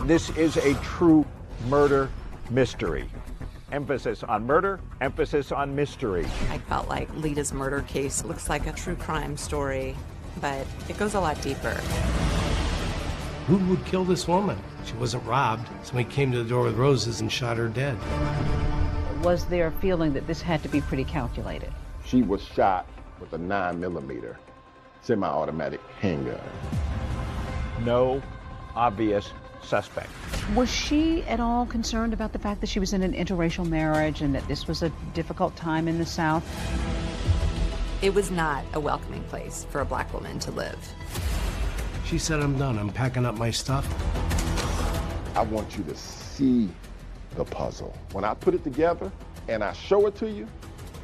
This is a true murder mystery. Emphasis on murder, emphasis on mystery. I felt like Lita's murder case looks like a true crime story, but it goes a lot deeper. Who would kill this woman? She wasn't robbed. Somebody came to the door with roses and shot her dead. Was there a feeling that this had to be pretty calculated? She was shot with a 9mm semi-automatic handgun. No obvious suspect. Was she at all concerned about the fact that she was in an interracial marriage and that this was a difficult time in the South? It was not a welcoming place for a black woman to live. She said, I'm done. I'm packing up my stuff. I want you to see the puzzle. When I put it together and I show it to you,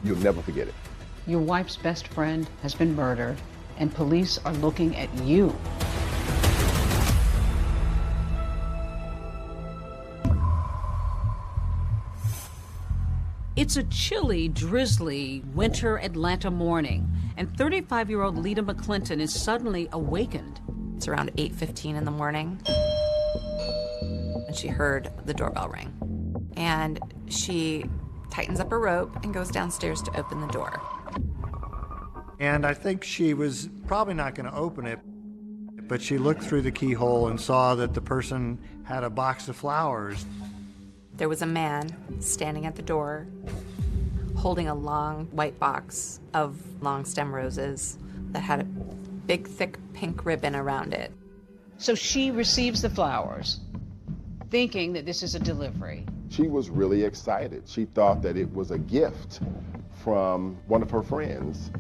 you'll never forget it. Your wife's best friend has been murdered, and police are looking at you. It's a chilly, drizzly winter Atlanta morning, and 35-year-old Lita McClinton is suddenly awakened. It's around 8:15 in the morning, and she heard the doorbell ring. And she tightens up her rope and goes downstairs to open the door. And I think she was probably not going to open it, but she looked through the keyhole and saw that the person had a box of flowers. There was a man standing at the door holding a long white box of long stem roses that had a big, thick pink ribbon around it. So she receives the flowers, thinking that this is a delivery. She was really excited. She thought that it was a gift from one of her friends.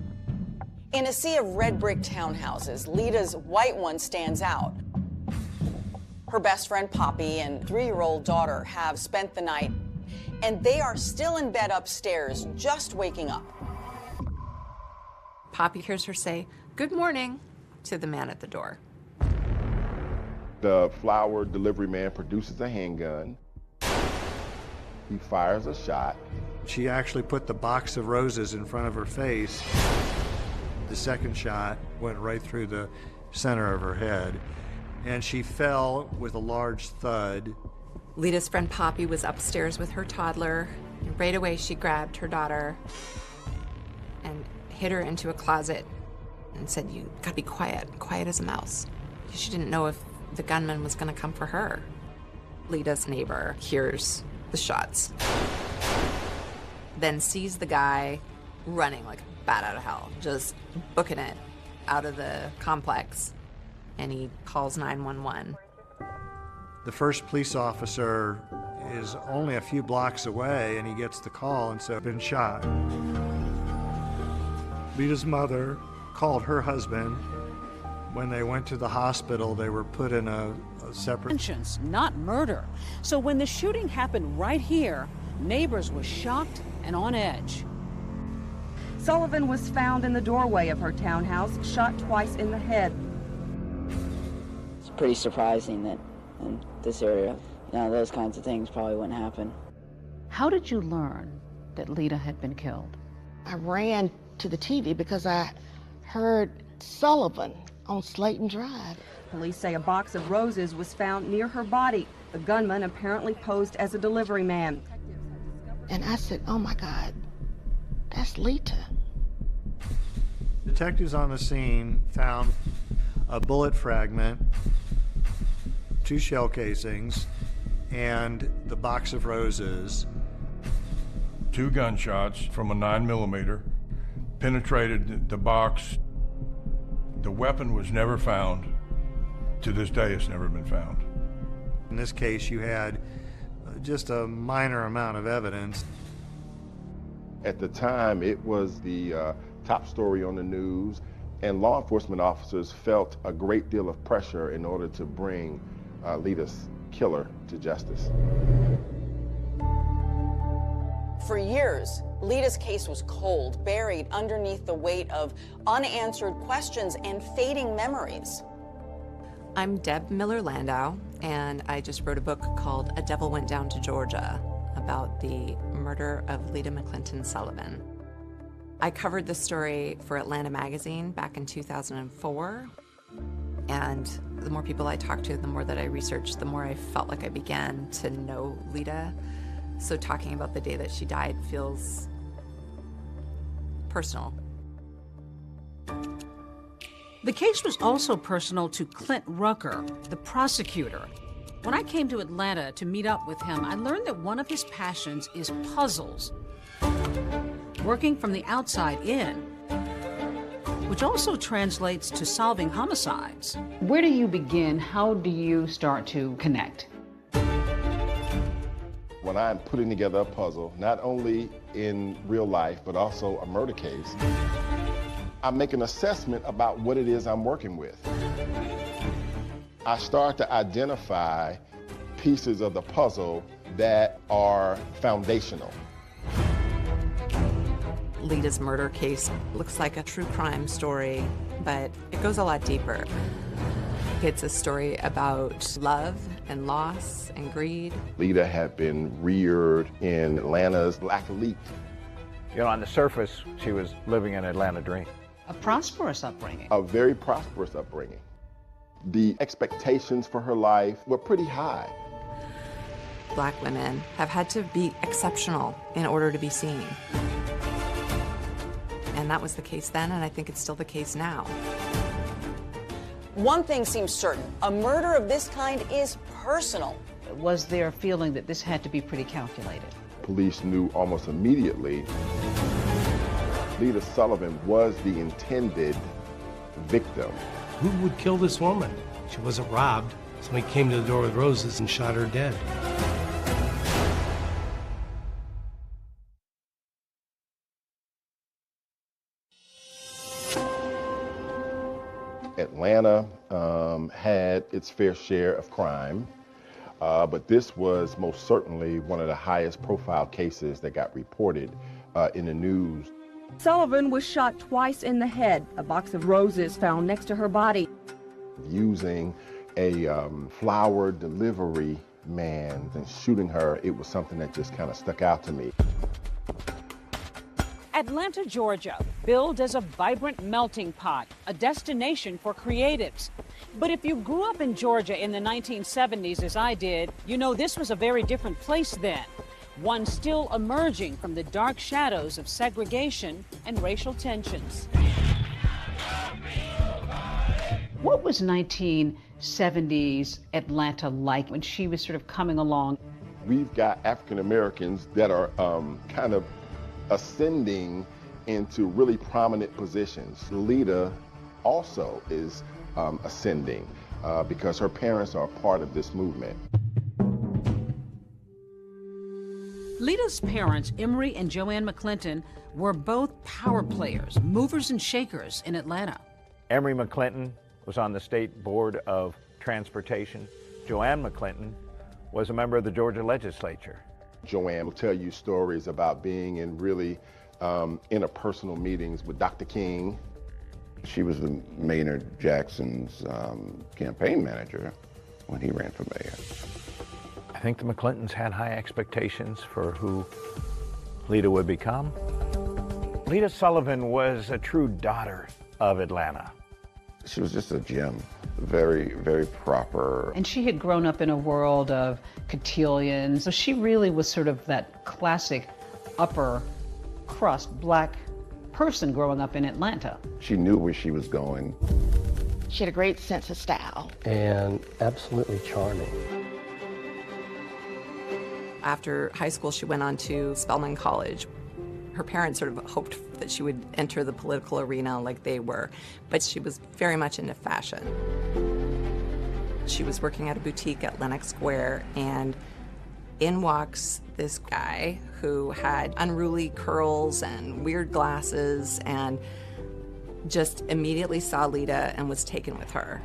In a sea of red brick townhouses, Lita's white one stands out. Her best friend Poppy and 3-year-old daughter have spent the night, and they are still in bed upstairs, just waking up. Poppy hears her say, "Good morning," to the man at the door. The flower delivery man produces a handgun. He fires a shot. She actually put the box of roses in front of her face. The second shot went right through the center of her head, and she fell with a large thud. Lita's friend Poppy was upstairs with her toddler, and right away she grabbed her daughter and hid her into a closet and said, "You gotta be quiet, quiet as a mouse." She didn't know if the gunman was gonna come for her. Lita's neighbor hears the shots, then sees the guy running like a bat out of hell, just booking it out of the complex, and he calls 911. The first police officer is only a few blocks away, and he gets the call and said, "Been shot." Lita's mother called her husband. When they went to the hospital, they were put in a separate... Intentions, not murder. So when the shooting happened right here, neighbors were shocked and on edge. Sullivan was found in the doorway of her townhouse, shot twice in the head. It's pretty surprising that in this area, those kinds of things probably wouldn't happen. How did you learn that Lita had been killed? I ran to the TV because I heard Sullivan on Slayton Drive. Police say a box of roses was found near her body. The gunman apparently posed as a delivery man. And I said, "Oh my God, that's Lita." Detectives on the scene found a bullet fragment, 2 shell casings, and the box of roses. 2 gunshots from a 9mm penetrated the box. The weapon was never found. To this day, it's never been found. In this case, you had just a minor amount of evidence. At the time, it was the top story on the news, and law enforcement officers felt a great deal of pressure in order to bring Lita's killer to justice. For years, Lita's case was cold, buried underneath the weight of unanswered questions and fading memories. I'm Deb Miller Landau, and I just wrote a book called A Devil Went Down to Georgia about the murder of Lita McClinton Sullivan. I covered this story for Atlanta Magazine back in 2004, and And the more people I talked to, the more that I researched, the more I felt like I began to know Lida. So talking about the day that she died feels personal. The case was also personal to Clint Rucker, the prosecutor. When I came to Atlanta to meet up with him, I learned that one of his passions is puzzles, working from the outside in, which also translates to solving homicides. Where do you begin? How do you start to connect? When I'm putting together a puzzle, not only in real life, but also a murder case, I make an assessment about what it is I'm working with. I start to identify pieces of the puzzle that are foundational. Lida's murder case looks like a true crime story, but it goes a lot deeper. It's a story about love and loss and greed. Lida had been reared in Atlanta's Black elite. You know, on the surface, she was living an Atlanta dream. A prosperous upbringing. A very prosperous upbringing. The expectations for her life were pretty high. Black women have had to be exceptional in order to be seen. And that was the case then, and I think it's still the case now. One thing seems certain, a murder of this kind is personal. Was there a feeling that this had to be pretty calculated? Police knew almost immediately Lida Sullivan was the intended victim. Who would kill this woman? She wasn't robbed. Somebody came to the door with roses and shot her dead. Atlanta had its fair share of crime, but this was most certainly one of the highest profile cases that got reported in the news. Sullivan was shot twice in the head. A box of roses found next to her body. Using a flower delivery man and shooting her, it was something that just kind of stuck out to me. Atlanta, Georgia, billed as a vibrant melting pot, a destination for creatives. But if you grew up in Georgia in the 1970s, as I did, you know this was a very different place then. One still emerging from the dark shadows of segregation and racial tensions. What was 1970s Atlanta like when she was sort of coming along? We've got African Americans that are kind of ascending into really prominent positions. Lida also is ascending because her parents are part of this movement. Lida's parents, Emory and Joanne McClinton, were both power players, movers and shakers in Atlanta. Emory McClinton was on the State Board of Transportation. Joanne McClinton was a member of the Georgia legislature. Joanne will tell you stories about being in really interpersonal meetings with Dr. King. She was the Maynard Jackson's campaign manager when he ran for mayor. I think the McClintons had high expectations for who Lida would become. Lida Sullivan was a true daughter of Atlanta. She was just a gem, very, very proper. And she had grown up in a world of cotillions, so she really was sort of that classic upper crust black person growing up in Atlanta. She knew where she was going. She had a great sense of style. And absolutely charming. After high school, she went on to Spelman College. Her parents sort of hoped that she would enter the political arena like they were, but she was very much into fashion. She was working at a boutique at Lenox Square, and in walks this guy who had unruly curls and weird glasses and just immediately saw Lida and was taken with her.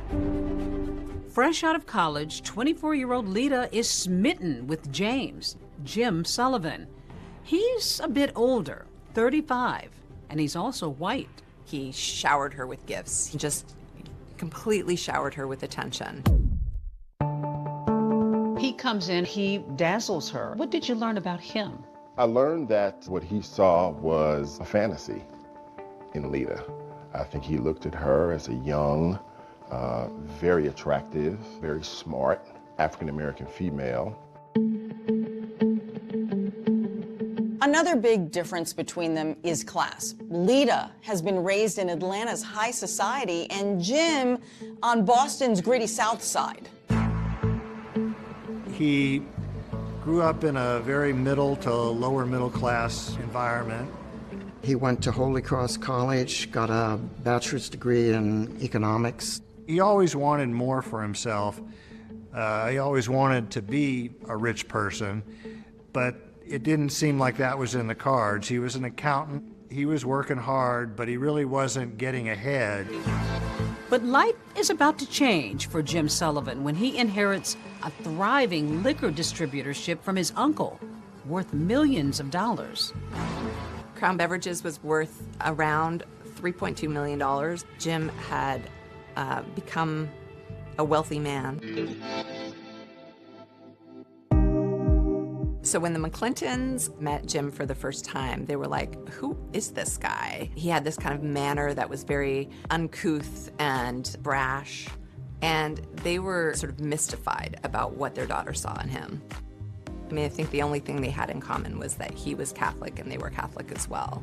Fresh out of college, 24-year-old Lida is smitten with James, Jim Sullivan. He's a bit older, 35, and he's also white. He showered her with gifts. He just completely showered her with attention. He comes in, he dazzles her. What did you learn about him? I learned that what he saw was a fantasy in Lida. I think he looked at her as a young, very attractive, very smart, African-American female. Another big difference between them is class. Lida has been raised in Atlanta's high society and Jim on Boston's gritty South Side. He grew up in a very middle to lower middle class environment. He went to Holy Cross College, got a bachelor's degree in economics. He always wanted more for himself. He always wanted to be a rich person, but it didn't seem like that was in the cards. He was an accountant. He was working hard, but he really wasn't getting ahead. But life is about to change for Jim Sullivan when he inherits a thriving liquor distributorship from his uncle, worth millions of dollars. Crown Beverages was worth around $3.2 million. Jim had become a wealthy man. So when the McClintons met Jim for the first time, they were like, who is this guy? He had this kind of manner that was very uncouth and brash, and they were sort of mystified about what their daughter saw in him. I mean, I think the only thing they had in common was that he was Catholic and they were Catholic as well.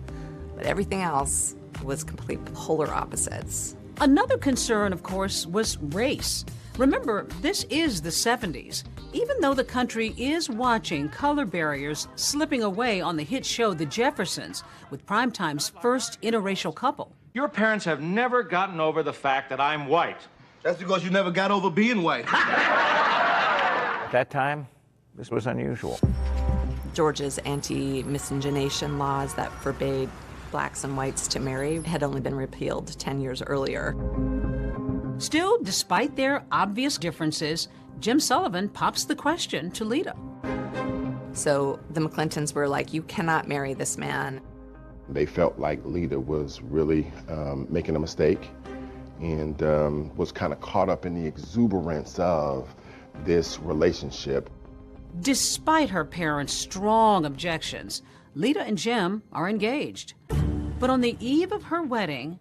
But everything else was complete polar opposites. Another concern, of course, was race. Remember, this is the 70s. Even though the country is watching color barriers slipping away on the hit show The Jeffersons, with Primetime's first interracial couple. Your parents have never gotten over the fact that I'm white. That's because you never got over being white. At that time, this was unusual. Georgia's anti-miscegenation laws that forbade blacks and whites to marry had only been repealed 10 years earlier. Still, despite their obvious differences, Jim Sullivan pops the question to Lida. So the McClintons were like, you cannot marry this man. They felt like Lida was really making a mistake and was kind of caught up in the exuberance of this relationship. Despite her parents' strong objections, Lida and Jim are engaged. But on the eve of her wedding,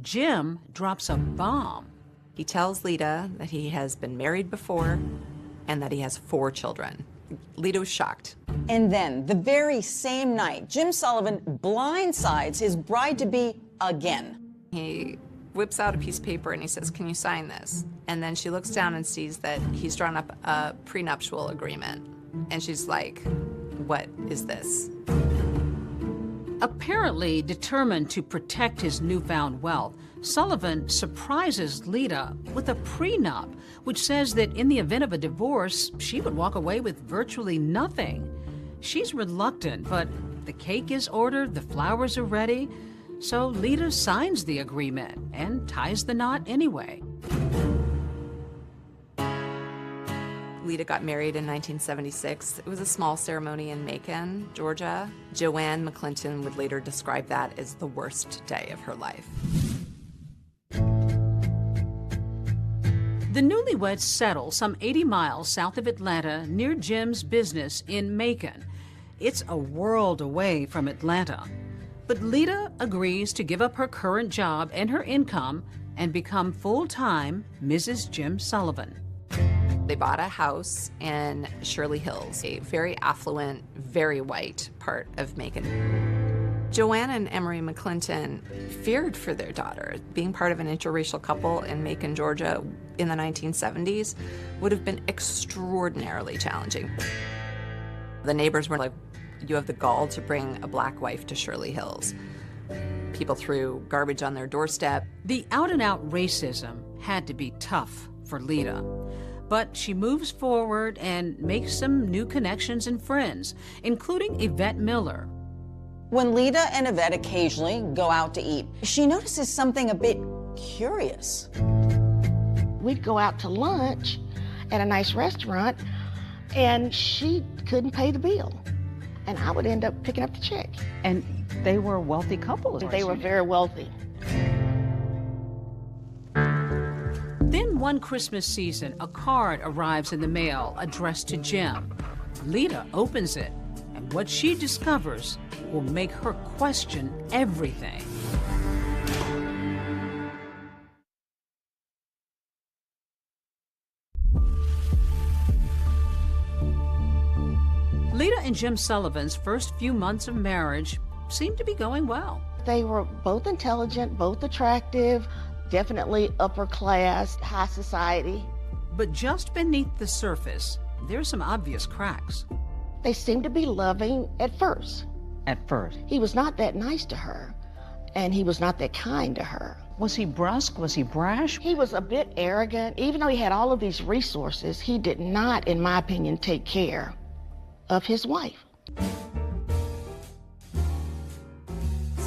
Jim drops a bomb. He tells Lida that he has been married before and that he has 4 children. Lida was shocked. And then, the very same night, Jim Sullivan blindsides his bride-to-be again. He whips out a piece of paper and he says, can you sign this? And then she looks down and sees that he's drawn up a prenuptial agreement. And she's like, what is this? Apparently determined to protect his newfound wealth, Sullivan surprises Lida with a prenup, which says that in the event of a divorce, she would walk away with virtually nothing. She's reluctant, but the cake is ordered, the flowers are ready, so Lida signs the agreement and ties the knot anyway. Lida got married in 1976. It was a small ceremony in Macon, Georgia. Joanne McClinton would later describe that as the worst day of her life. The newlyweds settle some 80 miles south of Atlanta near Jim's business in Macon. It's a world away from Atlanta. But Lida agrees to give up her current job and her income and become full-time Mrs. Jim Sullivan. They bought a house in Shirley Hills, a very affluent, very white part of Macon. Joanne and Emery McClinton feared for their daughter. Being part of an interracial couple in Macon, Georgia in the 1970s would have been extraordinarily challenging. The neighbors were like, you have the gall to bring a black wife to Shirley Hills. People threw garbage on their doorstep. The out-and-out racism had to be tough for Lida. But she moves forward and makes some new connections and friends, including Yvette Miller. When Lida and Yvette occasionally go out to eat, she notices something a bit curious. We'd go out to lunch at a nice restaurant, and she couldn't pay the bill. And I would end up picking up the check. And they were a wealthy couple. They were very wealthy. Then one Christmas season, a card arrives in the mail addressed to Jim. Lida opens it, and what she discovers will make her question everything. and Jim Sullivan's first few months of marriage seemed to be going well. They were both intelligent, both attractive, definitely upper class, high society. But just beneath the surface, there's some obvious cracks. They seemed to be loving at first. At first? He was not that nice to her, and he was not that kind to her. Was he brusque? Was he brash? He was a bit arrogant. Even though he had all of these resources, he did not, in my opinion, take care of his wife.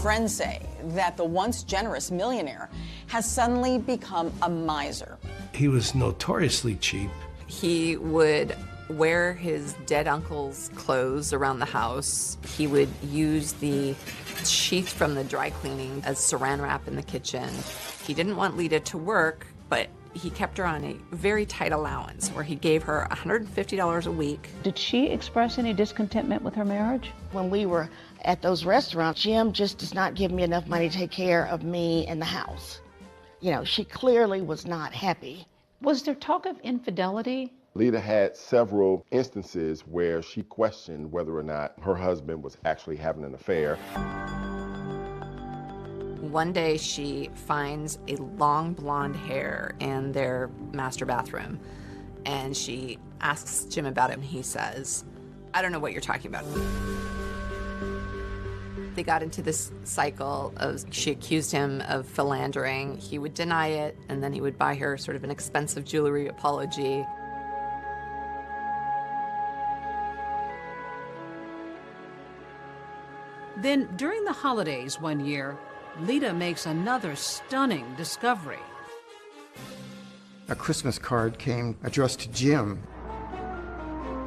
Friends say that the once generous millionaire has suddenly become a miser. He was notoriously cheap. He would wear his dead uncle's clothes around the house. He would use the sheath from the dry cleaning as saran wrap in the kitchen. He didn't want Lita to work, but he kept her on a very tight allowance where he gave her $150 a week. Did she express any discontentment with her marriage? When we were at those restaurants, Jim just does not give me enough money to take care of me and the house. You know, she clearly was not happy. Was there talk of infidelity? Lita had several instances where she questioned whether or not her husband was actually having an affair. One day she finds a long blonde hair in their master bathroom, and she asks Jim about it, and he says, "I don't know what you're talking about." They got into this cycle of, she accused him of philandering. He would deny it, and then he would buy her sort of an expensive jewelry apology. Then, during the holidays one year, Lita makes another stunning discovery. A Christmas card came addressed to Jim.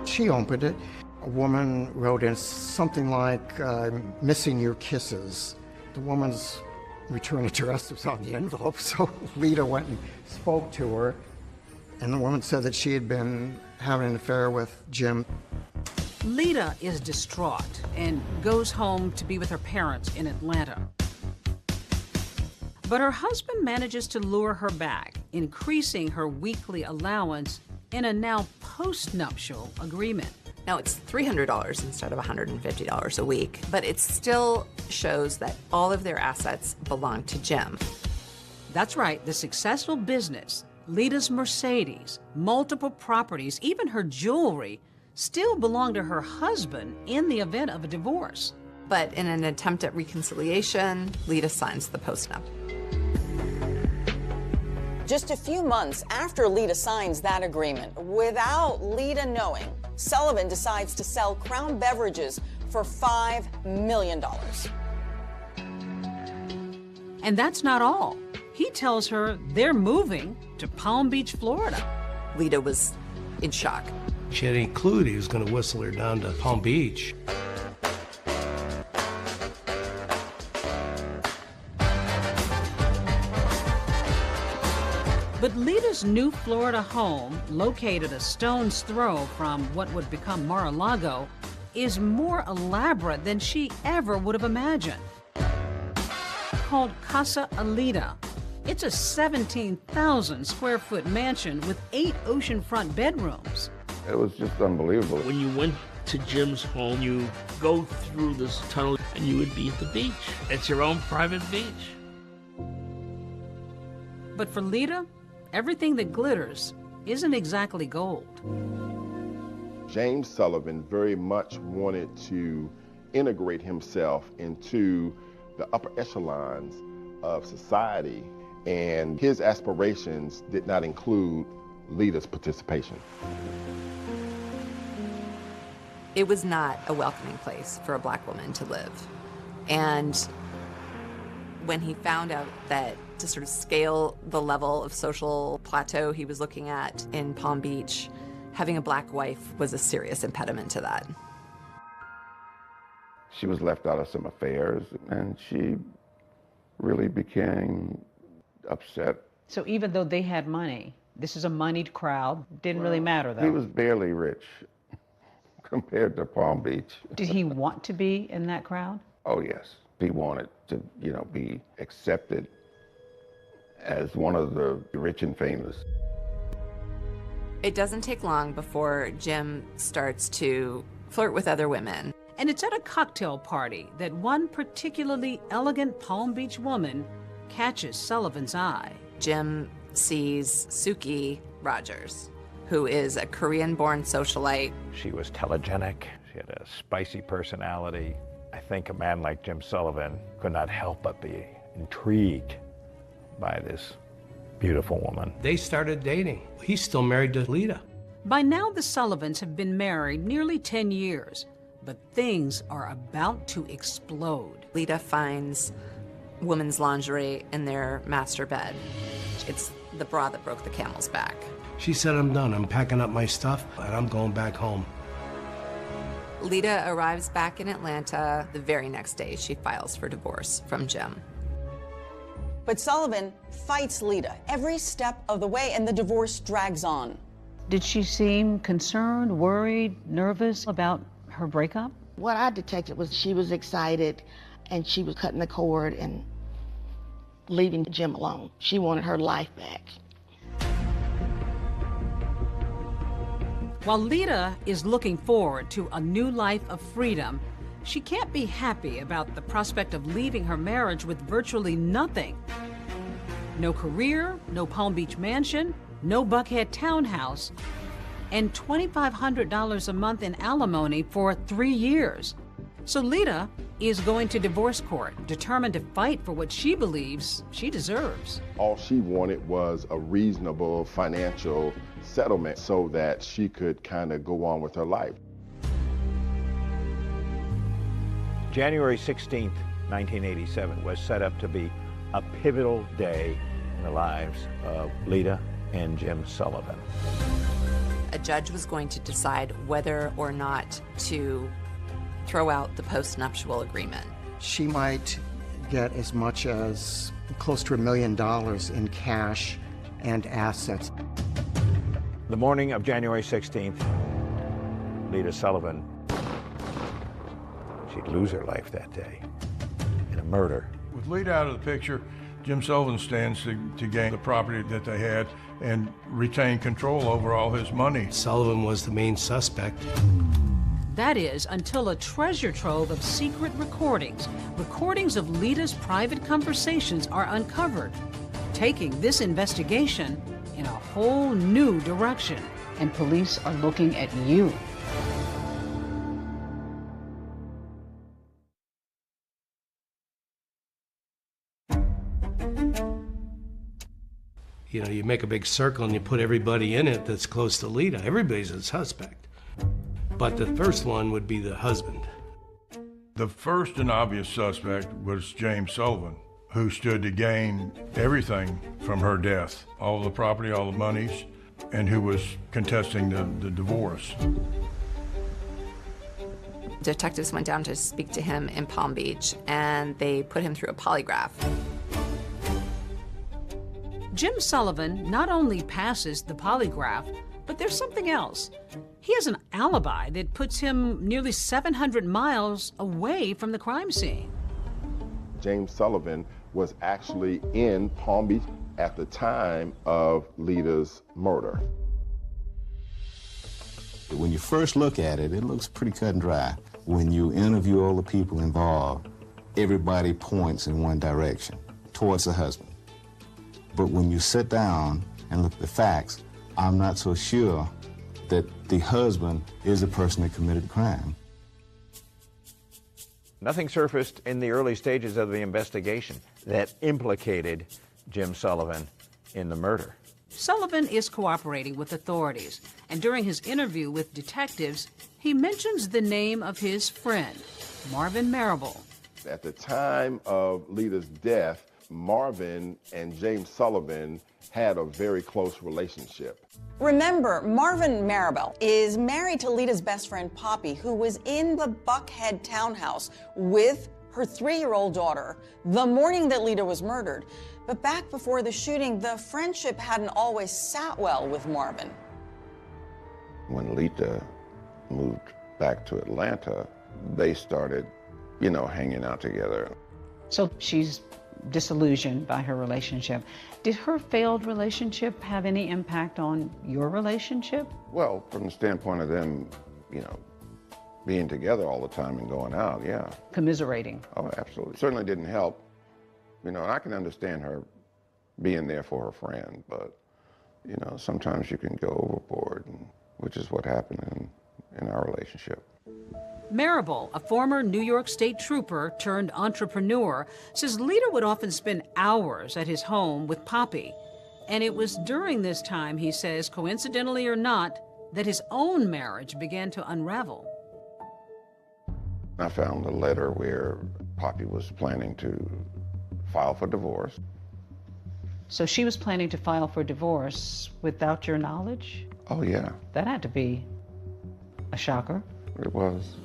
She opened it. A woman wrote in something like, missing your kisses. The woman's return address was on the envelope, so Lita went and spoke to her. And the woman said that she had been having an affair with Jim. Lita is distraught and goes home to be with her parents in Atlanta. But her husband manages to lure her back, increasing her weekly allowance in a now post-nuptial agreement. Now it's $300 instead of $150 a week, but it still shows that all of their assets belong to Jim. That's right, the successful business, Lita's Mercedes, multiple properties, even her jewelry, still belong to her husband in the event of a divorce. But in an attempt at reconciliation, Lita signs the postnup. Just a few months after Lita signs that agreement, without Lita knowing, Sullivan decides to sell Crown Beverages for $5 million. And that's not all. He tells her they're moving to Palm Beach, Florida. Lita was in shock. She had any clue that he was going to whistle her down to Palm Beach. But Lita's new Florida home, located a stone's throw from what would become Mar-a-Lago, is more elaborate than she ever would have imagined. Called Casa Alita, it's a 17,000 square foot mansion with 8 oceanfront bedrooms. It was just unbelievable. When you went to Jim's home, you go through this tunnel and you would be at the beach. It's your own private beach. But for Lita, everything that glitters isn't exactly gold. James Sullivan very much wanted to integrate himself into the upper echelons of society, and his aspirations did not include Lita's participation. It was not a welcoming place for a black woman to live. And when he found out that to sort of scale the level of social plateau he was looking at in Palm Beach, having a black wife was a serious impediment to that. She was left out of some affairs, and she really became upset. So even though they had money, this is a moneyed crowd, didn't really matter though. He was barely rich compared to Palm Beach. Did he want to be in that crowd? Oh yes, he wanted to, be accepted as one of the rich and famous. It doesn't take long before Jim starts to flirt with other women. And it's at a cocktail party that one particularly elegant Palm Beach woman catches Sullivan's eye. Jim sees Suki Rogers, who is a Korean-born socialite. She was telegenic. She had a spicy personality. I think a man like Jim Sullivan could not help but be intrigued by this beautiful woman. They started dating. He's still married to Lita. By now, the Sullivans have been married nearly 10 years, but things are about to explode. Lita finds women's lingerie in their master bed. It's the bra that broke the camel's back. She said, I'm done. I'm packing up my stuff, and I'm going back home. Lita arrives back in Atlanta. The very next day, she files for divorce from Jim. But Sullivan fights Lita every step of the way, and the divorce drags on. Did she seem concerned, worried, nervous about her breakup? What I detected was she was excited, and she was cutting the cord and leaving Jim alone. She wanted her life back. While Lita is looking forward to a new life of freedom, she can't be happy about the prospect of leaving her marriage with virtually nothing. No career, no Palm Beach mansion, no Buckhead townhouse, and $2,500 a month in alimony for 3 years. So Lita is going to divorce court, determined to fight for what she believes she deserves. All she wanted was a reasonable financial settlement so that she could kind of go on with her life. January 16th, 1987 was set up to be a pivotal day in the lives of Lita and Jim Sullivan. A judge was going to decide whether or not to throw out the post-nuptial agreement. She might get as much as close to $1 million in cash and assets. The morning of January 16th, Lita Sullivan, she'd lose her life that day in a murder. With Lita out of the picture, Jim Sullivan stands to gain the property that they had and retain control over all his money. Sullivan was the main suspect. That is, until a treasure trove of secret recordings of Lita's private conversations are uncovered, taking this investigation in a whole new direction. And police are looking at you. You know, you make a big circle and you put everybody in it that's close to Lita. Everybody's a suspect. But the first one would be the husband. The first and obvious suspect was James Sullivan, who stood to gain everything from her death, all the property, all the monies, and who was contesting the divorce. Detectives went down to speak to him in Palm Beach, and they put him through a polygraph. Jim Sullivan not only passes the polygraph, but there's something else. He has an alibi that puts him nearly 700 miles away from the crime scene. James Sullivan was actually in Palm Beach at the time of Lita's murder. When you first look at it, it looks pretty cut and dry. When you interview all the people involved, everybody points in one direction, towards the husband. But when you sit down and look at the facts, I'm not so sure that the husband is the person that committed the crime. Nothing surfaced in the early stages of the investigation that implicated Jim Sullivan in the murder. Sullivan is cooperating with authorities, and during his interview with detectives, he mentions the name of his friend, Marvin Marable. At the time of Lita's death, Marvin and James Sullivan had a very close relationship. Remember, Marvin Marable is married to Lita's best friend, Poppy, who was in the Buckhead townhouse with her 3-year-old daughter the morning that Lita was murdered. But back before the shooting, the friendship hadn't always sat well with Marvin. When Lita moved back to Atlanta, they started, hanging out together. So she's disillusioned by her relationship. Did her failed relationship have any impact on your relationship? Well, from the standpoint of them, being together all the time and going out, yeah. Commiserating. Oh, absolutely. Certainly didn't help. You know, and I can understand her being there for her friend, but, you know, sometimes you can go overboard, which is what happened in our relationship. Marable, a former New York State trooper turned entrepreneur, says Lita would often spend hours at his home with Poppy. And it was during this time, he says, coincidentally or not, that his own marriage began to unravel. I found a letter where Poppy was planning to file for divorce. So she was planning to file for divorce without your knowledge? Oh, yeah. That had to be a shocker. It was.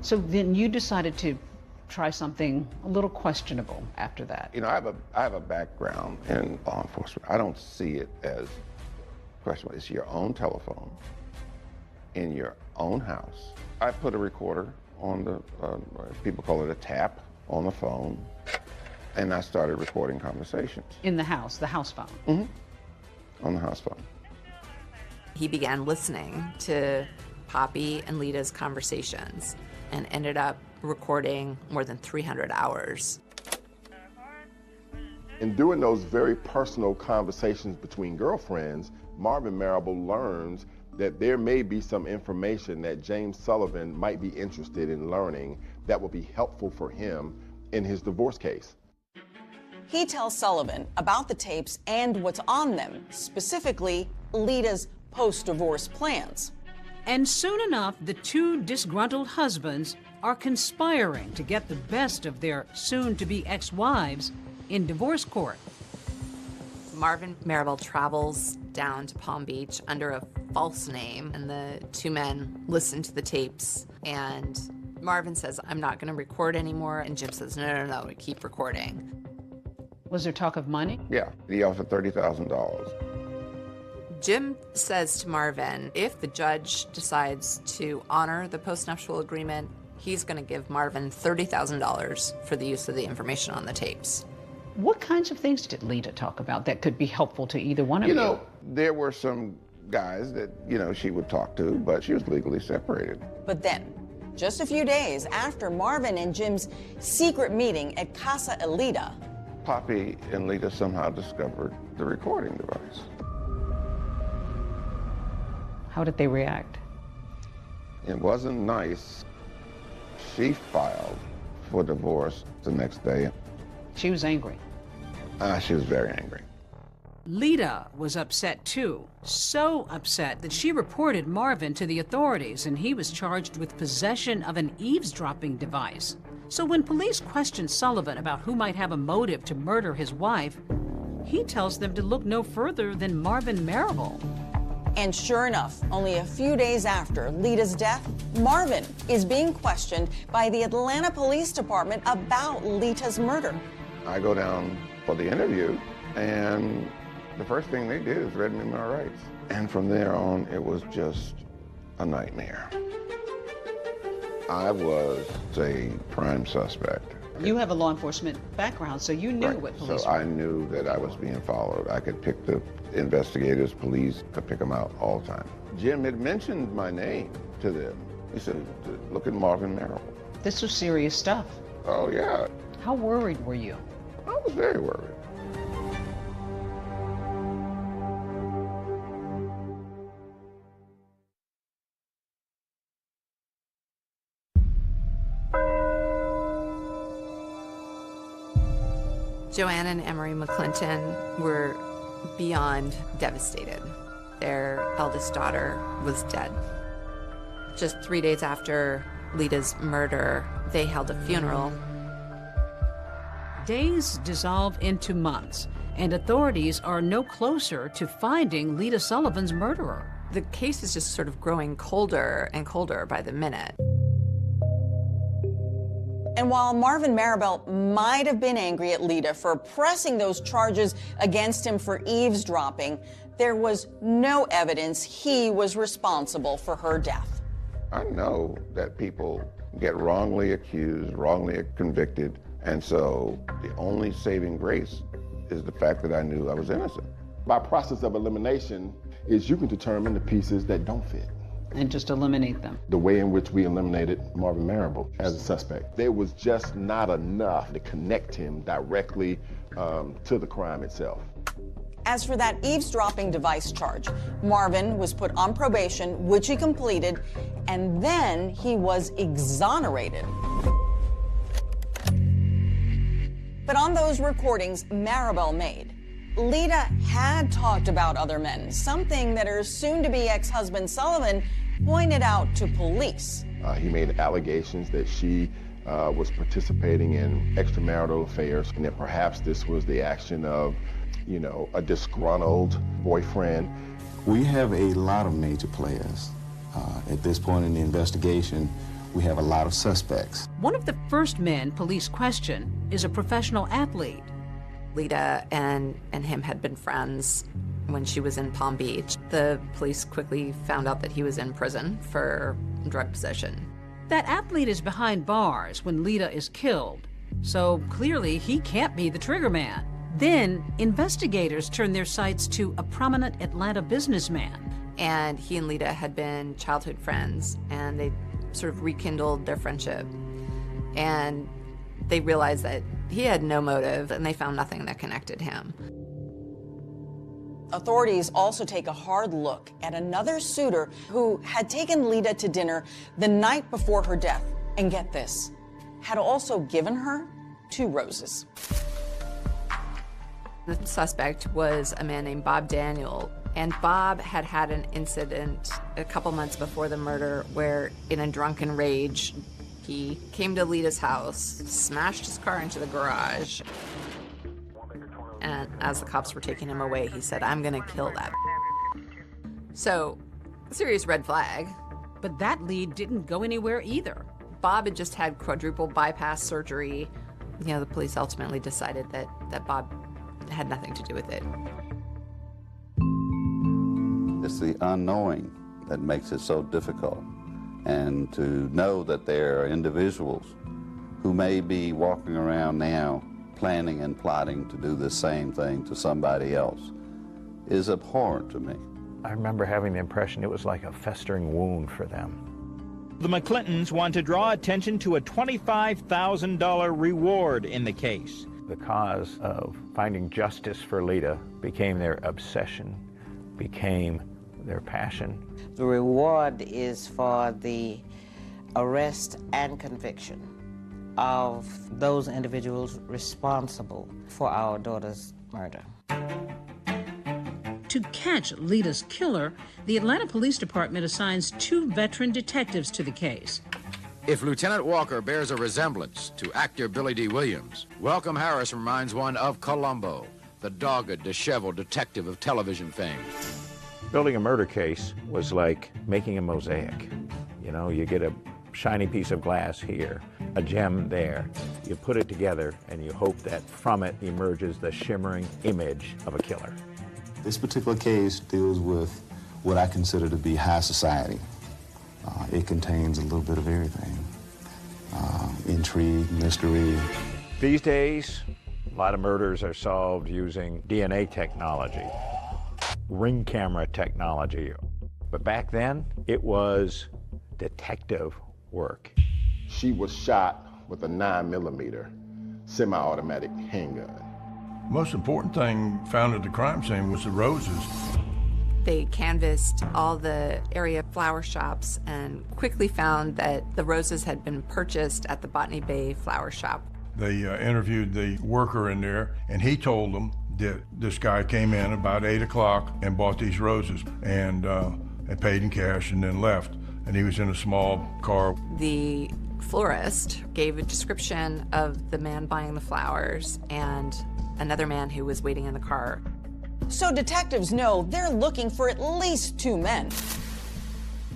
So then you decided to try something a little questionable after that. You know, I have a background in law enforcement. I don't see it as questionable. It's your own telephone in your own house. I put a recorder on the, people call it a tap, on the phone, and I started recording conversations. In the house phone? Mm-hmm. On the house phone. He began listening to Poppy and Lita's conversations and ended up recording more than 300 hours. And during those very personal conversations between girlfriends, Marvin Marable learns that there may be some information that James Sullivan might be interested in learning that will be helpful for him in his divorce case. He tells Sullivan about the tapes and what's on them, specifically Lita's post-divorce plans. And soon enough, the two disgruntled husbands are conspiring to get the best of their soon-to-be ex-wives in divorce court. Marvin Marable travels down to Palm Beach under a false name, and the two men listen to the tapes, and Marvin says, "I'm not going to record anymore," and Jim says, no, keep recording. Was there talk of money? Yeah, he offered $30,000. Jim says to Marvin, if the judge decides to honor the postnuptial agreement, he's going to give Marvin $30,000 for the use of the information on the tapes. What kinds of things did Lita talk about that could be helpful to either one of you? You know, there were some guys that, you know, she would talk to, but she was legally separated. But then, just a few days after Marvin and Jim's secret meeting at Casa Elita, Poppy and Lita somehow discovered the recording device. How did they react? It wasn't nice. She filed for divorce the next day. She was angry. She was very angry. Lita was upset too, so upset that she reported Marvin to the authorities, and he was charged with possession of an eavesdropping device. So when police questioned Sullivan about who might have a motive to murder his wife, he tells them to look no further than Marvin Marable. And sure enough, only a few days after Lita's death, Marvin is being questioned by the Atlanta Police Department about Lita's murder. I go down for the interview, and the first thing they did is read me my rights. And from there on, it was just a nightmare. I was a prime suspect. You have a law enforcement background, so you knew what police were. So I knew that I was being followed. I could pick the investigators, police, could pick them out all the time. Jim had mentioned my name to them. He said, look at Marvin Marable. This was serious stuff. Oh, yeah. How worried were you? I was very worried. Joanne and Emery McClinton were beyond devastated. Their eldest daughter was dead. Just 3 days after Lita's murder, they held a funeral. Days dissolve into months, and authorities are no closer to finding Lita Sullivan's murderer. The case is just sort of growing colder and colder by the minute. And while Marvin Marable might have been angry at Lita for pressing those charges against him for eavesdropping, there was no evidence he was responsible for her death. I know that people get wrongly accused, wrongly convicted, and so the only saving grace is the fact that I knew I was innocent. By process of elimination is you can determine the pieces that don't fit. and just eliminate them. The way in which we eliminated Marvin Marable as a suspect, there was just not enough to connect him directly to the crime itself. As for that eavesdropping device charge, Marvin was put on probation, which he completed, and then he was exonerated. But on those recordings Maribel made, Lida had talked about other men, something that her soon-to-be ex-husband Sullivan pointed out to police. He made allegations that she was participating in extramarital affairs, and that perhaps this was the action of, you know, a disgruntled boyfriend. We have a lot of major players. At this point in the investigation, we have a lot of suspects. One of the first men police question is a professional athlete. Lida and him had been friends when she was in Palm Beach. The police quickly found out that he was in prison for drug possession. That athlete is behind bars when Lida is killed, so clearly he can't be the trigger man. Then investigators turn their sights to a prominent Atlanta businessman. And he and Lida had been childhood friends, and they sort of rekindled their friendship. And they realized that he had no motive, and they found nothing that connected him. Authorities also take a hard look at another suitor who had taken Lida to dinner the night before her death, and get this, had also given her 2 roses. The suspect was a man named Bob Daniel, and Bob had had an incident a couple months before the murder where, in a drunken rage, he came to Lida's house, smashed his car into the garage, and as the cops were taking him away, he said, "I'm gonna kill that." So, serious red flag. But that lead didn't go anywhere either. Bob had just had quadruple bypass surgery. You know, the police ultimately decided that Bob had nothing to do with it. It's the unknowing that makes it so difficult. And to know that there are individuals who may be walking around now planning and plotting to do the same thing to somebody else is abhorrent to me. I remember having the impression it was like a festering wound for them. The McClintons want to draw attention to a $25,000 reward in the case. The cause of finding justice for Lida became their obsession, became their passion. The reward is for the arrest and conviction of those individuals responsible for our daughter's murder. To catch Lida's killer, the Atlanta Police Department assigns 2 veteran detectives to the case. If Lieutenant Walker bears a resemblance to actor Billy D. Williams, Welcome Harris reminds one of Columbo, the dogged, disheveled detective of television fame. Building a murder case was like making a mosaic. You know, you get a shiny piece of glass here, a gem there. You put it together and you hope that from it emerges the shimmering image of a killer. This particular case deals with what I consider to be high society. It contains a little bit of everything. Intrigue, mystery. These days, a lot of murders are solved using DNA technology, ring camera technology. But back then, it was detective work. She was shot with a 9mm semi-automatic handgun. Most important thing found at the crime scene was the roses. They canvassed all the area flower shops and quickly found that the roses had been purchased at the Botany Bay flower shop. They interviewed the worker in there, and he told them that this guy came in about 8 o'clock and bought these roses and paid in cash and then left. And he was in a small car. The florist gave a description of the man buying the flowers and another man who was waiting in the car. So detectives know they're looking for at least 2 men.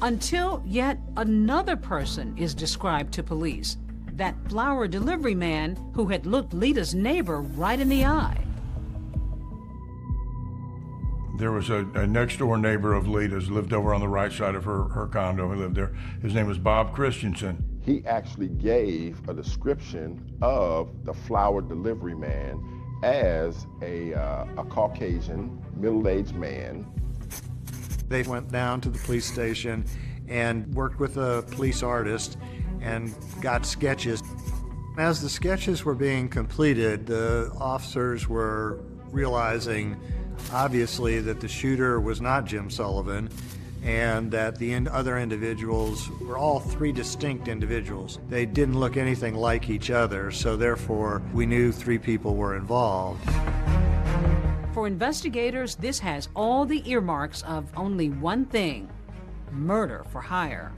Until yet another person is described to police, that flower delivery man who had looked Lida's neighbor right in the eye. There was a next-door neighbor of Lida's, lived over on the right side of her condo. He lived there. His name was Bob Christensen. He actually gave a description of the flower delivery man as a Caucasian, middle-aged man. They went down to the police station and worked with a police artist and got sketches. As the sketches were being completed, the officers were realizing, obviously, that the shooter was not Jim Sullivan, and that the other individuals were all three distinct individuals. They didn't look anything like each other, so therefore we knew three people were involved. For investigators, this has all the earmarks of only one thing: murder for hire.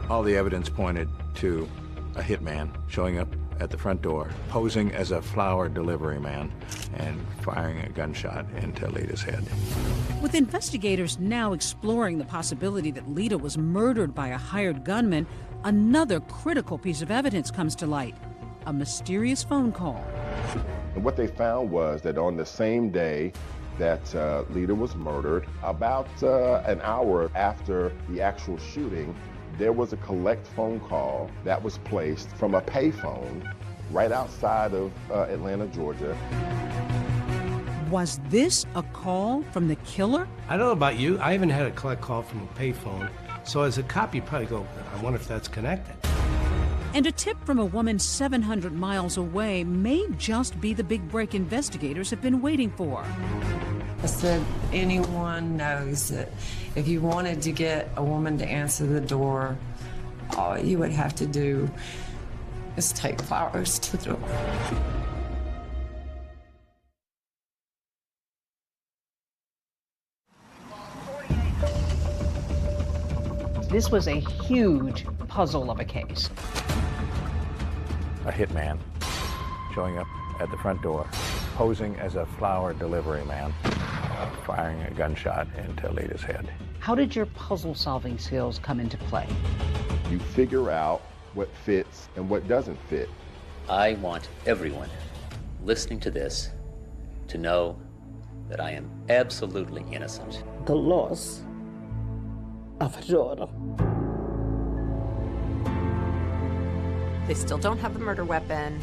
All the evidence pointed to a hitman showing up at the front door, posing as a flower delivery man, and firing a gunshot into Lita's head. With investigators now exploring the possibility that Lita was murdered by a hired gunman, another critical piece of evidence comes to light: a mysterious phone call. And what they found was that on the same day that Lita was murdered, about an hour after the actual shooting, there was a collect phone call that was placed from a payphone right outside of Atlanta, Georgia. Was this a call from the killer? I don't know about you. I haven't had a collect call from a payphone. So as a cop, you probably go, I wonder if that's connected. And a tip from a woman 700 miles away may just be the big break investigators have been waiting for. I said, anyone knows that if you wanted to get a woman to answer the door, all you would have to do is take flowers to the door. This was a huge puzzle of a case. A hitman showing up at the front door, posing as a flower delivery man, firing a gunshot into Lita's head. How did your puzzle-solving skills come into play? You figure out what fits and what doesn't fit. I want everyone listening to this to know that I am absolutely innocent. The loss of a daughter. They still don't have the murder weapon.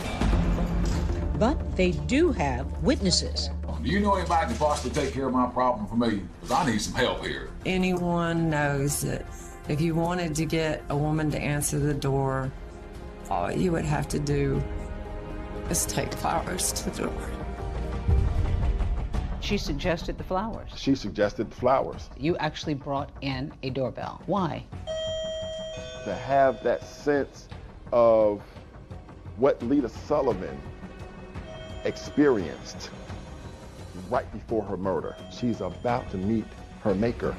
But they do have witnesses. Do you know anybody that can possibly take care of my problem for me? Because I need some help here. Anyone knows that if you wanted to get a woman to answer the door, all you would have to do is take flowers to the door. She suggested the flowers. She suggested the flowers. You actually brought in a doorbell. Why? To have that sense of what Lita Sullivan experienced right before her murder. She's about to meet her maker.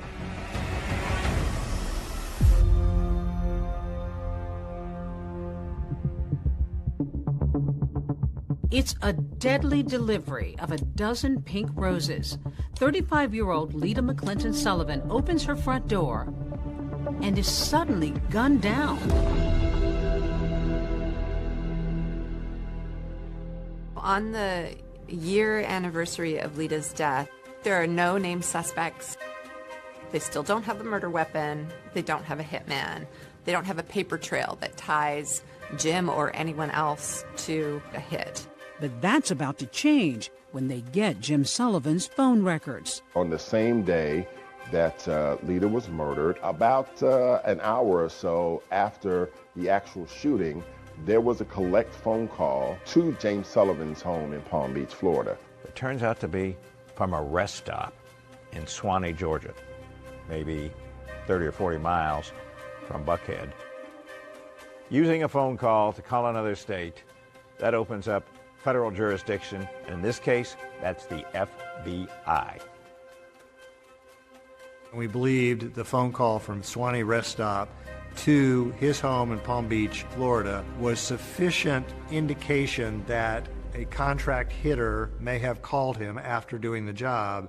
It's a deadly delivery of a dozen pink roses. 35-year-old Lita McClinton Sullivan opens her front door and is suddenly gunned down. On the year anniversary of Lita's death, there are no named suspects. They still don't have the murder weapon. They don't have a hitman. They don't have a paper trail that ties Jim or anyone else to a hit. But that's about to change when they get Jim Sullivan's phone records. On the same day that Lita was murdered, about an hour or so after the actual shooting, there was a collect phone call to James Sullivan's home in Palm Beach, Florida. It turns out to be from a rest stop in Suwanee, Georgia, maybe 30 or 40 miles from Buckhead. Using a phone call to call another state, that opens up federal jurisdiction. In this case, that's the FBI. We believed the phone call from Suwanee rest stop to his home in Palm Beach, Florida, was sufficient indication that a contract hitter may have called him after doing the job.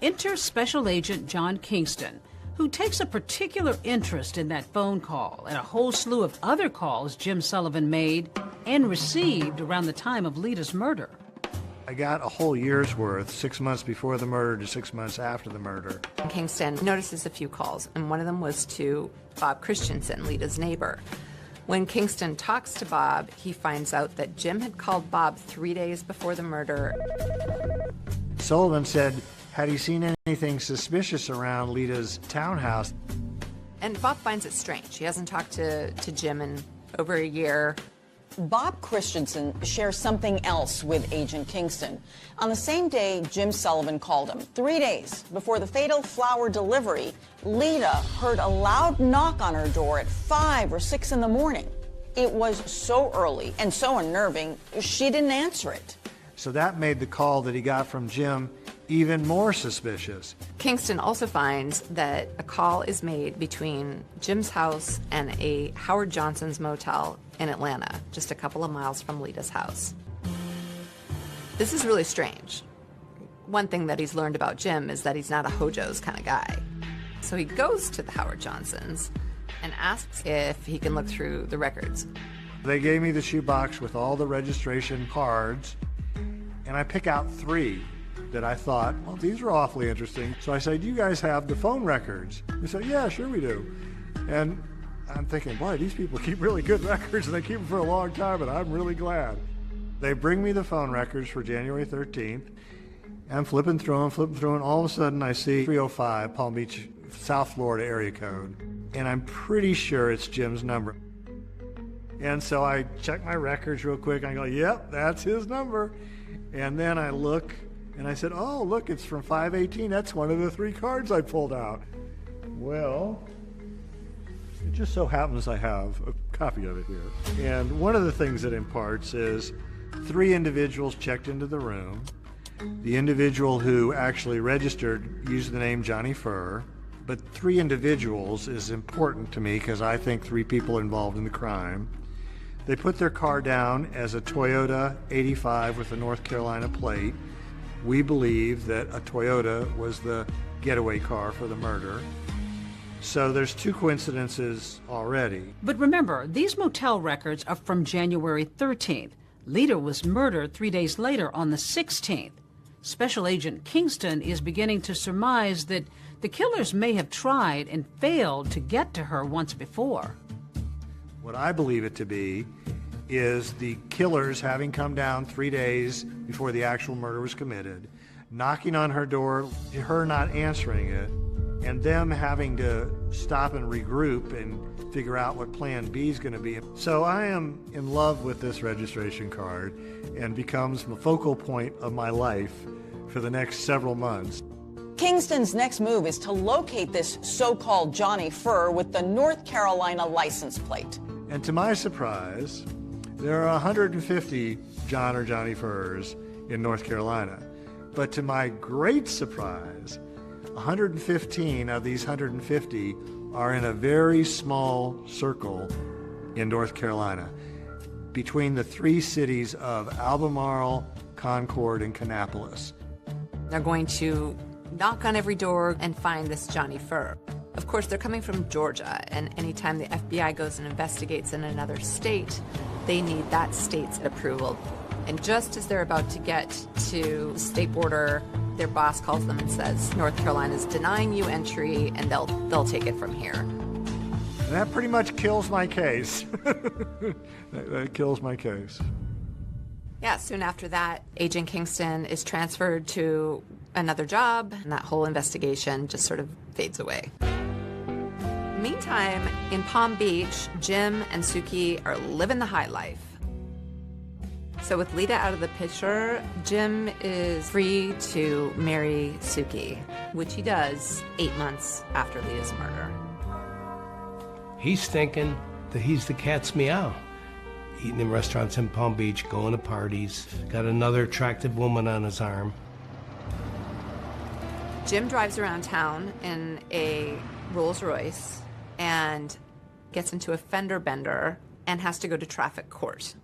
Enter Special Agent John Kingston, who takes a particular interest in that phone call and a whole slew of other calls Jim Sullivan made and received around the time of Lita's murder. I got a whole year's worth, 6 months before the murder to 6 months after the murder. Kingston notices a few calls, and one of them was to Bob Christensen, Lita's neighbor. When Kingston talks to Bob, he finds out that Jim had called Bob 3 days before the murder. Sullivan said, had he seen anything suspicious around Lita's townhouse? And Bob finds it strange. He hasn't talked to Jim in over a year. Bob Christensen shares something else with Agent Kingston. On the same day Jim Sullivan called him, 3 days before the fatal flower delivery, Lita heard a loud knock on her door at 5 or 6 in the morning. It was so early and so unnerving, she didn't answer it. So that made the call that he got from Jim even more suspicious. Kingston also finds that a call is made between Jim's house and a Howard Johnson's motel in Atlanta, just a couple of miles from Lita's house. This is really strange. One thing that he's learned about Jim is that he's not a Hojo's kind of guy. So he goes to the Howard Johnsons and asks if he can look through the records. They gave me the shoebox with all the registration cards, and I pick out 3 that I thought, well, these are awfully interesting. So I said, do you guys have the phone records? They said, yeah, sure we do. And I'm thinking, boy, these people keep really good records, and they keep them for a long time, and I'm really glad. They bring me the phone records for January 13th. I'm flipping through them, and all of a sudden I see 305 Palm Beach, South Florida area code. And I'm pretty sure it's Jim's number. And so I check my records real quick, and I go, yep, that's his number. And then I look, and I said, oh, look, it's from 518. That's one of the 3 cards I pulled out. Well, it just so happens I have a copy of it here. And one of the things that imparts is 3 individuals checked into the room. The individual who actually registered used the name Johnny Furr, but 3 individuals is important to me because I think 3 people involved in the crime. They put their car down as a Toyota 85 with a North Carolina plate. We believe that a Toyota was the getaway car for the murder. So there's 2 coincidences already. But remember, these motel records are from January 13th. Lita was murdered 3 days later on the 16th. Special Agent Kingston is beginning to surmise that the killers may have tried and failed to get to her once before. What I believe it to be is the killers having come down 3 days before the actual murder was committed, knocking on her door, her not answering it, and them having to stop and regroup and figure out what plan B is going to be. So I am in love with this registration card and becomes the focal point of my life for the next several months. Kingston's next move is to locate this so-called Johnny Furr with the North Carolina license plate. And to my surprise, there are 150 John or Johnny Furrs in North Carolina. But to my great surprise, 115 of these 150 are in a very small circle in North Carolina between the 3 cities of Albemarle, Concord, and Kannapolis. They're going to knock on every door and find this Johnny Furr. Of course, they're coming from Georgia, and anytime the FBI goes and investigates in another state, they need that state's approval. And just as they're about to get to the state border, their boss calls them and says, North Carolina's denying you entry, and they'll take it from here. And that pretty much kills my case. that kills my case. Yeah, soon after that, Agent Kingston is transferred to another job, and that whole investigation just sort of fades away. Meantime, in Palm Beach, Jim and Suki are living the high life. So with Lita out of the picture, Jim is free to marry Suki, which he does 8 months after Lita's murder. He's thinking that he's the cat's meow. Eating in restaurants in Palm Beach, going to parties, got another attractive woman on his arm. Jim drives around town in a Rolls Royce and gets into a fender bender and has to go to traffic court.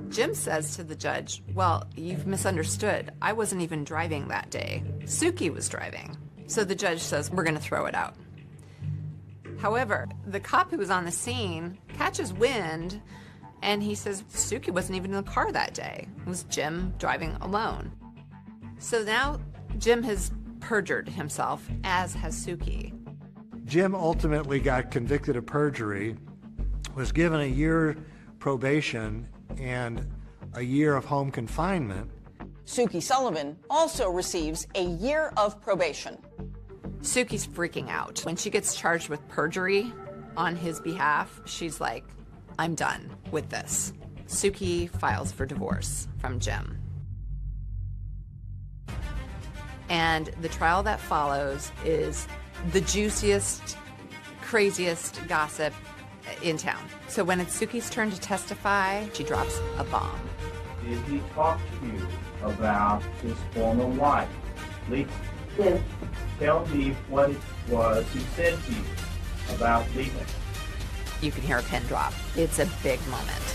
Jim says to the judge, well, you've misunderstood. I wasn't even driving that day. Suki was driving. So the judge says, we're going to throw it out. However, the cop who was on the scene catches wind, and he says Suki wasn't even in the car that day. It was Jim driving alone. So now Jim has perjured himself, as has Suki. Jim ultimately got convicted of perjury, was given a year probation and a year of home confinement. Suki Sullivan also receives a year of probation. Suki's freaking out. When she gets charged with perjury on his behalf, she's like, I'm done with this. Suki files for divorce from Jim. And the trial that follows is the juiciest, craziest gossip in town. So when it's Suki's turn to testify, she drops a bomb. Did he talk to you about his former wife, Lisa? Yes. Tell me what it was he said to you about Lisa. You can hear a pin drop. It's a big moment.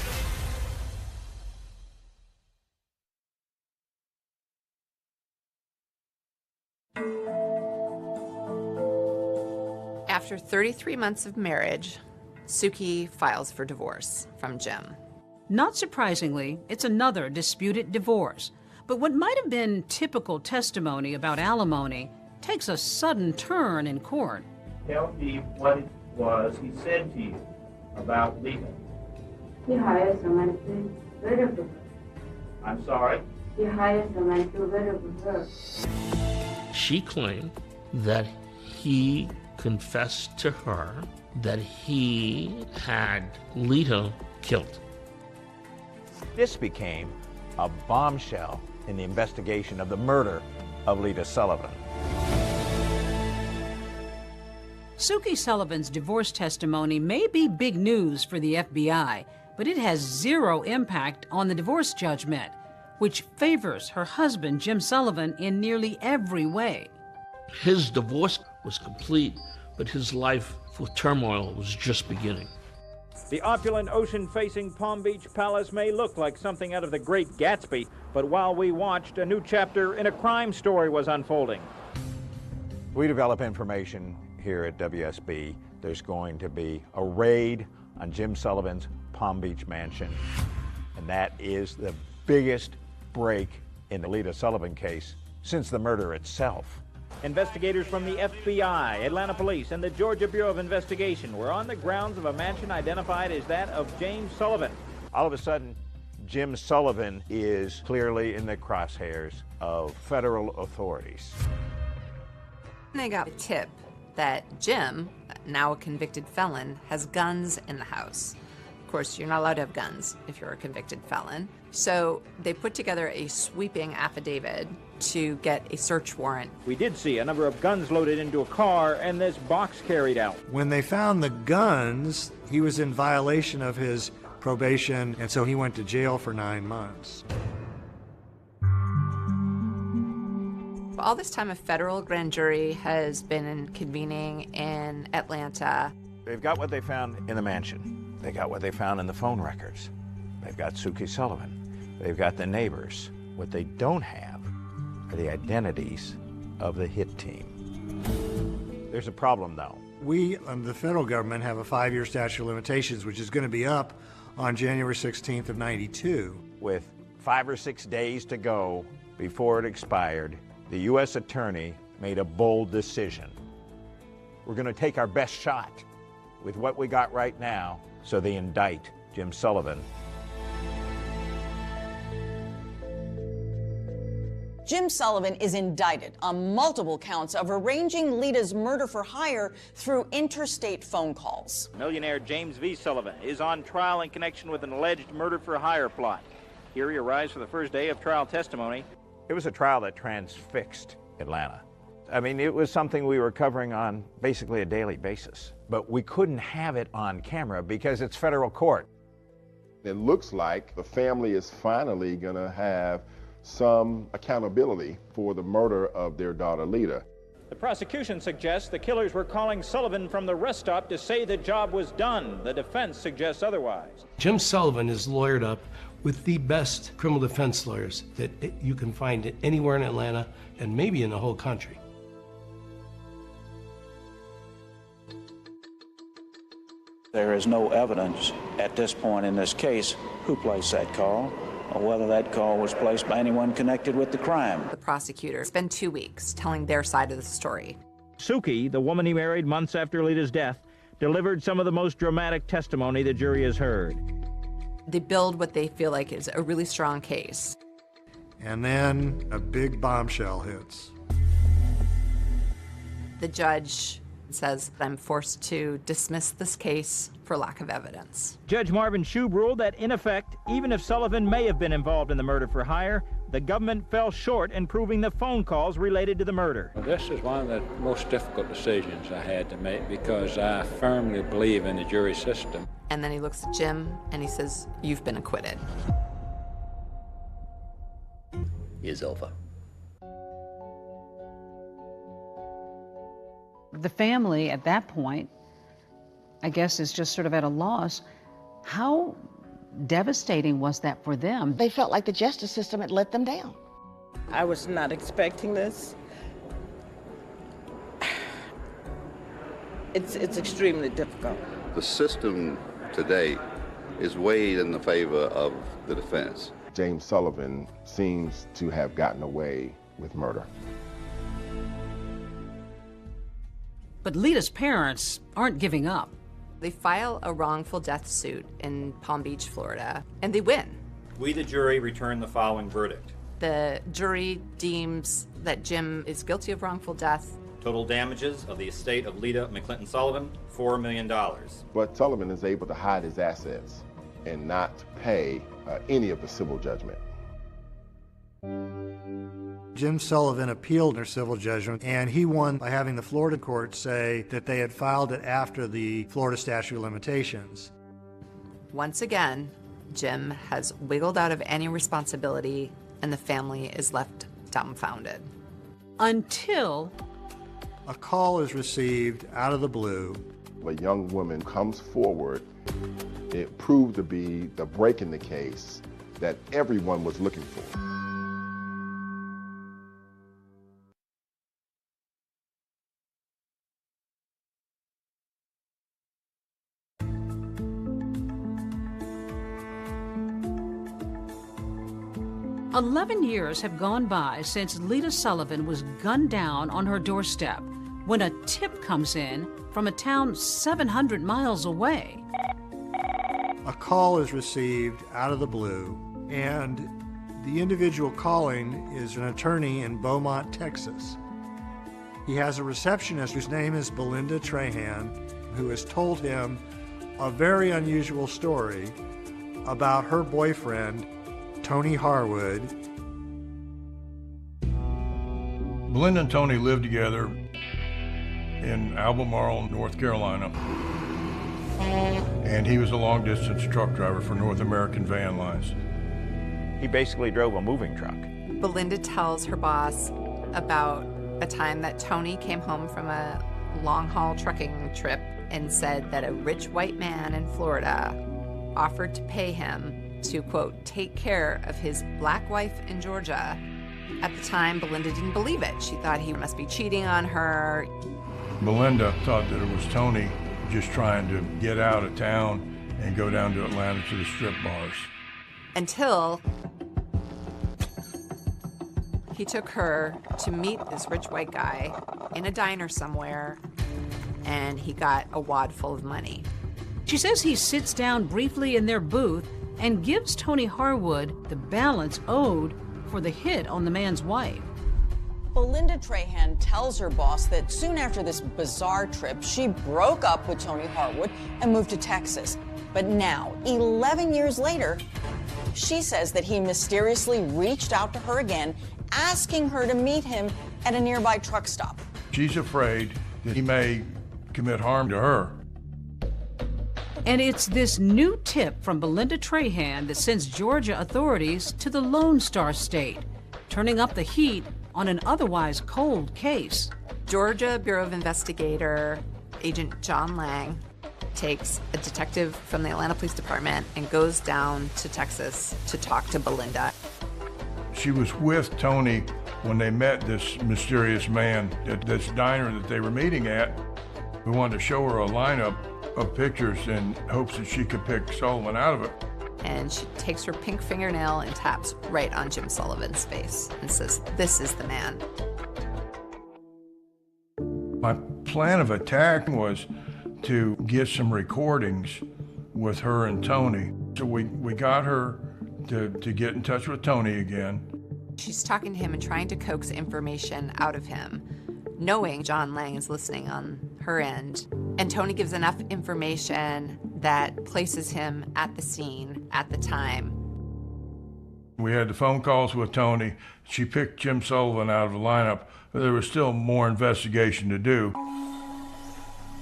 After 33 months of marriage, Suki files for divorce from Jim. Not surprisingly, it's another disputed divorce. But what might have been typical testimony about alimony takes a sudden turn in court. Tell me what it was he said to you about Lisa. He hired someone to work with her. I'm sorry? He hired someone to work with her. She claimed that he confessed to her that he had Lita killed. This became a bombshell in the investigation of the murder of Lita Sullivan. Suki Sullivan's divorce testimony may be big news for the FBI, but it has zero impact on the divorce judgment, which favors her husband, Jim Sullivan, in nearly every way. His divorce was complete, but his life for turmoil was just beginning. The opulent ocean-facing Palm Beach Palace may look like something out of The Great Gatsby, but while we watched, a new chapter in a crime story was unfolding. We develop information here at WSB. There's going to be a raid on Jim Sullivan's Palm Beach mansion, and that is the biggest break in the Lita Sullivan case since the murder itself. Investigators from the FBI, Atlanta Police, and the Georgia Bureau of Investigation were on the grounds of a mansion identified as that of James Sullivan. All of a sudden, Jim Sullivan is clearly in the crosshairs of federal authorities. They got a tip that Jim, now a convicted felon, has guns in the house. Of course, you're not allowed to have guns if you're a convicted felon. So they put together a sweeping affidavit to get a search warrant. We did see a number of guns loaded into a car and this box carried out. When they found the guns, he was in violation of his probation, and so he went to jail for 9 months. All this time, a federal grand jury has been convening in Atlanta. They've got what they found in the mansion. They got what they found in the phone records. They've got Suki Sullivan. They've got the neighbors. What they don't have are the identities of the hit team. There's a problem, though. We, the federal government, have a 5-year statute of limitations, which is going to be up on January 16th of '92. With 5 or 6 days to go before it expired, the U.S. attorney made a bold decision. We're going to take our best shot with what we got right now, so they indict Jim Sullivan. Jim Sullivan is indicted on multiple counts of arranging Lita's murder for hire through interstate phone calls. Millionaire James V. Sullivan is on trial in connection with an alleged murder for hire plot. Here he arrives for the first day of trial testimony. It was a trial that transfixed Atlanta. I mean, it was something we were covering on basically a daily basis, but we couldn't have it on camera because it's federal court. It looks like the family is finally going to have some accountability for the murder of their daughter, Lita. The prosecution suggests the killers were calling Sullivan from the rest stop to say the job was done. The defense suggests otherwise. Jim Sullivan is lawyered up with the best criminal defense lawyers that you can find anywhere in Atlanta and maybe in the whole country. There is no evidence at this point in this case who placed that call or whether that call was placed by anyone connected with the crime. The prosecutor spent 2 weeks telling their side of the story. Suki, the woman he married months after Lita's death, delivered some of the most dramatic testimony the jury has heard. They build what they feel like is a really strong case. And then a big bombshell hits. The judge says, I'm forced to dismiss this case for lack of evidence. Judge Marvin Shub ruled that, in effect, even if Sullivan may have been involved in the murder for hire, the government fell short in proving the phone calls related to the murder. Well, this is one of the most difficult decisions I had to make because I firmly believe in the jury system. And then he looks at Jim and he says, you've been acquitted. Is over. The family at that point, I guess, is just sort of at a loss. How devastating was that for them? They felt like the justice system had let them down. I was not expecting this. It's extremely difficult. The system today is weighed in the favor of the defense. James Sullivan seems to have gotten away with murder. But Lita's parents aren't giving up. They file a wrongful death suit in Palm Beach, Florida, and they win. We, the jury, return the following verdict. The jury deems that Jim is guilty of wrongful death. Total damages of the estate of Lita McClinton Sullivan, $4 million. But Sullivan is able to hide his assets and not pay any of the civil judgment. Jim Sullivan appealed their civil judgment, and he won by having the Florida court say that they had filed it after the Florida statute of limitations. Once again, Jim has wiggled out of any responsibility, and the family is left dumbfounded. Until a call is received out of the blue. A young woman comes forward. It proved to be the break in the case that everyone was looking for. "11 years have gone by since Lita Sullivan was gunned down on her doorstep when a tip comes in from a town 700 miles away. A call is received out of the blue, and the individual calling is an attorney in Beaumont, Texas. He has a receptionist whose name is Belinda Trahan, who has told him a very unusual story about her boyfriend, Tony Harwood. Belinda and Tony lived together in Albemarle, North Carolina. And he was a long-distance truck driver for North American Van Lines. He basically drove a moving truck. Belinda tells her boss about a time that Tony came home from a long-haul trucking trip and said that a rich white man in Florida offered to pay him to, quote, take care of his black wife in Georgia. At the time, Belinda didn't believe it. She thought he must be cheating on her. Belinda thought that it was Tony just trying to get out of town and go down to Atlanta to the strip bars. Until he took her to meet this rich white guy in a diner somewhere, and he got a wad full of money. She says he sits down briefly in their booth and gives Tony Harwood the balance owed for the hit on the man's wife. Belinda Trahan tells her boss that soon after this bizarre trip, she broke up with Tony Harwood and moved to Texas. But now, 11 years later, she says that he mysteriously reached out to her again, asking her to meet him at a nearby truck stop. She's afraid that he may commit harm to her. And it's this new tip from Belinda Trahan that sends Georgia authorities to the Lone Star State, turning up the heat on an otherwise cold case. Georgia Bureau of Investigator Agent John Lang takes a detective from the Atlanta Police Department and goes down to Texas to talk to Belinda. She was with Tony when they met this mysterious man at this diner that they were meeting at. We wanted to show her a lineup of pictures in hopes that she could pick Sullivan out of it. And she takes her pink fingernail and taps right on Jim Sullivan's face and says, "This is the man." My plan of attack was to get some recordings with her and Tony. So we got her to get in touch with Tony again. She's talking to him and trying to coax information out of him. knowing John Lang is listening on her end. And Tony gives enough information that places him at the scene at the time. We had the phone calls with Tony. She picked Jim Sullivan out of the lineup, but there was still more investigation to do.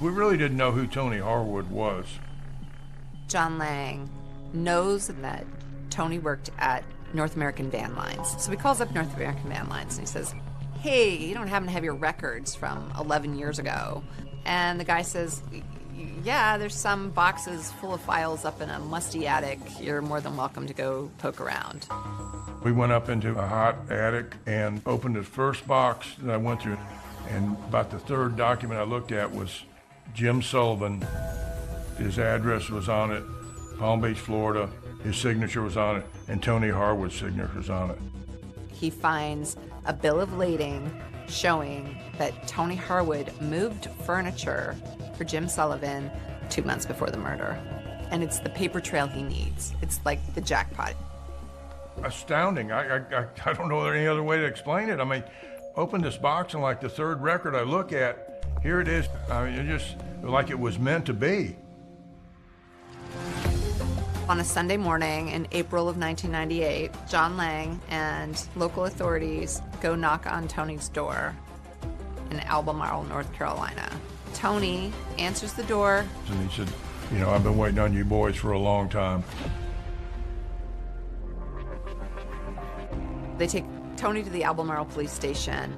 We really didn't know who Tony Harwood was. John Lang knows that Tony worked at North American Van Lines. So he calls up North American Van Lines and he says, hey, you don't happen to have your records from 11 years ago? And the guy says, yeah, there's some boxes full of files up in a musty attic. You're more than welcome to go poke around. We went up into a hot attic and opened the first box that I went through. And about the third document I looked at was Jim Sullivan. His address was on it, Palm Beach, Florida. His signature was on it, and Tony Harwood's signature was on it. He finds a bill of lading showing that Tony Harwood moved furniture for Jim Sullivan 2 months before the murder. And it's the paper trail he needs. It's like the jackpot. Astounding. I don't know any other way to explain it. I mean, open this box and like the third record I look at, here it is. I mean, it just like it was meant to be. On a Sunday morning in April of 1998, John Lang and local authorities go knock on Tony's door in Albemarle, North Carolina. Tony answers the door. And he said, you know, I've been waiting on you boys for a long time. They take Tony to the Albemarle police station.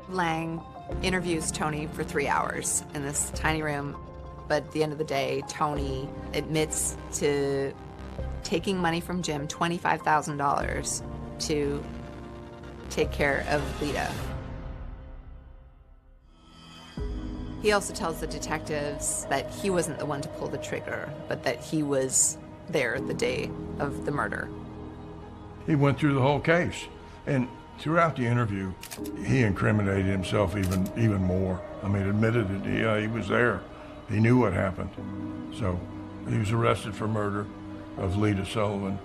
Lang interviews Tony for 3 hours in this tiny room. But at the end of the day, Tony admits to taking money from Jim, $25,000, to take care of Lita. He also tells the detectives that he wasn't the one to pull the trigger, but that he was there the day of the murder. He went through the whole case, and throughout the interview, he incriminated himself even more. I mean, admitted that he was there. He knew what happened. So he was arrested for murder of Lita Sullivan,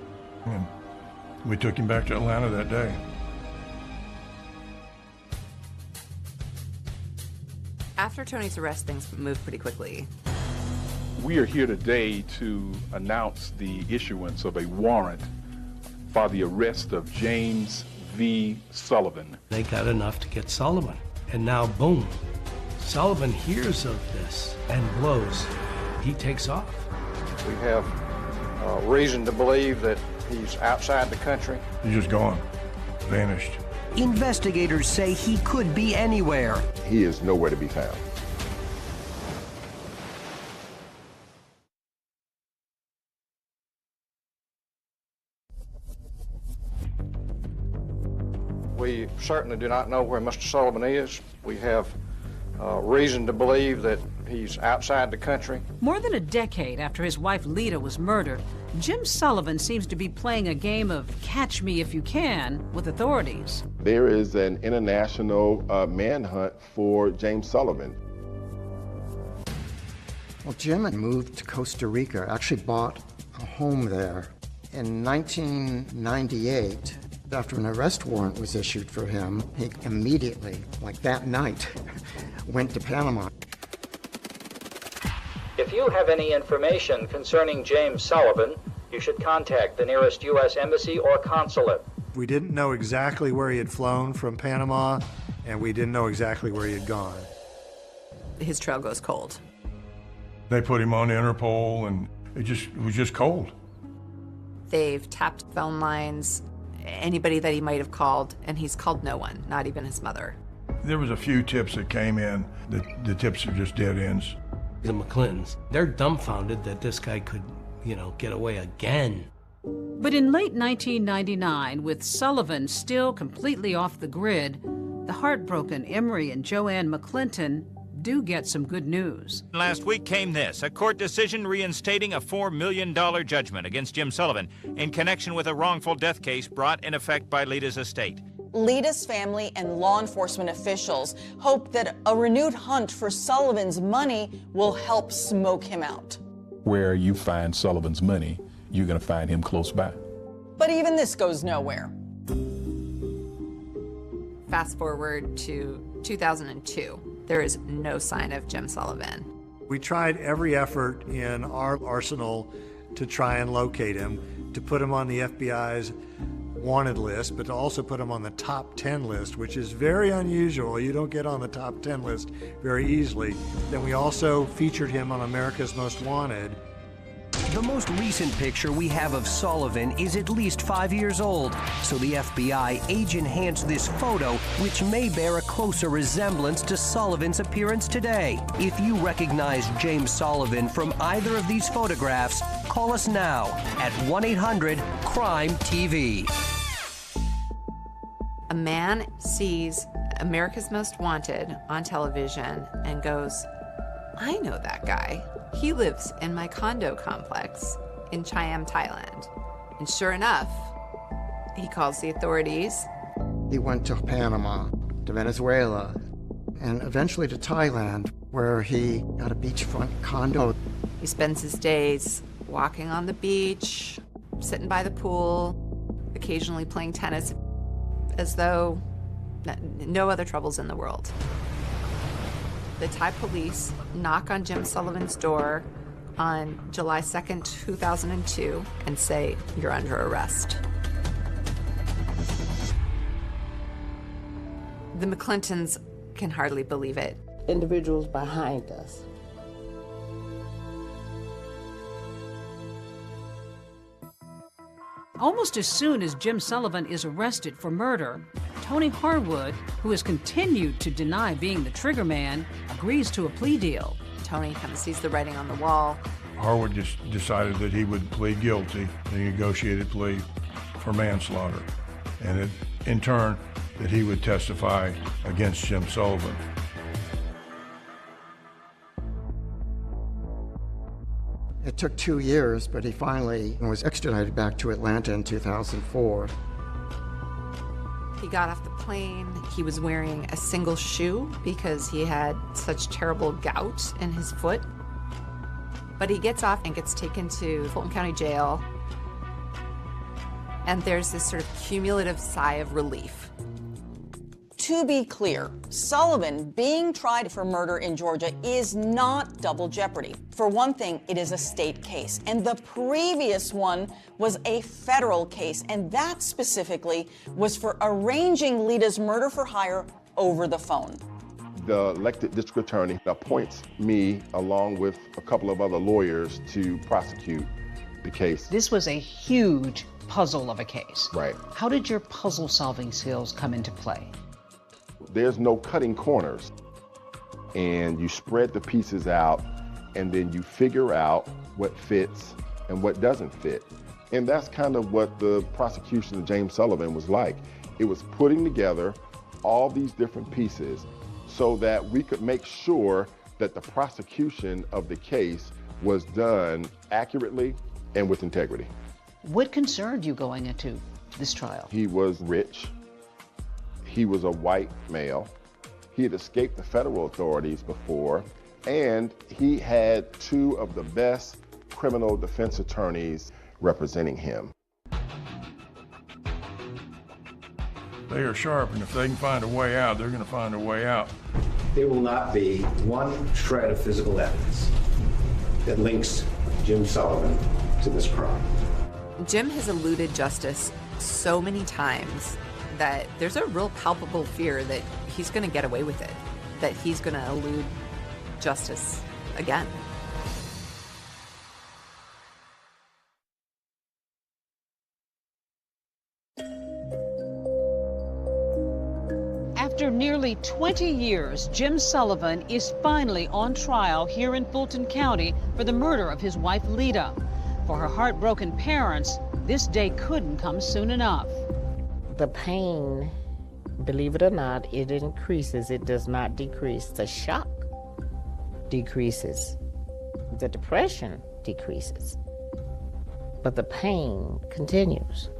and we took him back to Atlanta that day. After Tony's arrest, things moved pretty quickly. We are here today to announce the issuance of a warrant for the arrest of James V. Sullivan. They got enough to get Sullivan, and now boom. Sullivan hears of this and blows. He takes off. We have reason to believe that he's outside the country. He's just gone, vanished. Investigators say he could be anywhere. He is nowhere to be found. We certainly do not know where Mr. Sullivan is. We have reason to believe that he's outside the country. More than a decade after his wife Lita was murdered, Jim Sullivan seems to be playing a game of catch me if you can with authorities. There is an international manhunt for James Sullivan. Well, Jim had moved to Costa Rica, actually bought a home there. In 1998, after an arrest warrant was issued for him, he immediately, like that night, went to Panama. If you have any information concerning James Sullivan, you should contact the nearest U.S. Embassy or consulate. We didn't know exactly where he had flown from Panama, and we didn't know exactly where he had gone. His trail goes cold. They put him on Interpol, and it was just cold. They've tapped phone lines, anybody that he might have called, and he's called no one, not even his mother. There was a few tips that came in. The tips are just dead ends. The McClintons, they're dumbfounded that this guy could, get away again. But in late 1999, with Sullivan still completely off the grid, the heartbroken Emery and Joanne McClinton do get some good news. Last week came this, a court decision reinstating a $4 million judgment against Jim Sullivan in connection with a wrongful death case brought in effect by Lita's estate. Lita's family and law enforcement officials hope that a renewed hunt for Sullivan's money will help smoke him out. Where you find Sullivan's money, you're going to find him close by. But even this goes nowhere. Fast forward to 2002. There is no sign of Jim Sullivan. We tried every effort in our arsenal to try and locate him, to put him on the FBI's wanted list, but to also put him on the top 10 list, which is very unusual. You don't get on the top 10 list very easily. Then we also featured him on America's Most Wanted. The most recent picture we have of Sullivan is at least 5 years old, so the FBI age-enhanced this photo, which may bear a closer resemblance to Sullivan's appearance today. If you recognize James Sullivan from either of these photographs, call us now at 1-800-CRIME-TV. A man sees America's Most Wanted on television and goes, I know that guy. He lives in my condo complex in Chiam, Thailand. And sure enough, he calls the authorities. He went to Panama, to Venezuela, and eventually to Thailand, where he got a beachfront condo. He spends his days walking on the beach, sitting by the pool, occasionally playing tennis, as though no other troubles in the world. The Thai police knock on Jim Sullivan's door on July 2nd, 2002, and say, you're under arrest. The McClintons can hardly believe it. Individuals behind us. Almost as soon as Jim Sullivan is arrested for murder, Tony Harwood, who has continued to deny being the trigger man, agrees to a plea deal. Tony kind of sees the writing on the wall. Harwood just decided that he would plead guilty, the negotiated plea for manslaughter, and in turn, that he would testify against Jim Sullivan. It took 2 years, but he finally was extradited back to Atlanta in 2004. He got off the plane. He was wearing a single shoe because he had such terrible gout in his foot. But he gets off and gets taken to Fulton County Jail. And there's this sort of cumulative sigh of relief. To be clear, Sullivan being tried for murder in Georgia is not double jeopardy. For one thing, it is a state case, and the previous one was a federal case, and that specifically was for arranging Lita's murder for hire over the phone. The elected district attorney appoints me along with a couple of other lawyers to prosecute the case. This was a huge puzzle of a case. Right. How did your puzzle-solving skills come into play? There's no cutting corners, and you spread the pieces out, and then you figure out what fits and what doesn't fit. And that's kind of what the prosecution of James Sullivan was like. It was putting together all these different pieces so that we could make sure that the prosecution of the case was done accurately and with integrity. What concerned you going into this trial? He was rich. He was a white male. He had escaped the federal authorities before, and he had two of the best criminal defense attorneys representing him. They are sharp, and if they can find a way out, they're going to find a way out. There will not be one shred of physical evidence that links Jim Sullivan to this crime. Jim has eluded justice so many times that there's a real palpable fear that he's going to get away with it, that he's going to elude justice again. After nearly 20 years, Jim Sullivan is finally on trial here in Fulton County for the murder of his wife, Lita. For her heartbroken parents, this day couldn't come soon enough. The pain, believe it or not, it increases. It does not decrease. The shock decreases. The depression decreases. But the pain continues.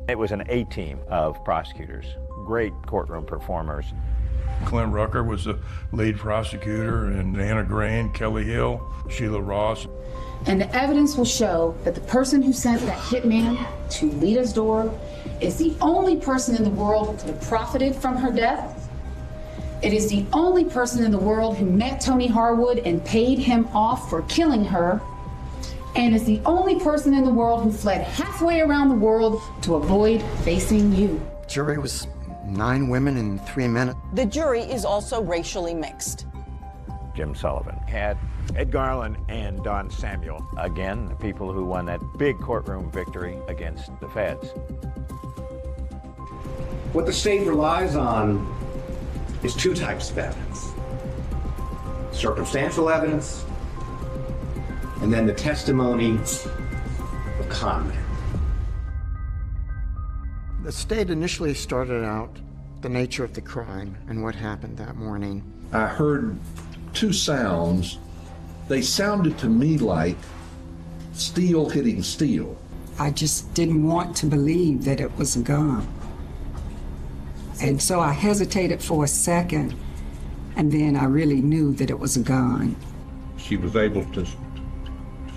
It was an A-team of prosecutors, great courtroom performers. Clint Rucker was the lead prosecutor, and Anna Green, Kelly Hill, Sheila Ross. And the evidence will show that the person who sent that hitman to Lita's door is the only person in the world to have profited from her death It is the only person in the world who met Tony Harwood and paid him off for killing her, and is the only person in the world who fled halfway around the world to avoid facing you. Jury was 9 women and 3 men. The jury is also racially mixed. Jim Sullivan had Ed Garland and Don Samuel, again, the people who won that big courtroom victory against the feds. What the state relies on is 2 types of evidence. Circumstantial evidence, and then the testimony of con men. The state initially started out the nature of the crime and what happened that morning. I heard 2 sounds. They sounded to me like steel hitting steel. I just didn't want to believe that it was a gun. And so I hesitated for a second, and then I really knew that it was a gun. She was able to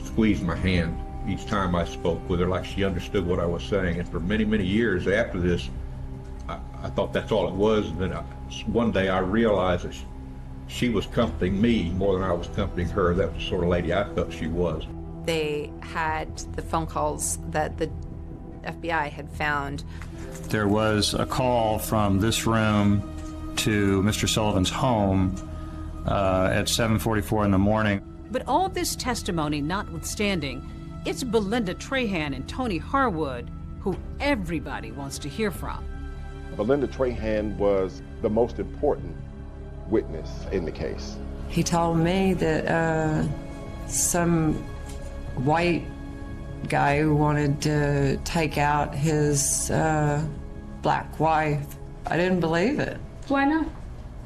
squeeze my hand each time I spoke with her, like she understood what I was saying. And for many, many years after this, I thought that's all it was. And then one day I realized that she was comforting me more than I was comforting her. That was the sort of lady I felt she was. They had the phone calls that the FBI had found. There was a call from this room to Mr. Sullivan's home at 7:44 in the morning. But all this testimony notwithstanding, it's Belinda Trahan and Tony Harwood who everybody wants to hear from. Belinda Trahan was the most important witness in the case. He told me that some white guy who wanted to take out his black wife. I didn't believe it. Why not?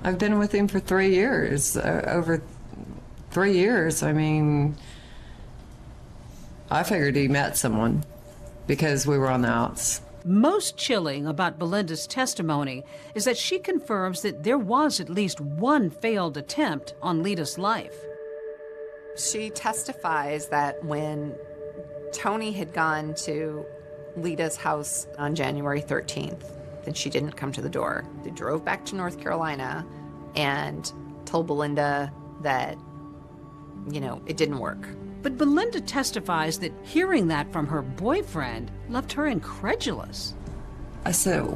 I've been with him for 3 years, over 3 years. I mean, I figured he met someone because we were on the outs. Most chilling about Belinda's testimony is that she confirms that there was at least one failed attempt on Lita's life. She testifies that when Tony had gone to Lita's house on January 13th, then she didn't come to the door. They drove back to North Carolina and told Belinda that, it didn't work. But Belinda testifies that hearing that from her boyfriend left her incredulous. I said,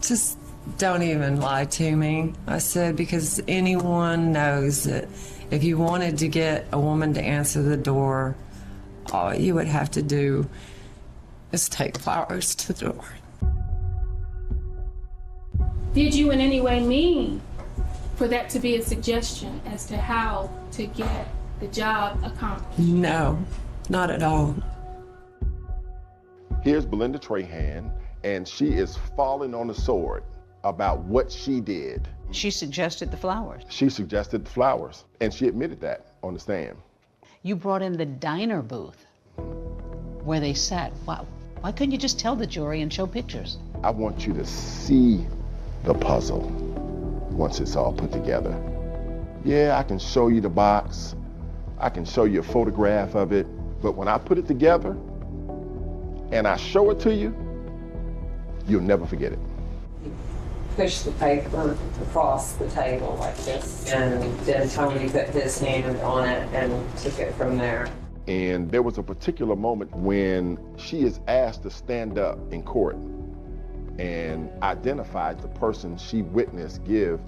just don't even lie to me. I said, because anyone knows that if you wanted to get a woman to answer the door, all you would have to do is take flowers to the door. Did you in any way mean for that to be a suggestion as to how to get the job accomplished? No, not at all. Here's Belinda Trahan, and she is falling on the sword about what she did. She suggested the flowers. She suggested the flowers, and she admitted that on the stand. You brought in the diner booth where they sat. Why couldn't you just tell the jury and show pictures? I want you to see the puzzle once it's all put together. Yeah, I can show you the box. I can show you a photograph of it. But when I put it together and I show it to you, you'll never forget it. Push the paper across the table like this, and then Tony put his hand on it and took it from there. And there was a particular moment when she is asked to stand up in court and identified the person she witnessed give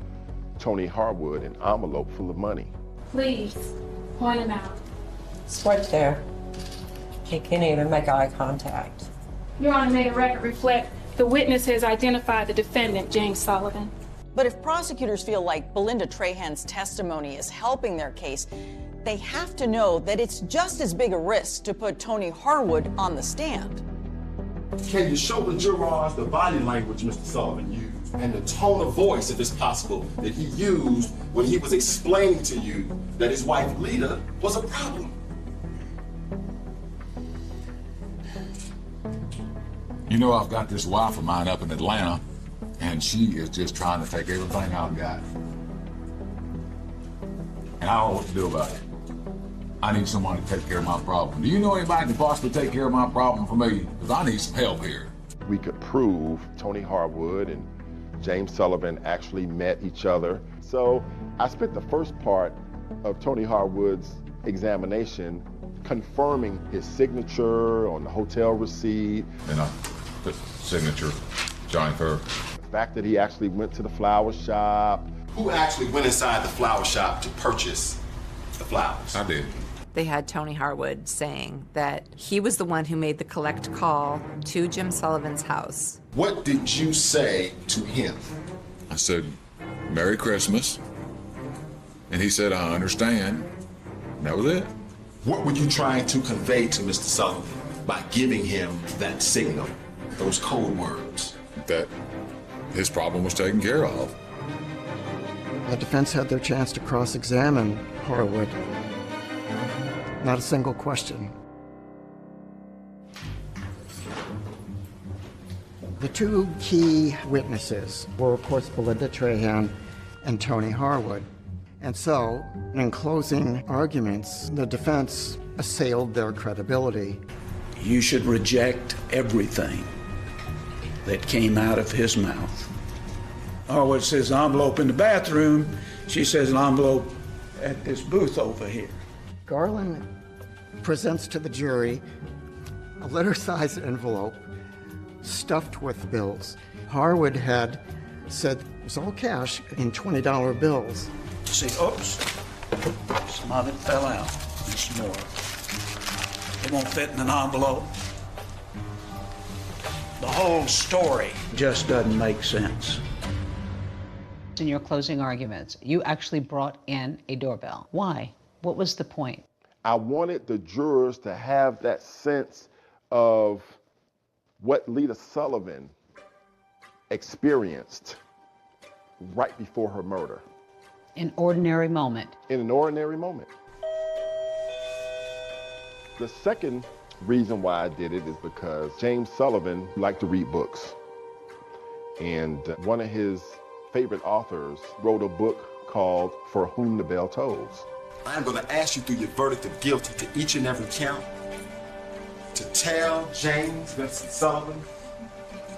Tony Harwood an envelope full of money. Please, point him out. It's right there. He can't even make eye contact. Your Honor, may the record reflect the witness has identified the defendant, James Sullivan. But if prosecutors feel like Belinda Trahan's testimony is helping their case, they have to know that it's just as big a risk to put Tony Harwood on the stand. Can you show the jurors the body language Mr. Sullivan used and the tone of voice, if it's possible, that he used when he was explaining to you that his wife Lita was a problem? You know, I've got this wife of mine up in Atlanta, and she is just trying to take everything I've got. And I don't know what to do about it. I need someone to take care of my problem. Do you know anybody who can possibly take care of my problem for me? Because I need some help here. We could prove Tony Harwood and James Sullivan actually met each other. So I spent the first part of Tony Harwood's examination confirming his signature on the hotel receipt. And I put signature, Johnny Fur. The fact that he actually went to the flower shop. Who actually went inside the flower shop to purchase the flowers? I did. They had Tony Harwood saying that he was the one who made the collect call to Jim Sullivan's house. What did you say to him? I said, Merry Christmas. And he said, I understand. And that was it. What were you trying to convey to Mr. Sullivan by giving him that signal, those code words? That his problem was taken care of. The defense had their chance to cross-examine Harwood. Not a single question. The two key witnesses were, of course, Belinda Trahan and Tony Harwood. And so, in closing arguments, the defense assailed their credibility. You should reject everything that came out of his mouth. Harwood says an envelope in the bathroom. She says an envelope at this booth over here. Garland presents to the jury a letter-sized envelope stuffed with bills. Harwood had said it was all cash in $20 bills. See, oops, some of it fell out. There's more. It won't fit in an envelope. The whole story just doesn't make sense. In your closing arguments, you actually brought in a doorbell. Why? What was the point? I wanted the jurors to have that sense of what Lita Sullivan experienced right before her murder. An ordinary moment. In an ordinary moment. The second reason why I did it is because James Sullivan liked to read books. And one of his favorite authors wrote a book called For Whom the Bell Tolls. I'm going to ask you through your verdict of guilty to each and every count to tell James Vincent Sullivan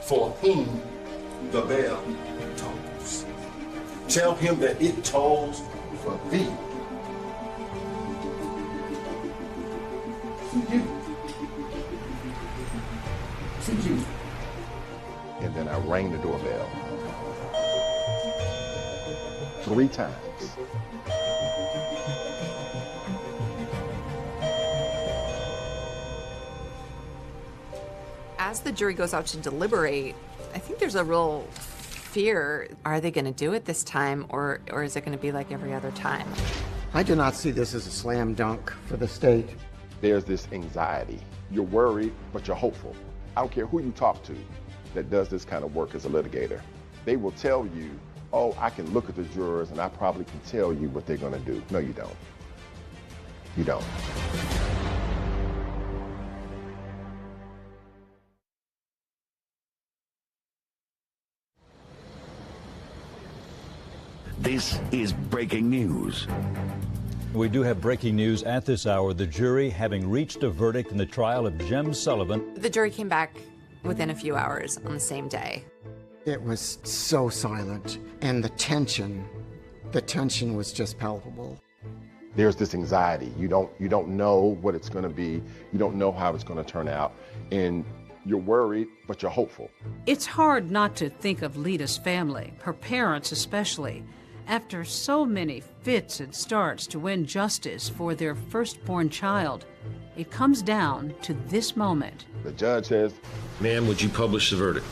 for whom the bell tolls. Tell him that it tolls for thee. For you. For you. And then I rang the doorbell 3 times. As the jury goes out to deliberate, I think there's a real fear. Are they going to do it this time, or is it going to be like every other time? I do not see this as a slam dunk for the state. There's this anxiety. You're worried, but you're hopeful. I don't care who you talk to that does this kind of work as a litigator. They will tell you, oh, I can look at the jurors and I probably can tell you what they're going to do. No, you don't. You don't. This is breaking news. We do have breaking news at this hour. The jury having reached a verdict in the trial of Jim Sullivan. The jury came back within a few hours on the same day. It was so silent, and the tension was just palpable. There's this anxiety. You don't know what it's going to be. You don't know how it's going to turn out. And you're worried, but you're hopeful. It's hard not to think of Lita's family, her parents especially, after so many fits and starts to win justice for their firstborn child. It comes down to this moment. The judge says, "Ma'am, would you publish the verdict?"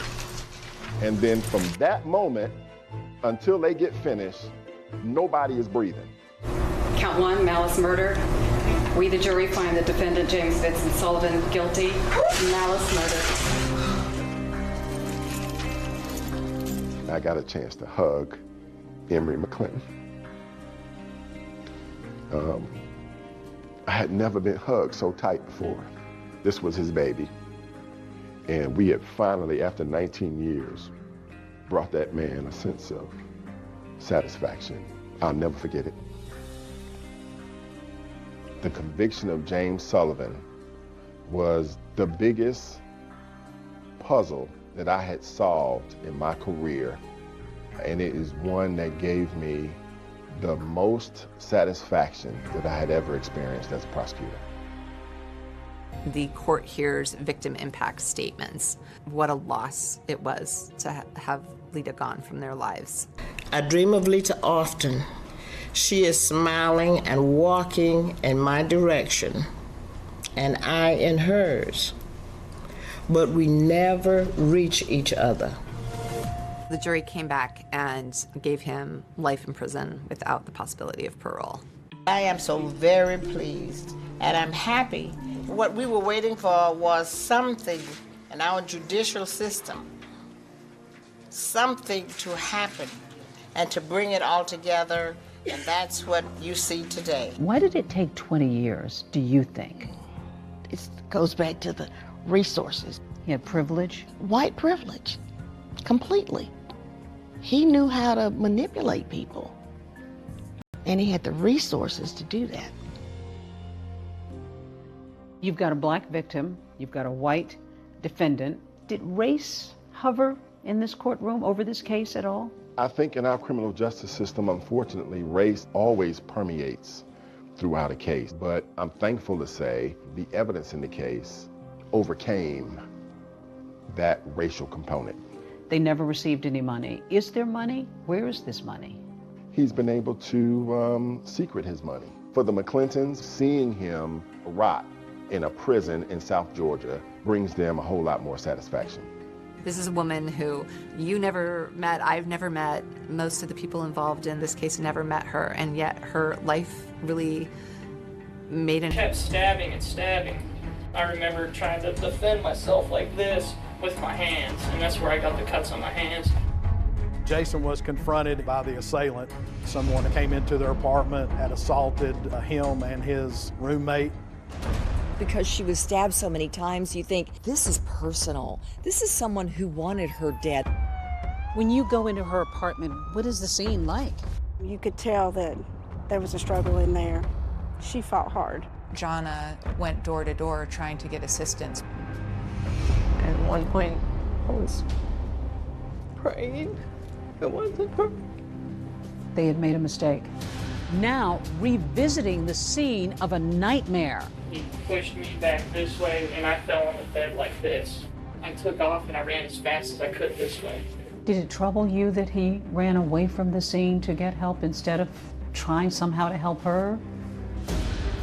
And then from that moment until they get finished, nobody is breathing. Count 1, malice murder. We, the jury, find the defendant, James Vincent Sullivan, guilty of malice murder. I got a chance to hug Emory McClinton. I had never been hugged so tight before. This was his baby. And we had finally, after 19 years, brought that man a sense of satisfaction. I'll never forget it. The conviction of James Sullivan was the biggest puzzle that I had solved in my career and it is one that gave me the most satisfaction that I had ever experienced as a prosecutor. The court hears victim impact statements. What a loss it was to have Lita gone from their lives. I dream of Lita often. She is smiling and walking in my direction, and I in hers. But we never reach each other. The jury came back and gave him life in prison without the possibility of parole. I am so very pleased, and I'm happy. What we were waiting for was something in our judicial system, something to happen and to bring it all together, and that's what you see today. Why did it take 20 years, do you think? It goes back to the resources. He had privilege? White privilege, completely. He knew how to manipulate people, and he had the resources to do that. You've got a black victim, you've got a white defendant. Did race hover in this courtroom over this case at all? I think in our criminal justice system, unfortunately, race always permeates throughout a case. But I'm thankful to say the evidence in the case overcame that racial component. They never received any money. Is there money? Where is this money? He's been able to secret his money. For the McClintons, seeing him rot in a prison in South Georgia brings them a whole lot more satisfaction. This is a woman who you never met, I've never met, most of the people involved in this case never met her, and yet her life really made an... Kept stabbing and stabbing. I remember trying to defend myself like this with my hands, and that's where I got the cuts on my hands. Jason was confronted by the assailant. Someone that came into their apartment had assaulted him and his roommate. Because she was stabbed so many times, you think, this is personal. This is someone who wanted her dead. When you go into her apartment, what is the scene like? You could tell that there was a struggle in there. She fought hard. Jonna went door to door trying to get assistance. At one point, I was praying. It wasn't her. They had made a mistake. Now, revisiting the scene of a nightmare. He pushed me back this way, and I fell on the bed like this. I took off, and I ran as fast as I could this way. Did it trouble you that he ran away from the scene to get help instead of trying somehow to help her?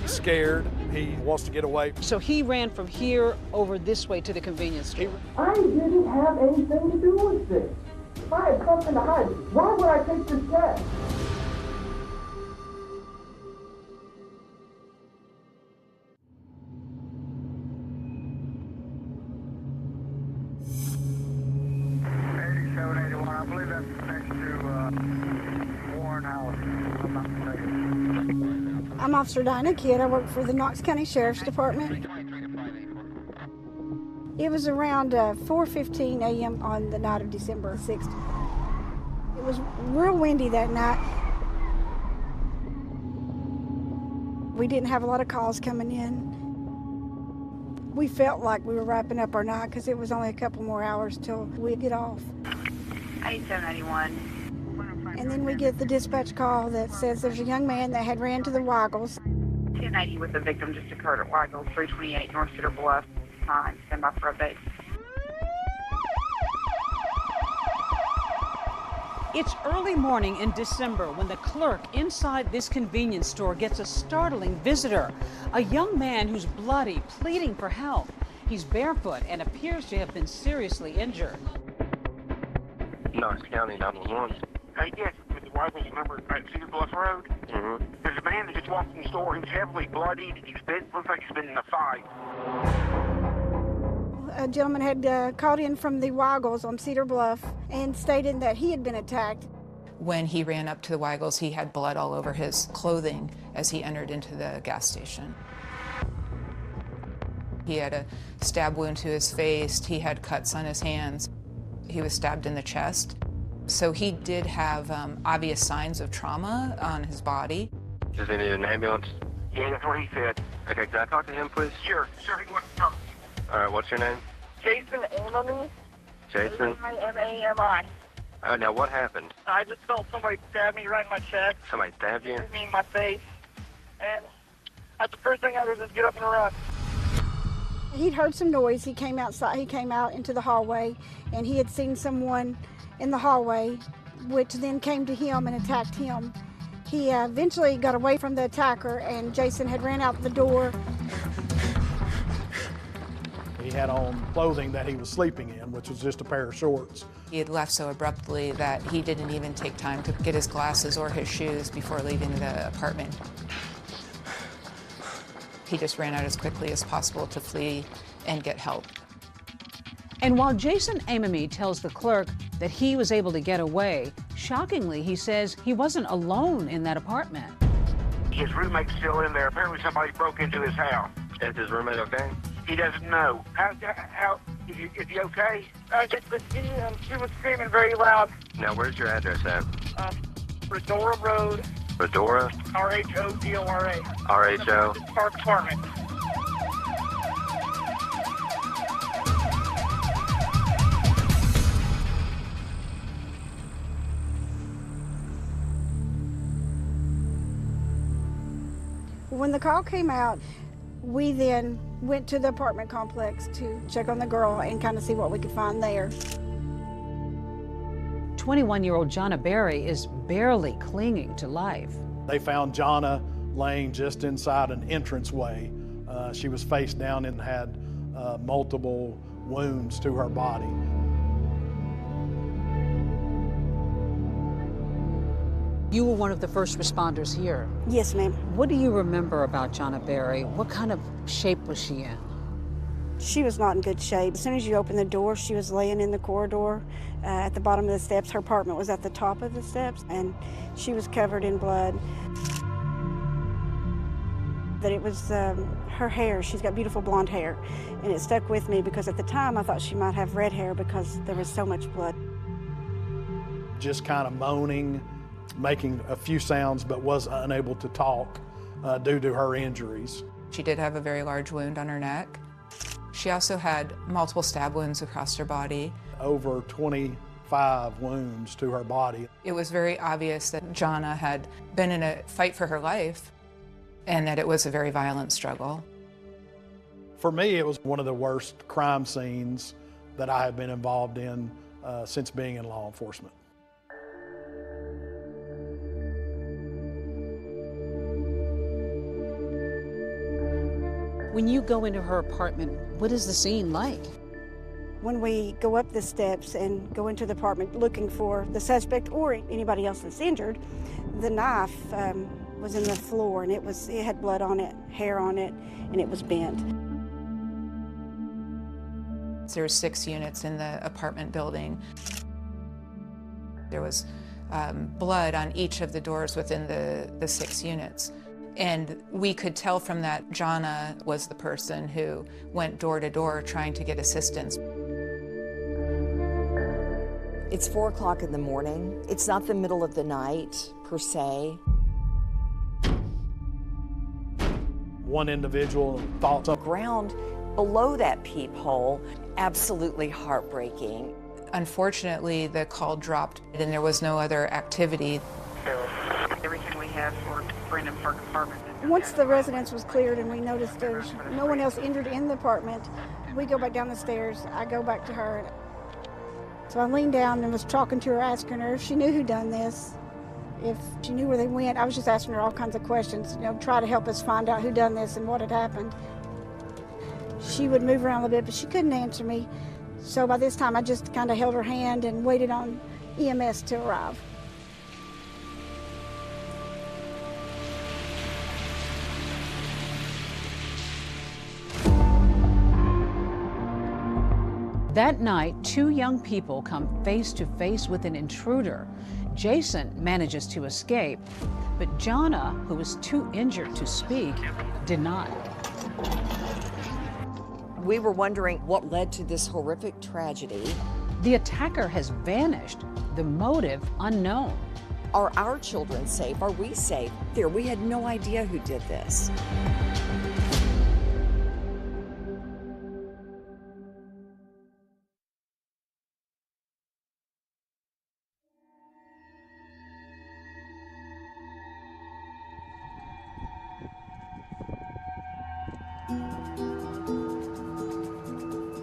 He's scared. He wants to get away. So he ran from here over this way to the convenience store. I didn't have anything to do with this. If I had something to hide, why would I take this chance? I believe that's next to Warren House, if I'm not mistaken. I'm Officer Dinah Kidd. I work for the Knox County Sheriff's Department. It was around 4:15 a.m. on the night of December 6th. It was real windy that night. We didn't have a lot of calls coming in. We felt like we were wrapping up our night because it was only a couple more hours till we'd get off. 8791. And then we get the dispatch call that says there's a young man that had ran to the Weigels. 1080 with the victim just occurred at Weigels, 328 North Cedar Bluff. Time. Stand by for update. It's early morning in December when the clerk inside this convenience store gets a startling visitor. A young man who's bloody, pleading for help. He's barefoot and appears to have been seriously injured. Knox County 911. Yes, with the Weigels number at Cedar Bluff Road. Mm-hmm. There's a man that just walked in the store. He's heavily bloodied. Looks like he's been in a fight. A gentleman had called in from the Weigels on Cedar Bluff and stated that he had been attacked. When he ran up to the Weigels, he had blood all over his clothing as he entered into the gas station. He had a stab wound to his face. He had cuts on his hands. He was stabbed in the chest. So he did have obvious signs of trauma on his body. Does he need an ambulance? Yeah, that's what he said. Okay, can I talk to him, please? Sure, he wants to talk. All right, what's your name? Jason Amami. Jason? Amami. Now what happened? I just felt somebody stab me right in my chest. Somebody stabbed you? Hit me in my face. And that's the first thing I did was get up and run. He'd heard some noise. He came outside. He came out into the hallway, and he had seen someone in the hallway, which then came to him and attacked him. He eventually got away from the attacker, and Jason had ran out the door. He had on clothing that he was sleeping in, which was just a pair of shorts. He had left so abruptly that he didn't even take time to get his glasses or his shoes before leaving the apartment. He just ran out as quickly as possible to flee and get help. And while Jason Amami tells the clerk that he was able to get away, shockingly, he says he wasn't alone in that apartment. His roommate's still in there. Apparently somebody broke into his house. Is his roommate okay? He doesn't know. Is he okay? She was screaming very loud. Now, where's your address at? Redora Road. Redora? R-H-O-D-O-R-A. R-H-O? Park Apartment. When the call came out, we then went to the apartment complex to check on the girl and kind of see what we could find there. 21-year-old Jonna Berry is barely clinging to life. They found Jonna laying just inside an entranceway. She was face down and had multiple wounds to her body. You were one of the first responders here. Yes, ma'am. What do you remember about Jonna Berry? What kind of shape was she in? She was not in good shape. As soon as you opened the door, she was laying in the corridor at the bottom of the steps. Her apartment was at the top of the steps, and she was covered in blood. That it was her hair. She's got beautiful blonde hair, and it stuck with me because at the time I thought she might have red hair because there was so much blood. Just kind of moaning, making a few sounds, but was unable to talk due to her injuries. She did have a very large wound on her neck. She also had multiple stab wounds across her body. Over 25 wounds to her body. It was very obvious that Jonna had been in a fight for her life and that it was a very violent struggle. For me, it was one of the worst crime scenes that I have been involved in since being in law enforcement. When you go into her apartment, what is the scene like? When we go up the steps and go into the apartment looking for the suspect or anybody else that's injured, the knife was in the floor, and it had blood on it, hair on it, and it was bent. There were 6 units in the apartment building. There was blood on each of the doors within the 6 units. And we could tell from that Jonna was the person who went door to door trying to get assistance. It's 4 o'clock in the morning. It's not the middle of the night, per se. One individual thought The ground below that peephole, absolutely heartbreaking. Unfortunately, the call dropped and there was no other activity. Everything we have for Brandon Park Apartment. Once the residence was cleared and we noticed there's no one else injured in the apartment, we go back down the stairs. I go back to her. So I leaned down and was talking to her, asking her if she knew who done this, if she knew where they went. I was just asking her all kinds of questions, try to help us find out who done this and what had happened. She would move around a little bit, but she couldn't answer me. So by this time, I just kind of held her hand and waited on EMS to arrive. That night, 2 young people come face to face with an intruder. Jason manages to escape, but Jonna, who was too injured to speak, did not. We were wondering what led to this horrific tragedy. The attacker has vanished, the motive unknown. Are our children safe? Are we safe? We had no idea who did this.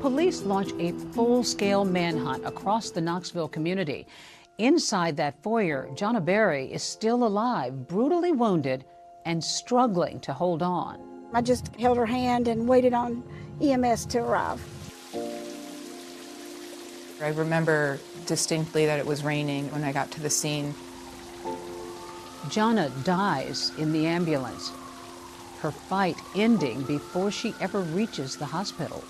Police launch a full-scale manhunt across the Knoxville community. Inside that foyer, Jonna Berry is still alive, brutally wounded, and struggling to hold on. I just held her hand and waited on EMS to arrive. I remember distinctly that it was raining when I got to the scene. Jonna dies in the ambulance, her fight ending before she ever reaches the hospital.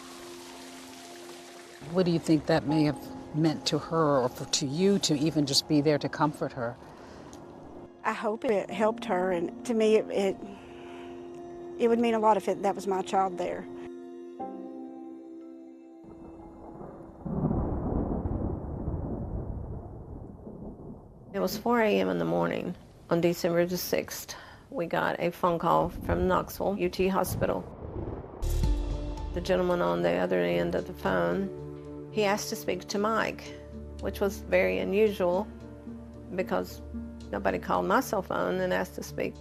What do you think that may have meant to her or to you to even just be there to comfort her? I hope it helped her, and to me it would mean a lot if that was my child there. It was 4 a.m. in the morning on December the 6th. We got a phone call from Knoxville UT Hospital. The gentleman on the other end of the phone, he asked to speak to Mike, which was very unusual because nobody called my cell phone and asked to speak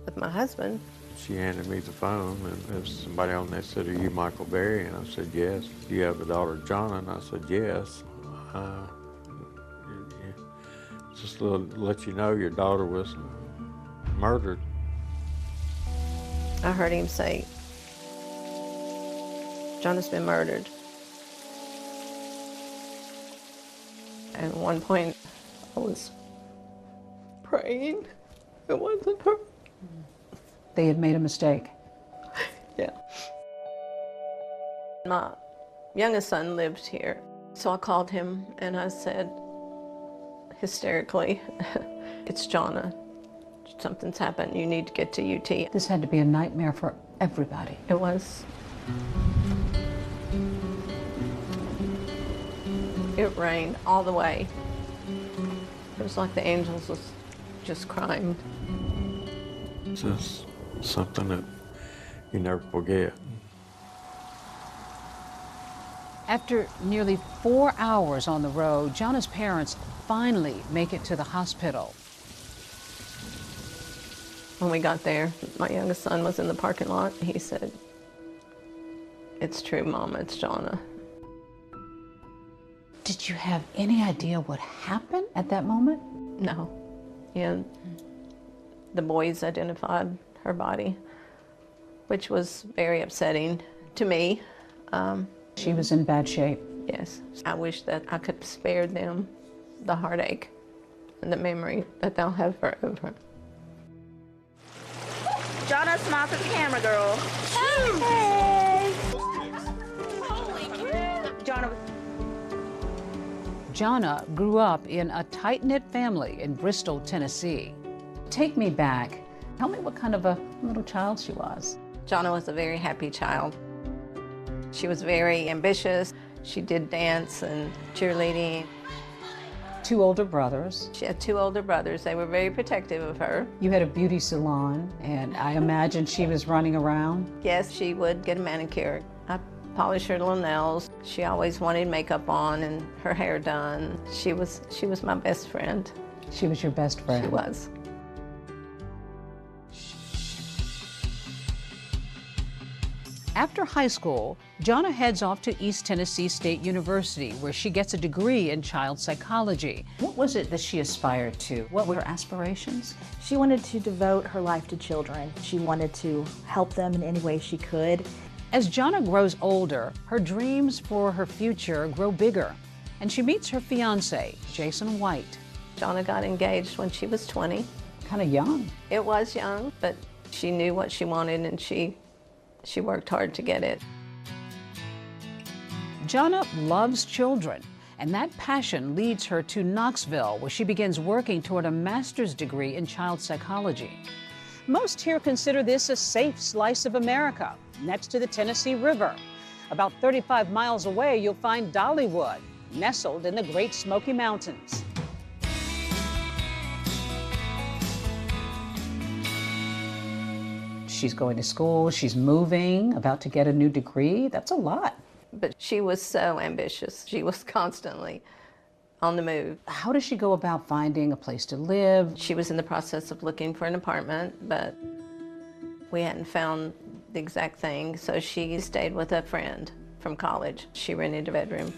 with my husband. She handed me the phone, and there was somebody on there said, "Are you Michael Berry?" And I said, "Yes." "Do you have a daughter, Jonna?" And I said, "Yes." Just to let you know, your daughter was murdered. I heard him say, "Jonna's been murdered." And at one point, I was praying. It wasn't her. They had made a mistake. Yeah. My youngest son lived here, so I called him and I said, hysterically, "It's Jonna. Something's happened. You need to get to UT." This had to be a nightmare for everybody. It was. It rained all the way. It was like the angels was just crying. It's just something that you never forget. After nearly 4 hours on the road, Jonna's parents finally make it to the hospital. When we got there, my youngest son was in the parking lot. He said, "It's true, Mama, it's Jonna." Did you have any idea what happened at that moment? No. And the boys identified her body, which was very upsetting to me. She was in bad shape. Yes. I wish that I could spare them the heartache and the memory that they'll have forever. Jonna, smile to the camera, girl. Hey! Jonna. Jonna grew up in a tight-knit family in Bristol, Tennessee. Take me back. Tell me what kind of a little child she was. Jonna was a very happy child. She was very ambitious. She did dance and cheerleading. 2 older brothers. She had 2 older brothers. They were very protective of her. You had a beauty salon, and I imagine she was running around. Yes, she would get a manicure. I polished her little nails. She always wanted makeup on and her hair done. She was my best friend. She was your best friend? She was. After high school, Jonna heads off to East Tennessee State University, where she gets a degree in child psychology. What was it that she aspired to? What were her aspirations? She wanted to devote her life to children. She wanted to help them in any way she could. As Jonna grows older, her dreams for her future grow bigger, and she meets her fiancé, Jason White. Jonna got engaged when she was 20. Kind of young. It was young, but she knew what she wanted, and she worked hard to get it. Jonna loves children, and that passion leads her to Knoxville, where she begins working toward a master's degree in child psychology. Most here consider this a safe slice of America, next to the Tennessee River. About 35 miles away, you'll find Dollywood, nestled in the Great Smoky Mountains. She's going to school, she's moving, about to get a new degree. That's a lot. But she was so ambitious. She was constantly on the move. How does she go about finding a place to live? She was in the process of looking for an apartment, but we hadn't found the exact thing, so she stayed with a friend from college. She rented a bedroom.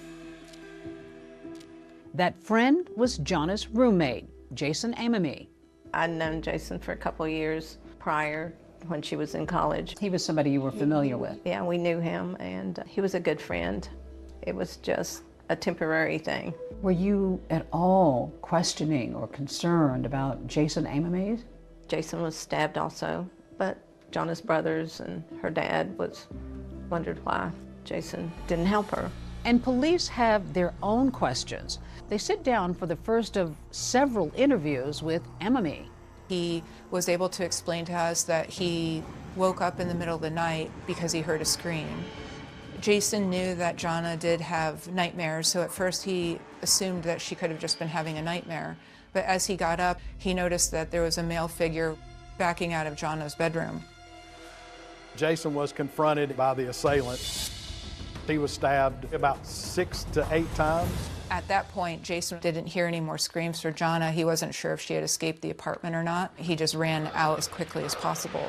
That friend was Jana's roommate, Jason Amami. I'd known Jason for a couple of years prior when she was in college. He was somebody you were familiar with? Yeah, we knew him, and he was a good friend. It was just a temporary thing. Were you at all questioning or concerned about Jason Amami? Jason was stabbed also, but Jana's brothers and her dad wondered why Jason didn't help her. And police have their own questions. They sit down for the first of several interviews with Amami. He was able to explain to us that he woke up in the middle of the night because he heard a scream. Jason knew that Jana did have nightmares, so at first he assumed that she could have just been having a nightmare. But as he got up, he noticed that there was a male figure backing out of Jana's bedroom. Jason was confronted by the assailant. He was stabbed about 6 to 8 times. At that point, Jason didn't hear any more screams for Jana. He wasn't sure if she had escaped the apartment or not. He just ran out as quickly as possible.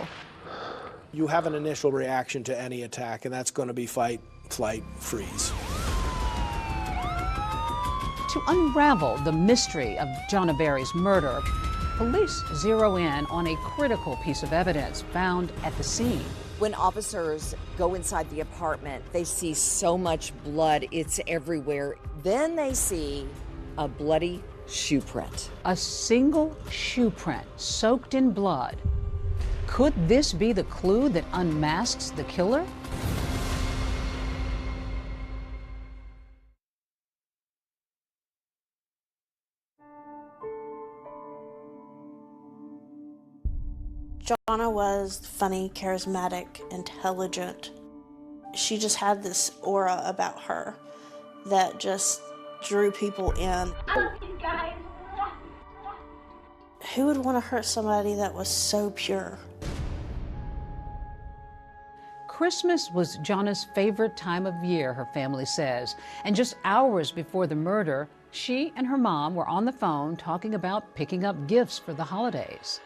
You have an initial reaction to any attack, and that's going to be fight, flight, freeze. To unravel the mystery of Jana Berry's murder, police zero in on a critical piece of evidence found at the scene. When officers go inside the apartment, they see so much blood, it's everywhere. Then they see a bloody shoe print. A single shoe print soaked in blood. Could this be the clue that unmasks the killer? Jana was funny, charismatic, intelligent. She just had this aura about her that just drew people in. Who would want to hurt somebody that was so pure? Christmas was Jana's favorite time of year, her family says. And just hours before the murder, she and her mom were on the phone talking about picking up gifts for the holidays.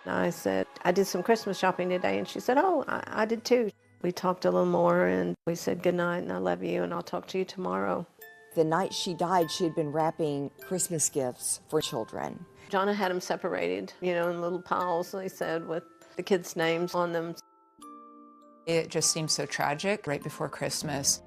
I said, I did some Christmas shopping today, and she said, oh, I did too. We talked a little more, and we said goodnight, and I love you, and I'll talk to you tomorrow. The night she died, she had been wrapping Christmas gifts for children. Jana had them separated, you know, in little piles, they said, with the kids' names on them. It just seemed so tragic right before Christmas.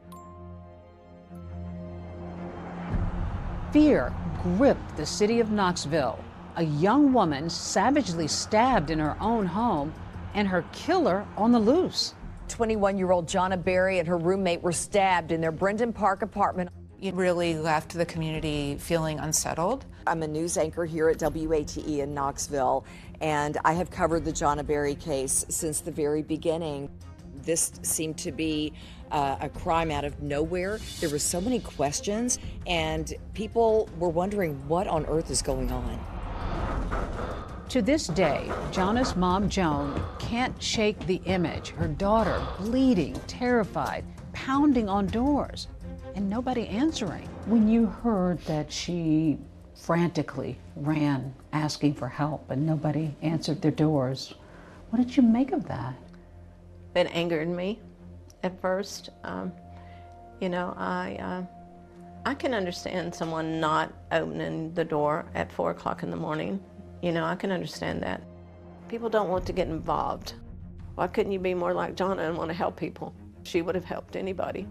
Fear gripped the city of Knoxville. A young woman savagely stabbed in her own home, and her killer on the loose. 21-year-old Jana Berry and her roommate were stabbed in their Brenton Park apartment. It really left the community feeling unsettled. I'm a news anchor here at WATE in Knoxville, and I have covered the Jana Berry case since the very beginning. This seemed to be a crime out of nowhere. There were so many questions, and people were wondering what on earth is going on. To this day, Jana's mom, Joan, can't shake the image. Her daughter bleeding, terrified, pounding on doors, and nobody answering. When you heard that she frantically ran asking for help and nobody answered their doors, what did you make of that? It angered me at first. You know, I can understand someone not opening the door at 4 o'clock in the morning. You know, I can understand that. People don't want to get involved. Why couldn't you be more like Jana and want to help people? She would have helped anybody.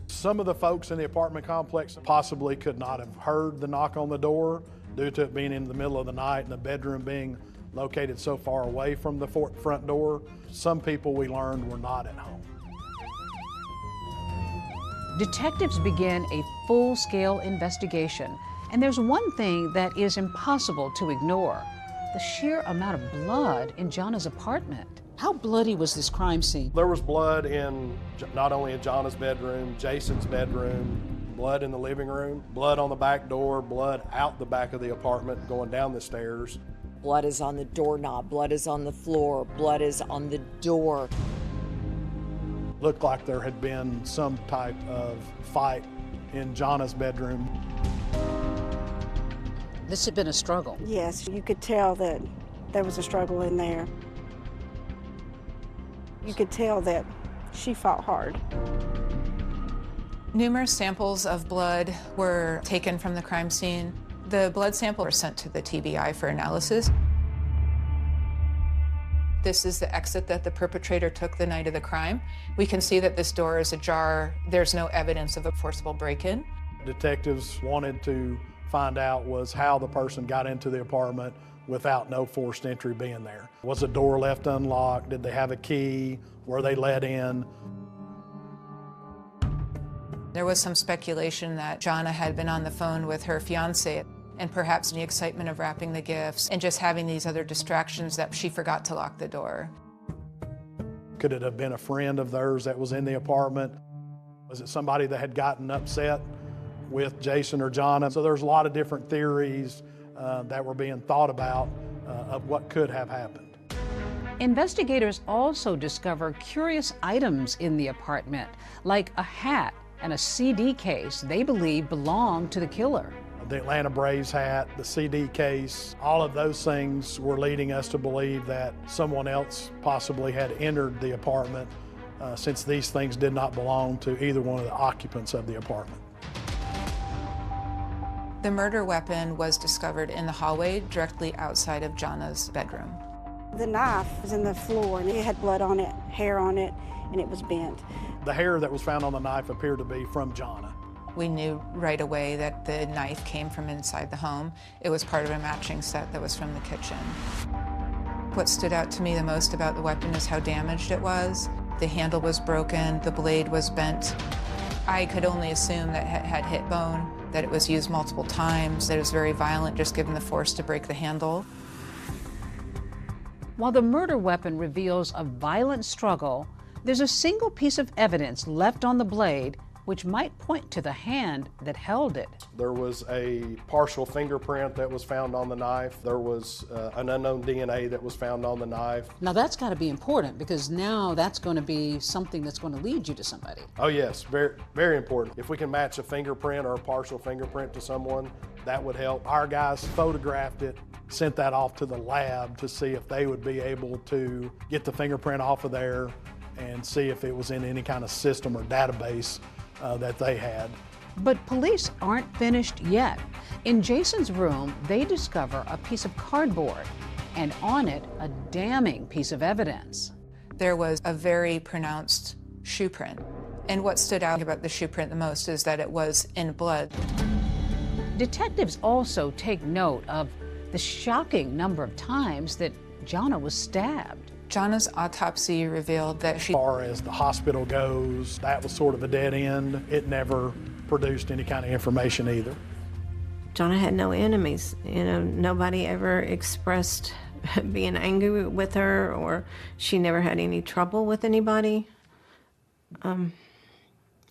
Some of the folks in the apartment complex possibly could not have heard the knock on the door due to it being in the middle of the night and the bedroom being located so far away from the front door. Some people, we learned, were not at home. Detectives begin a full-scale investigation. And there's one thing that is impossible to ignore: the sheer amount of blood in Jana's apartment. How bloody was this crime scene? There was blood in not only in Jana's bedroom, Jason's bedroom, blood in the living room, blood on the back door, blood out the back of the apartment going down the stairs. Blood is on the doorknob, blood is on the floor, blood is on the door. Looked like there had been some type of fight in Jana's bedroom. This had been a struggle. Yes, you could tell that there was a struggle in there. You could tell that she fought hard. Numerous samples of blood were taken from the crime scene. The blood sample were sent to the TBI for analysis. This is the exit that the perpetrator took the night of the crime. We can see that this door is ajar. There's no evidence of a forcible break-in. Detectives wanted to find out was how the person got into the apartment without no forced entry being there. Was the door left unlocked? Did they have a key? Were they let in? There was some speculation that Jonna had been on the phone with her fiancé, and perhaps in the excitement of wrapping the gifts and just having these other distractions that she forgot to lock the door. Could it have been a friend of theirs that was in the apartment? Was it somebody that had gotten upset with Jason or Jonna? So there's a lot of different theories that were being thought about of what could have happened. Investigators also discover curious items in the apartment, like a hat and a CD case they believe belonged to the killer. The Atlanta Braves hat, the CD case, all of those things were leading us to believe that someone else possibly had entered the apartment since these things did not belong to either one of the occupants of the apartment. The murder weapon was discovered in the hallway directly outside of Jonna's bedroom. The knife was in the floor and it had blood on it, hair on it, and it was bent. The hair that was found on the knife appeared to be from Jonna. We knew right away that the knife came from inside the home. It was part of a matching set that was from the kitchen. What stood out to me the most about the weapon is how damaged it was. The handle was broken, the blade was bent. I could only assume that it had hit bone, that it was used multiple times, that it was very violent just given the force to break the handle. While the murder weapon reveals a violent struggle, there's a single piece of evidence left on the blade which might point to the hand that held it. There was a partial fingerprint that was found on the knife. There was an unknown DNA that was found on the knife. Now that's got to be important because now that's going to be something that's going to lead you to somebody. Oh yes, very, very important. If we can match a fingerprint or a partial fingerprint to someone, that would help. Our guys photographed it, sent that off to the lab to see if they would be able to get the fingerprint off of there and see if it was in any kind of system or database that they had. But police aren't finished yet. In Jason's room, they discover a piece of cardboard, and on it, a damning piece of evidence. There was a very pronounced shoe print. And what stood out about the shoe print the most is that it was in blood. Detectives also take note of the shocking number of times that Jonna was stabbed. Jonna's autopsy revealed that she... As far as the hospital goes, that was sort of a dead end. It never produced any kind of information either. Jonna had no enemies. You know, nobody ever expressed being angry with her, or she never had any trouble with anybody.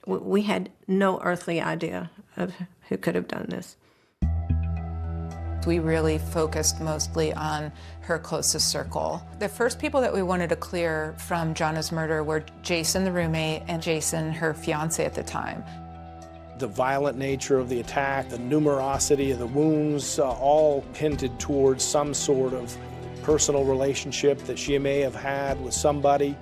We had no earthly idea of who could have done this. We really focused mostly on her closest circle. The first people that we wanted to clear from Jonna's murder were Jason, the roommate, and Jason, her fiance at the time. The violent nature of the attack, the numerosity of the wounds, all hinted towards some sort of personal relationship that she may have had with somebody.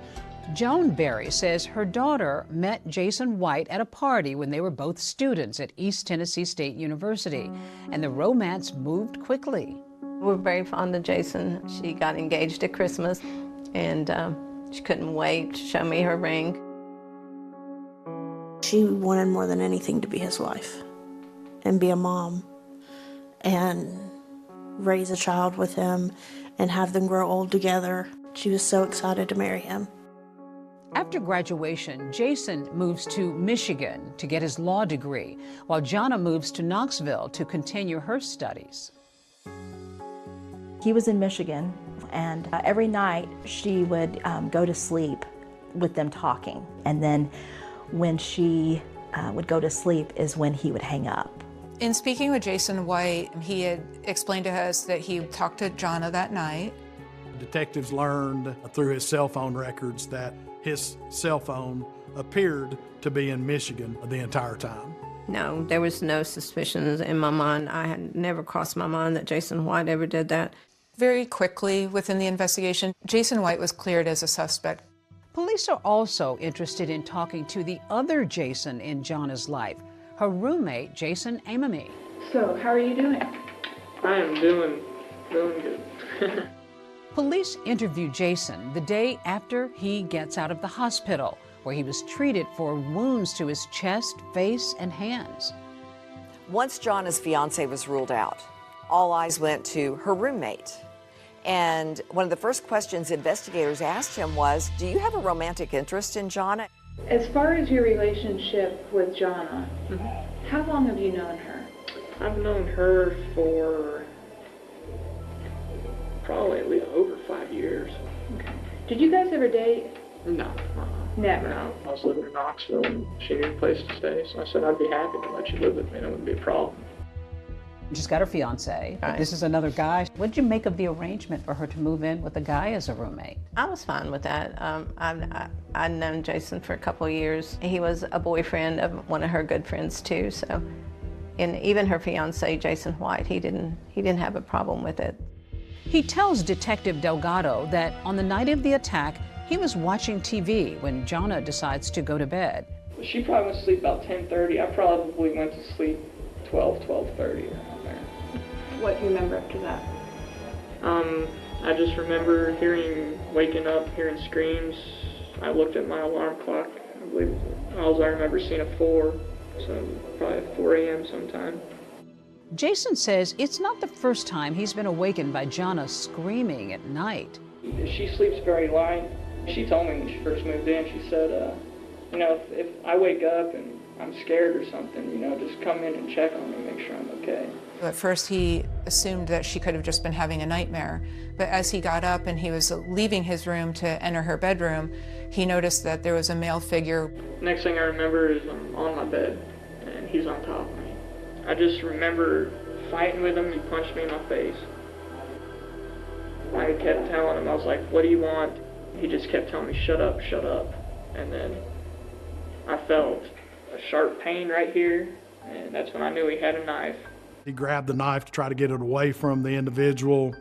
Joan Berry says her daughter met Jason White at a party when they were both students at East Tennessee State University, and the romance moved quickly. We're very fond of Jason. She got engaged at Christmas, and she couldn't wait to show me her ring. She wanted more than anything to be his wife and be a mom and raise a child with him and have them grow old together. She was so excited to marry him. After graduation, Jason moves to Michigan to get his law degree, while Jonna moves to Knoxville to continue her studies. He was in Michigan, and every night she would go to sleep with them talking. And then when she would go to sleep is when he would hang up. In speaking with Jason White, he had explained to us that he talked to Jonna that night. Detectives learned through his cell phone records that his cell phone appeared to be in Michigan the entire time. No, there was no suspicions in my mind. I had never crossed my mind that Jason White ever did that. Very quickly within the investigation, Jason White was cleared as a suspect. Police are also interested in talking to the other Jason in Jana's life, her roommate, Jason Amami. So, how are you doing? I am doing good. Police interview Jason the day after he gets out of the hospital, where he was treated for wounds to his chest, face, and hands. Once Jana's fiance was ruled out, all eyes went to her roommate. And one of the first questions investigators asked him was, do you have a romantic interest in Jana? As far as your relationship with Jana, how long have you known her? I've known her for probably at least over 5 years. Okay. Did you guys ever date? No. Never? No. I was living in Knoxville and she needed a place to stay, so I said I'd be happy to let you live with me. That wouldn't be a problem. She's got her fiance, but this is another guy. What did you make of the arrangement for her to move in with a guy as a roommate? I was fine with that. I'd known Jason for a couple of years. He was a boyfriend of one of her good friends too, so. And even her fiance, Jason White, he didn't have a problem with it. He tells Detective Delgado that on the night of the attack, he was watching TV when Jana decides to go to bed. She probably went to sleep about 10:30. I probably went to sleep 12:30 around there. What do you remember after that? I just remember waking up, hearing screams. I looked at my alarm clock. I believe all I remember seeing a 4, so probably 4 a.m. sometime. Jason says it's not the first time he's been awakened by Jana screaming at night. She sleeps very light. She told me when she first moved in, she said, if I wake up and I'm scared or something, just come in and check on me, make sure I'm okay. At first he assumed that she could have just been having a nightmare, but as he got up and he was leaving his room to enter her bedroom, he noticed that there was a male figure. Next thing I remember is I'm on my bed and he's on top of me. I just remember fighting with him. He punched me in my face. I kept telling him, I was like, what do you want? He just kept telling me, shut up, shut up. And then I felt a sharp pain right here, and that's when I knew he had a knife. He grabbed the knife to try to get it away from the individual.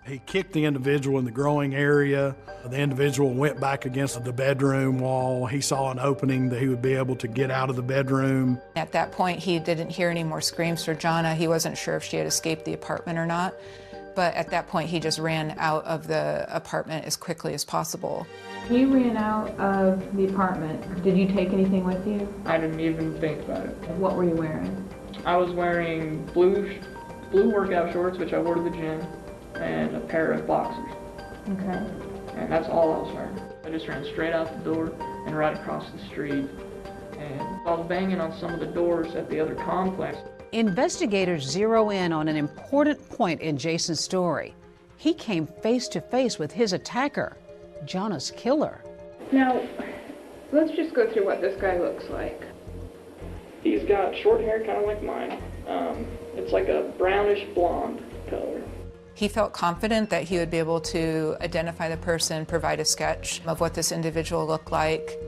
He kicked the individual in the groin area. The individual went back against the bedroom wall. He saw an opening that he would be able to get out of the bedroom. At that point, he didn't hear any more screams for Jana. He wasn't sure if she had escaped the apartment or not. But at that point, he just ran out of the apartment as quickly as possible. You ran out of the apartment. Did you take anything with you? I didn't even think about it. What were you wearing? I was wearing blue workout shorts, which I wore to the gym, and a pair of boxers. Okay. And that's all I was wearing. I just ran straight out the door and right across the street. And I was banging on some of the doors at the other complex. Investigators zero in on an important point in Jason's story. He came face to face with his attacker, Jana's killer. Now, let's just go through what this guy looks like. He's got short hair, kind of like mine. It's like a brownish blonde color. He felt confident that he would be able to identify the person, provide a sketch of what this individual looked like.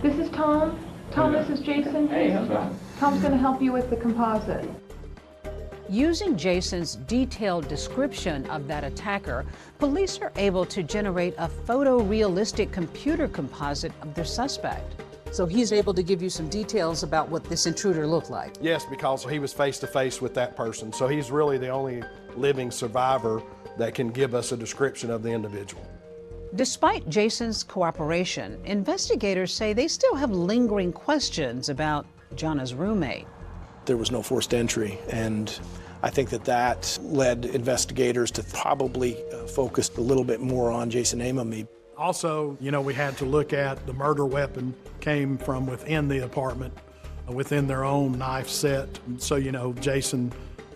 This is Tom. Tom, this is Jason. Hey, how's that? Tom's going to help you with the composite. Using Jason's detailed description of that attacker, police are able to generate a photorealistic computer composite of their suspect. So he's able to give you some details about what this intruder looked like. Yes, because he was face to face with that person. So he's really the only living survivor that can give us a description of the individual. Despite Jason's cooperation, investigators say they still have lingering questions about Jana's roommate. There was no forced entry, and I think that led investigators to probably focus a little bit more on Jason Amami. Also, we had to look at the murder weapon came from within the apartment, within their own knife set. So, Jason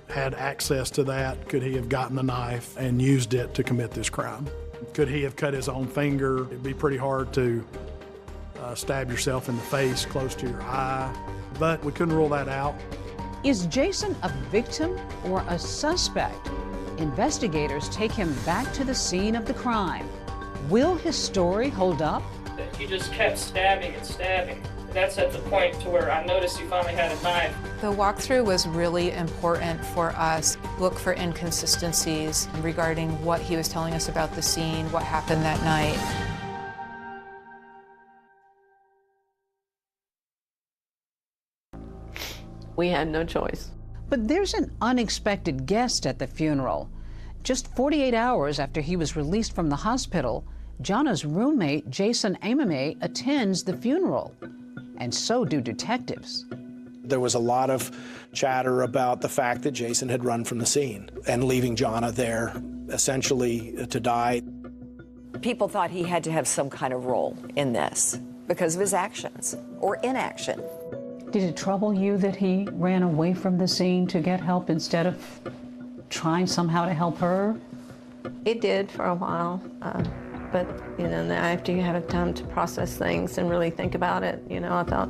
had access to that. Could he have gotten the knife and used it to commit this crime? Could he have cut his own finger? It'd be pretty hard to stab yourself in the face close to your eye, but we couldn't rule that out. Is Jason a victim or a suspect? Investigators take him back to the scene of the crime. Will his story hold up? He just kept stabbing and stabbing. That's at the point to where I noticed he finally had a knife. The walkthrough was really important for us. Look for inconsistencies regarding what he was telling us about the scene, what happened that night. We had no choice. But there's an unexpected guest at the funeral. Just 48 hours after he was released from the hospital, Jana's roommate, Jason Amame, attends the funeral. And so do detectives. There was a lot of chatter about the fact that Jason had run from the scene and leaving Jana there, essentially to die. People thought he had to have some kind of role in this because of his actions or inaction. Did it trouble you that he ran away from the scene to get help instead of trying somehow to help her? It did for a while, but you know, after you have time to process things and really think about it, you know, I thought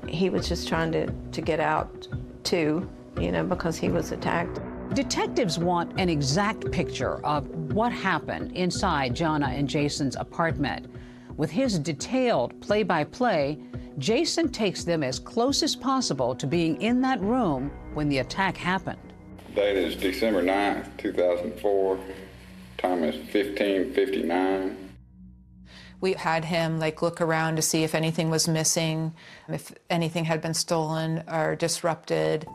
he was just trying to get out too, you know, because he was attacked. Detectives want an exact picture of what happened inside Jana and Jason's apartment. With his detailed play-by-play, Jason takes them as close as possible to being in that room when the attack happened. Date is December 9th, 2004. Time is 15:59. We had him look around to see if anything was missing, if anything had been stolen or disrupted.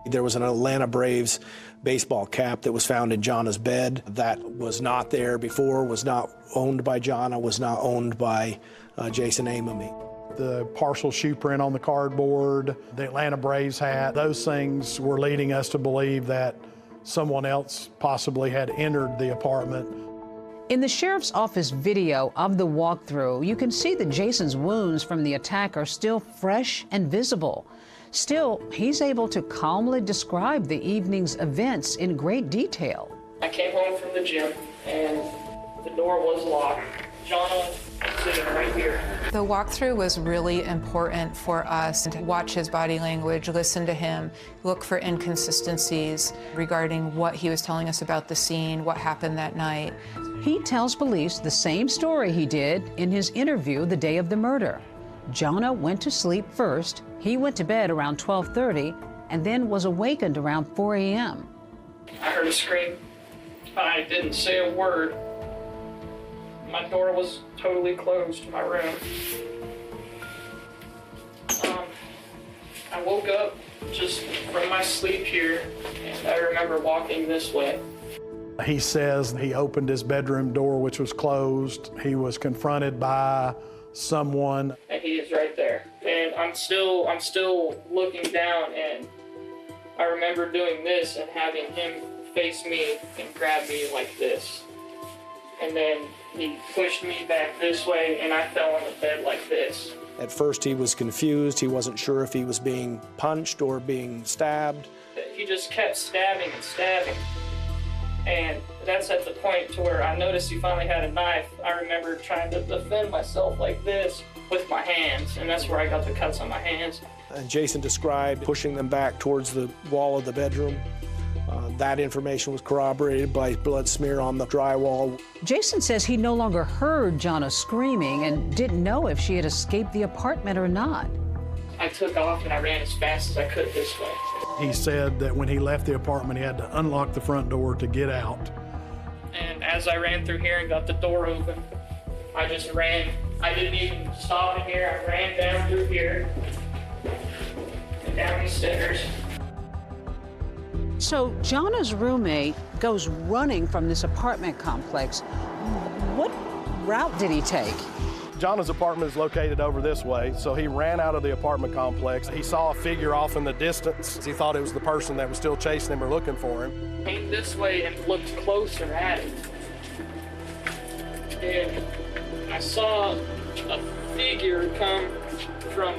There was an Atlanta Braves baseball cap that was found in Jana's bed. That was not there before, was not owned by Jana, was not owned by Jason Amame. The partial shoe print on the cardboard, the Atlanta Braves hat, those things were leading us to believe that someone else possibly had entered the apartment. In the sheriff's office video of the walkthrough, you can see that Jason's wounds from the attack are still fresh and visible. Still, he's able to calmly describe the evening's events in great detail. I came home from the gym and the door was locked. Jana was sitting right here. The walkthrough was really important for us to watch his body language, listen to him, look for inconsistencies regarding what he was telling us about the scene, what happened that night. He tells police the same story he did in his interview the day of the murder. Jana went to sleep first, he went to bed around 12:30, and then was awakened around 4 a.m. I heard a scream. I didn't say a word. My door was totally closed to my room. I woke up just from my sleep here, and I remember walking this way. He says he opened his bedroom door, which was closed. He was confronted by someone. And he is right there. And I'm still looking down, and I remember doing this and having him face me and grab me like this. And then he pushed me back this way, and I fell on the bed like this. At first he was confused. He wasn't sure if he was being punched or being stabbed. He just kept stabbing and stabbing. And that's at the point to where I noticed he finally had a knife. I remember trying to defend myself like this with my hands, and that's where I got the cuts on my hands. And Jason described pushing them back towards the wall of the bedroom. That information was corroborated by blood smear on the drywall. Jason says he no longer heard Jana screaming and didn't know if she had escaped the apartment or not. I took off and I ran as fast as I could this way. He said that when he left the apartment, he had to unlock the front door to get out. And as I ran through here and got the door open, I just ran. I didn't even stop in here. I ran down through here and down these stairs. So Jana's roommate goes running from this apartment complex. What route did he take? Jana's apartment is located over this way, so he ran out of the apartment complex. He saw a figure off in the distance. He thought it was the person that was still chasing him or looking for him. Came this way and looked closer at it. And I saw a figure come from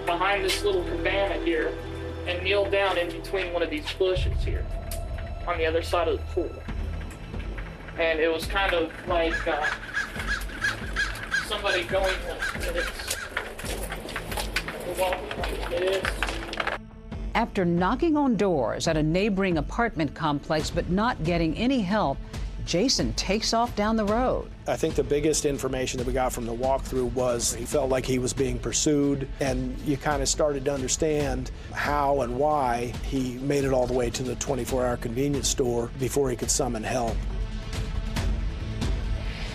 behind this little cabana here and kneel down in between one of these bushes here on the other side of the pool. And it was kind of like somebody going like this. Walking like this. After knocking on doors at a neighboring apartment complex but not getting any help, Jason takes off down the road. I think the biggest information that we got from the walkthrough was he felt like he was being pursued, and you kind of started to understand how and why he made it all the way to the 24-hour convenience store before he could summon help.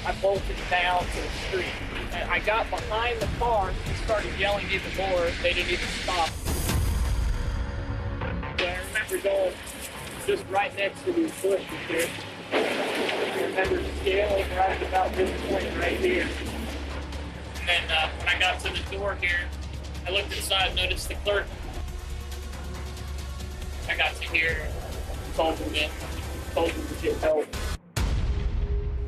I bolted down to the street. And I got behind the car and started yelling even more. They didn't even stop. So I remember going just right next to these bushes here. I remember scaling right about this point right here. And then when I got to the door here, I looked inside, noticed the clerk. I got to here, told him to get help.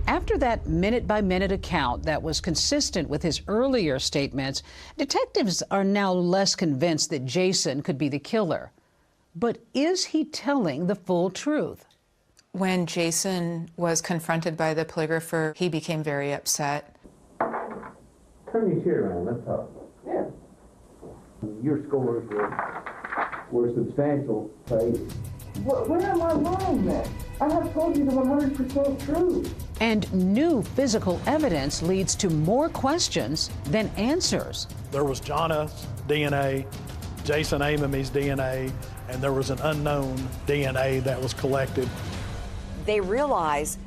After that minute-by-minute account that was consistent with his earlier statements, detectives are now less convinced that Jason could be the killer. But is he telling the full truth? When Jason was confronted by the polygrapher, he became very upset. Turn your chair around, let's talk. Yeah. Your scores were substantial, Faith. Where am I wrong then? I have told you the 100% truth. And new physical evidence leads to more questions than answers. There was Johnna's DNA, Jason Amomey's DNA, and there was an unknown DNA that was collected. They realize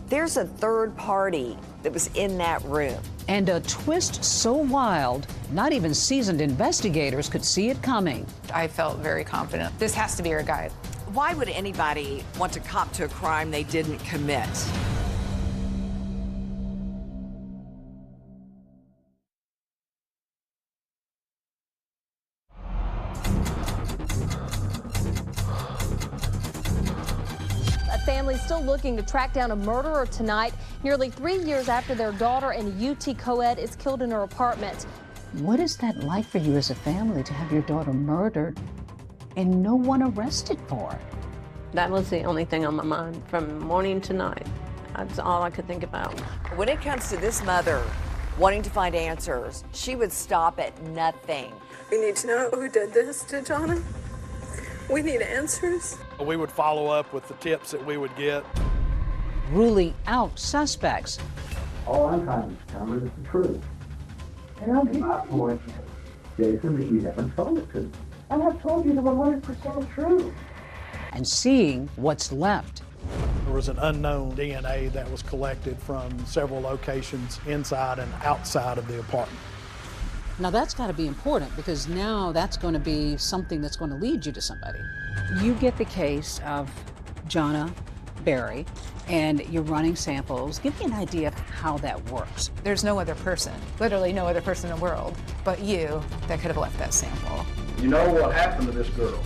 there's a third party that was in that room. And a twist so wild, not even seasoned investigators could see it coming. I felt very confident. This has to be our guy. Why would anybody want to cop to a crime they didn't commit? Families still looking to track down a murderer tonight, nearly 3 years after their daughter in a UT co-ed is killed in her apartment. What is that like for you as a family to have your daughter murdered and no one arrested for it? That was the only thing on my mind from morning to night. That's all I could think about. When it comes to this mother wanting to find answers, she would stop at nothing. We need to know who did this to Jonna. We need answers. We would follow up with the tips that we would get. Ruling out suspects. All I'm trying to determine is the truth. And I'll give my point, Jason, that you haven't told it to me. I have told you the 100% truth. And seeing what's left. There was an unknown DNA that was collected from several locations inside and outside of the apartment. Now that's got to be important because now that's going to be something that's going to lead you to somebody. You get the case of Jonna Berry and you're running samples. Give me an idea of how that works. There's no other person, literally no other person in the world, but you that could have left that sample. You know what happened to this girl?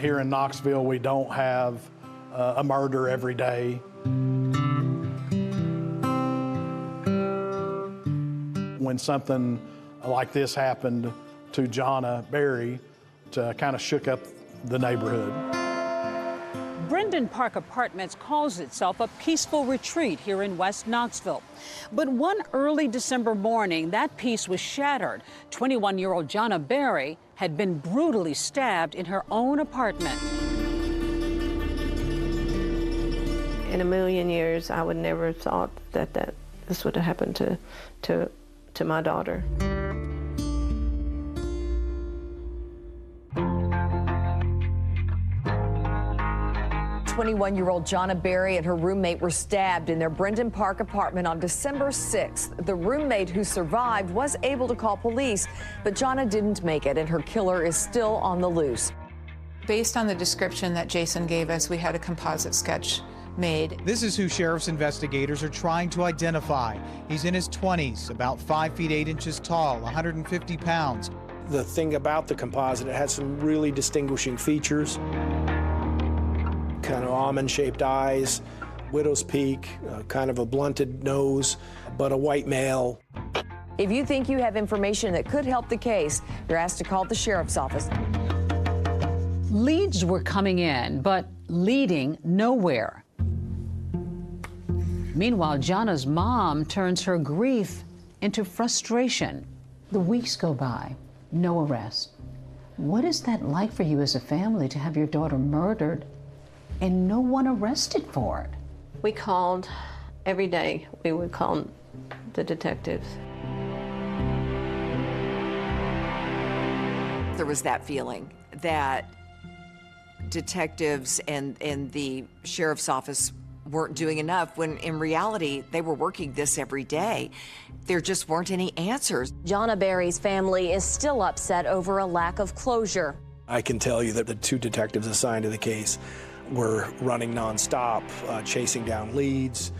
Here in Knoxville, we don't have a murder every day. When something like this happened to Jonna Berry, it kind of shook up the neighborhood. Brendan Park Apartments calls itself a peaceful retreat here in West Knoxville. But one early December morning, that peace was shattered. 21-year-old Jonna Berry had been brutally stabbed in her own apartment. In a million years, I would never have thought that this would have happened to my daughter. 21-year-old Jonna Berry and her roommate were stabbed in their Brendan Park apartment on December 6th. The roommate who survived was able to call police, but Jonna didn't make it, and her killer is still on the loose. Based on the description that Jason gave us, we had a composite sketch made. This is who sheriff's investigators are trying to identify. He's in his 20s, about 5 feet 8 inches tall, 150 pounds. The thing about the composite, it had some really distinguishing features. Kind of almond-shaped eyes, widow's peak, kind of a blunted nose, but a white male. If you think you have information that could help the case, you're asked to call the sheriff's office. Leads were coming in, but leading nowhere. Meanwhile, Jonna's mom turns her grief into frustration. The weeks go by, no arrest. What is that like for you as a family to have your daughter murdered and no one arrested for it? We called every day. We would call the detectives. there was that feeling that detectives and the sheriff's office weren't doing enough, when in reality, they were working this every day. There just weren't any answers. Jonna Berry's family is still upset over a lack of closure. I can tell you that the 2 detectives assigned to the case were running nonstop, chasing down leads,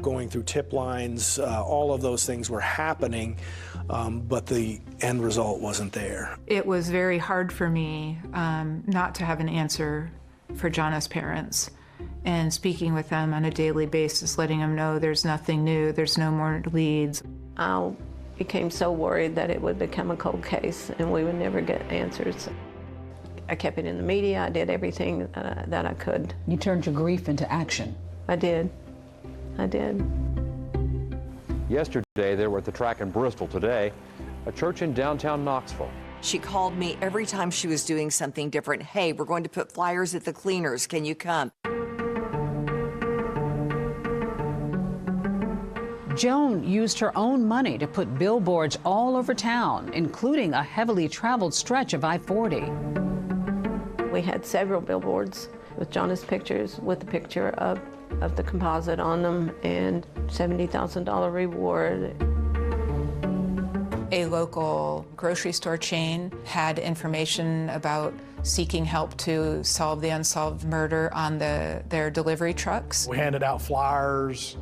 going through tip lines. All of those things were happening, but the end result wasn't there. It was very hard for me not to have an answer for Jonna's parents, and speaking with them on a daily basis, letting them know there's nothing new, there's no more leads. I became so worried that it would become a cold case and we would never get answers. I kept it in the media. I did everything that I could. You turned your grief into action. I did. I did. Yesterday, they were at the track in Bristol. Today, a church in downtown Knoxville. She called me every time she was doing something different. Hey, we're going to put flyers at the cleaners. Can you come? Joan used her own money to put billboards all over town, including a heavily traveled stretch of I-40. We had several billboards with Jonna's pictures, with the picture of the composite on them, and $70,000 reward. A local grocery store chain had information about seeking help to solve the unsolved murder on their delivery trucks. We handed out flyers.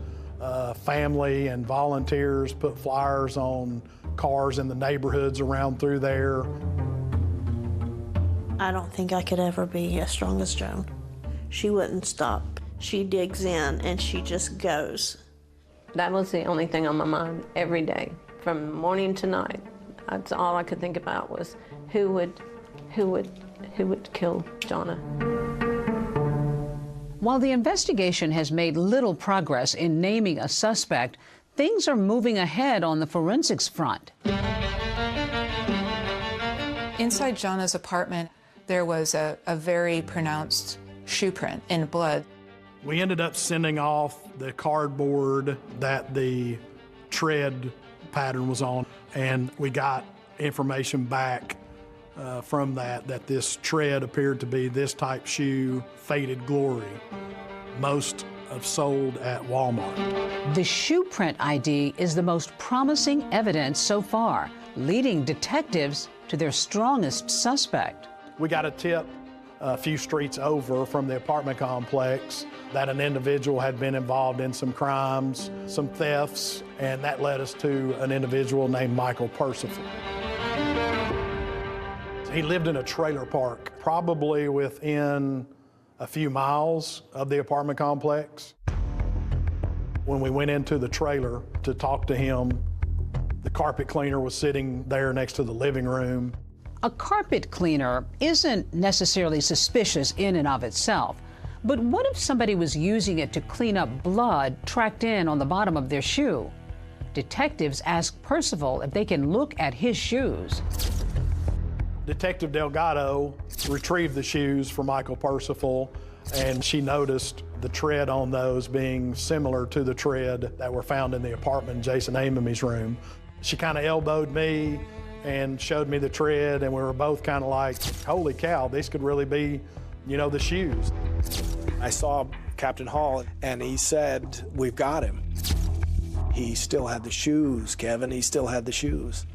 Family and volunteers put flyers on cars in the neighborhoods around through there. I don't think I could ever be as strong as Joan. She wouldn't stop. She digs in and she just goes. That was the only thing on my mind every day, from morning to night. That's all I could think about was who would kill Jonna. While the investigation has made little progress in naming a suspect, things are moving ahead on the forensics front. Inside Jonna's apartment, there was a very pronounced shoe print in blood. We ended up sending off the cardboard that the tread pattern was on, and we got information back from that this tread appeared to be this type shoe, Faded Glory. Most have sold at Walmart. The shoe print ID is the most promising evidence so far, leading detectives to their strongest suspect. We got a tip a few streets over from the apartment complex that an individual had been involved in some crimes, some thefts, and that led us to an individual named Michael Percival. He lived in a trailer park, probably within a few miles of the apartment complex. When we went into the trailer to talk to him, the carpet cleaner was sitting there next to the living room. A carpet cleaner isn't necessarily suspicious in and of itself, but what if somebody was using it to clean up blood tracked in on the bottom of their shoe? Detectives ask Percival if they can look at his shoes. Detective Delgado retrieved the shoes for Michael Percival, and she noticed the tread on those being similar to the tread that were found in the apartment in Jason Amomey's room. She kind of elbowed me and showed me the tread, and we were both kind of like, holy cow, this could really be, the shoes. I saw Captain Hall, and he said, we've got him. He still had the shoes, Kevin. He still had the shoes.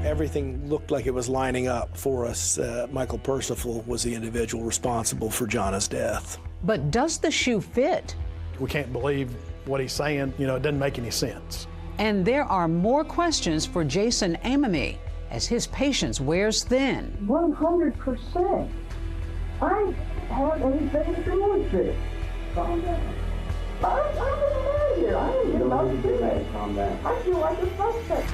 Everything looked like it was lining up for us. Michael Percival was the individual responsible for Jonna's death. But does the shoe fit? We can't believe what he's saying. It doesn't make any sense. And there are more questions for Jason Amomey as his patience wears thin. 100%. I have anything to do with this. Calm down. I'm mad here. I ain't getting out of this. Calm down. I feel like a suspect.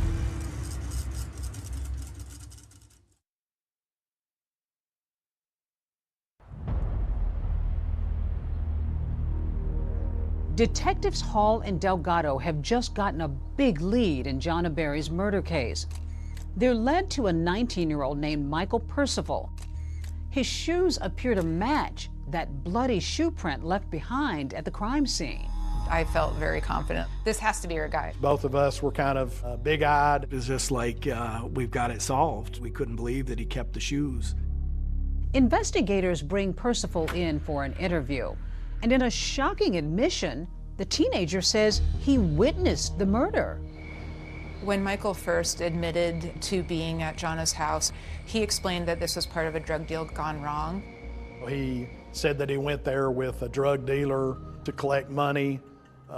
Detectives Hall and Delgado have just gotten a big lead in Jonna Berry's murder case. They're led to a 19-year-old named Michael Percival. His shoes appear to match that bloody shoe print left behind at the crime scene. I felt very confident. This has to be our guy. Both of us were kind of big-eyed. It was just like, we've got it solved. We couldn't believe that he kept the shoes. Investigators bring Percival in for an interview, and in a shocking admission, the teenager says he witnessed the murder. When Michael first admitted to being at Jana's house, he explained that this was part of a drug deal gone wrong. He said that he went there with a drug dealer to collect money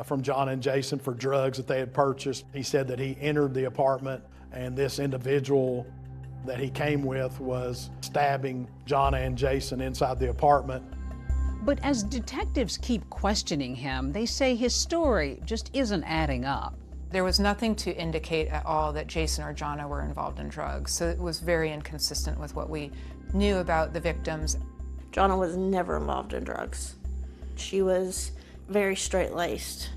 from Jana and Jason for drugs that they had purchased. He said that he entered the apartment and this individual that he came with was stabbing Jana and Jason inside the apartment. But as detectives keep questioning him, they say his story just isn't adding up. There was nothing to indicate at all that Jason or Jana were involved in drugs, so it was very inconsistent with what we knew about the victims. Jana was never involved in drugs. She was very straight-laced.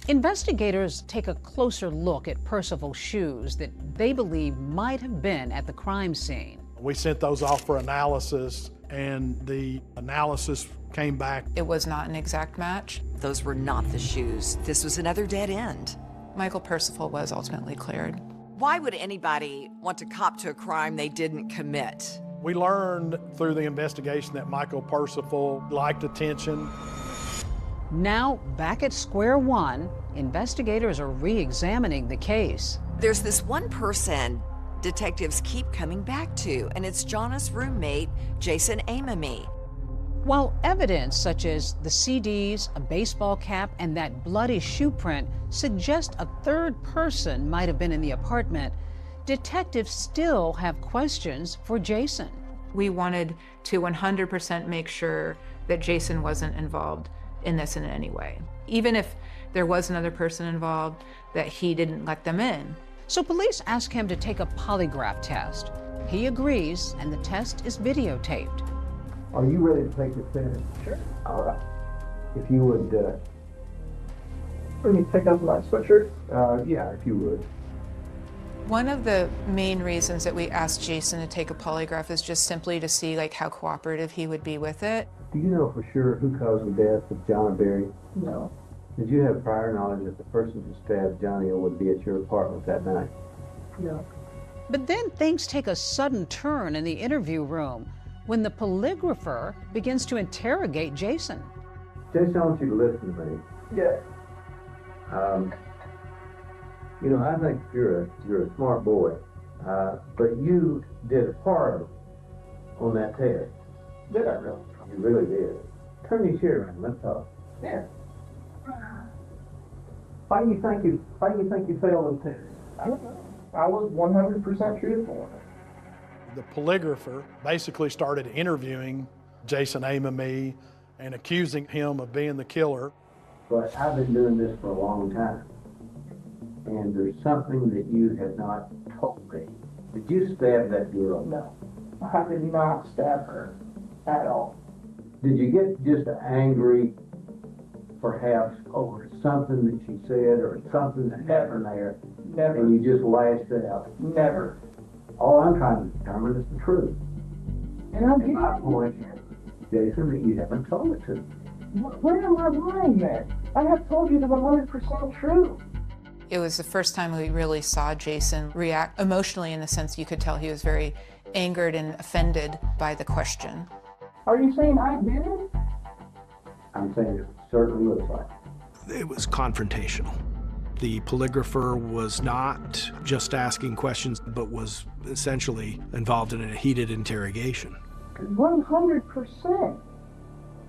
Investigators take a closer look at Percival's shoes that they believe might have been at the crime scene. We sent those off for analysis, and the analysis came back. It was not an exact match. Those were not the shoes. This was another dead end. Michael Percival was ultimately cleared. Why would anybody want to cop to a crime they didn't commit? We learned through the investigation that Michael Percival liked attention. Now, back at square one, investigators are re-examining the case. There's this one person detectives keep coming back to, and it's Jana's roommate, Jason Amami. While evidence such as the CDs, a baseball cap, and that bloody shoe print suggest a third person might have been in the apartment, detectives still have questions for Jason. We wanted to 100% make sure that Jason wasn't involved in this in any way. Even if there was another person involved, that he didn't let them in. So police ask him to take a polygraph test. He agrees, and the test is videotaped. Are you ready to take this test? Sure. All right. If you would, let me take off my sweatshirt. Yeah, if you would. One of the main reasons that we asked Jason to take a polygraph is just simply to see how cooperative he would be with it. Do you know for sure who caused the death of Jana Berry? No. Did you have prior knowledge that the person who stabbed Johnny would be at your apartment that night? No. But then things take a sudden turn in the interview room when the polygrapher begins to interrogate Jason. Jason, I want you to listen to me. Yeah. You know, I think you're a smart boy, but you did a part on that test. Did I really? You really did. Turn your chair around. Let's talk. Yeah. Why do you think you failed the test? I don't know. I was 100% truthful. The polygrapher basically started interviewing Jason Amami and accusing him of being the killer. But I've been doing this for a long time, and there's something that you have not told me. Did you stab that girl? No, I did not stab her at all. Did you get just angry, perhaps, over something that she said or something that happened there? Never. And you just lashed out? Never. All I'm trying to determine is the truth. And I'm And my point, Jason, that you haven't told it to me. Where am I lying then? I have told you the 100% true. It was the first time we really saw Jason react emotionally, in the sense you could tell he was very angered and offended by the question. Are you saying I did it? I'm saying it certainly looks like it. It was confrontational. The polygrapher was not just asking questions, but was essentially involved in a heated interrogation. 100%.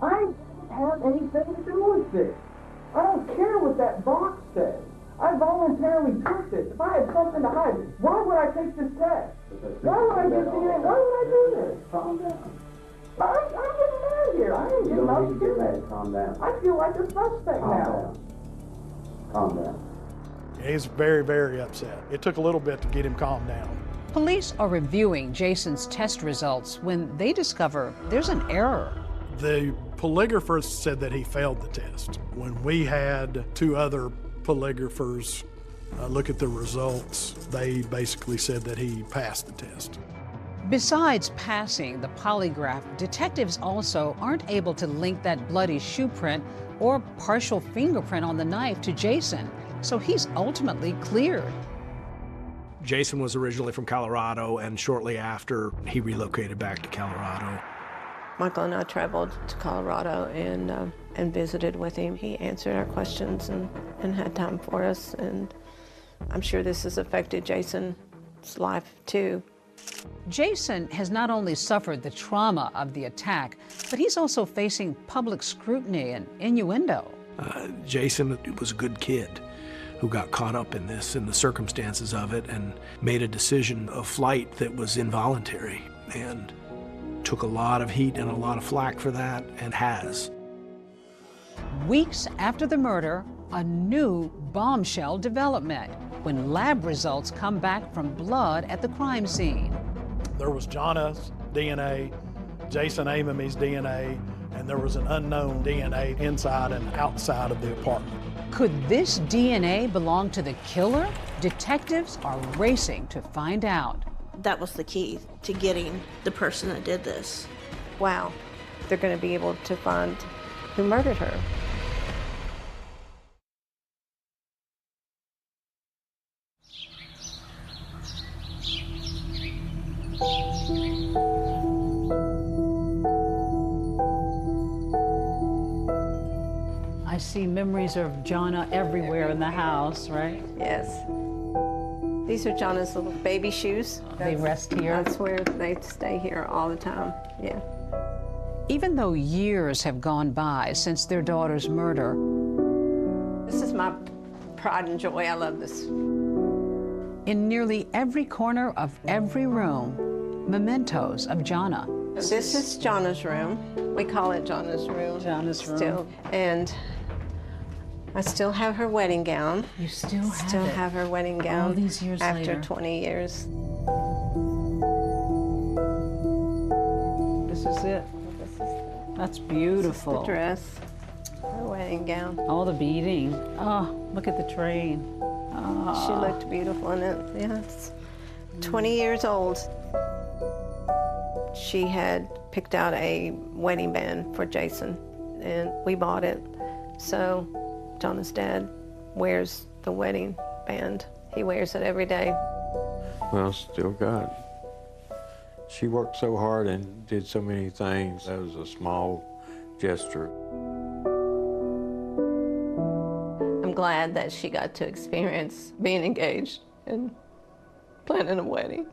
I didn't have anything to do with this. I don't care what that box says. I voluntarily took this. If I had something to hide, why would I take this test? Why would I do DNA? Why would I do this? Calm down. I'm getting mad here. I ain't You getting don't need to get upset. mad. Calm down. I feel like a suspect Calm now. down. Calm down. He's very, very upset. It took a little bit to get him calmed down. Police are reviewing Jason's test results when they discover there's an error. The polygrapher said that he failed the test. When we had two other polygraphers look at the results, they basically said that he passed the test. Besides passing the polygraph, detectives also aren't able to link that bloody shoe print or partial fingerprint on the knife to Jason, so he's ultimately cleared. Jason was originally from Colorado, and shortly after, he relocated back to Colorado. Michael and I traveled to Colorado and visited with him. He answered our questions and had time for us, and I'm sure this has affected Jason's life too. Jason has not only suffered the trauma of the attack, but he's also facing public scrutiny and innuendo. Jason was a good kid who got caught up in this and the circumstances of it and made a decision of flight that was involuntary and took a lot of heat and a lot of flack for that, and has. Weeks after the murder, a new bombshell development when lab results come back from blood at the crime scene. There was Jana's DNA, Jason Amamy's DNA, and there was an unknown DNA inside and outside of the apartment. Could this DNA belong to the killer? Detectives are racing to find out. That was the key to getting the person that did this. Wow, they're going to be able to find who murdered her. I see memories of Jana everywhere in the house, right? Yes. These are Jana's little baby shoes. They rest here? That's where they stay here all the time, yeah. Even though years have gone by since their daughter's murder, this is my pride and joy. I love this. In nearly every corner of every room, mementos of Jana. This is Jana's room. We call it Jana's room. Jana's room. Still. And I still have her wedding gown. You still have her wedding gown. All these years after later. 20 years. This is it. That's beautiful. This is the dress, her wedding gown. All the beading. Oh, look at the train. Oh. She looked beautiful in it. Yes. 20 years old. She had picked out a wedding band for Jason, and we bought it. So Jana's dad wears the wedding band. He wears it every day. Well, still got. She worked so hard and did so many things. That was a small gesture. I'm glad that she got to experience being engaged and planning a wedding.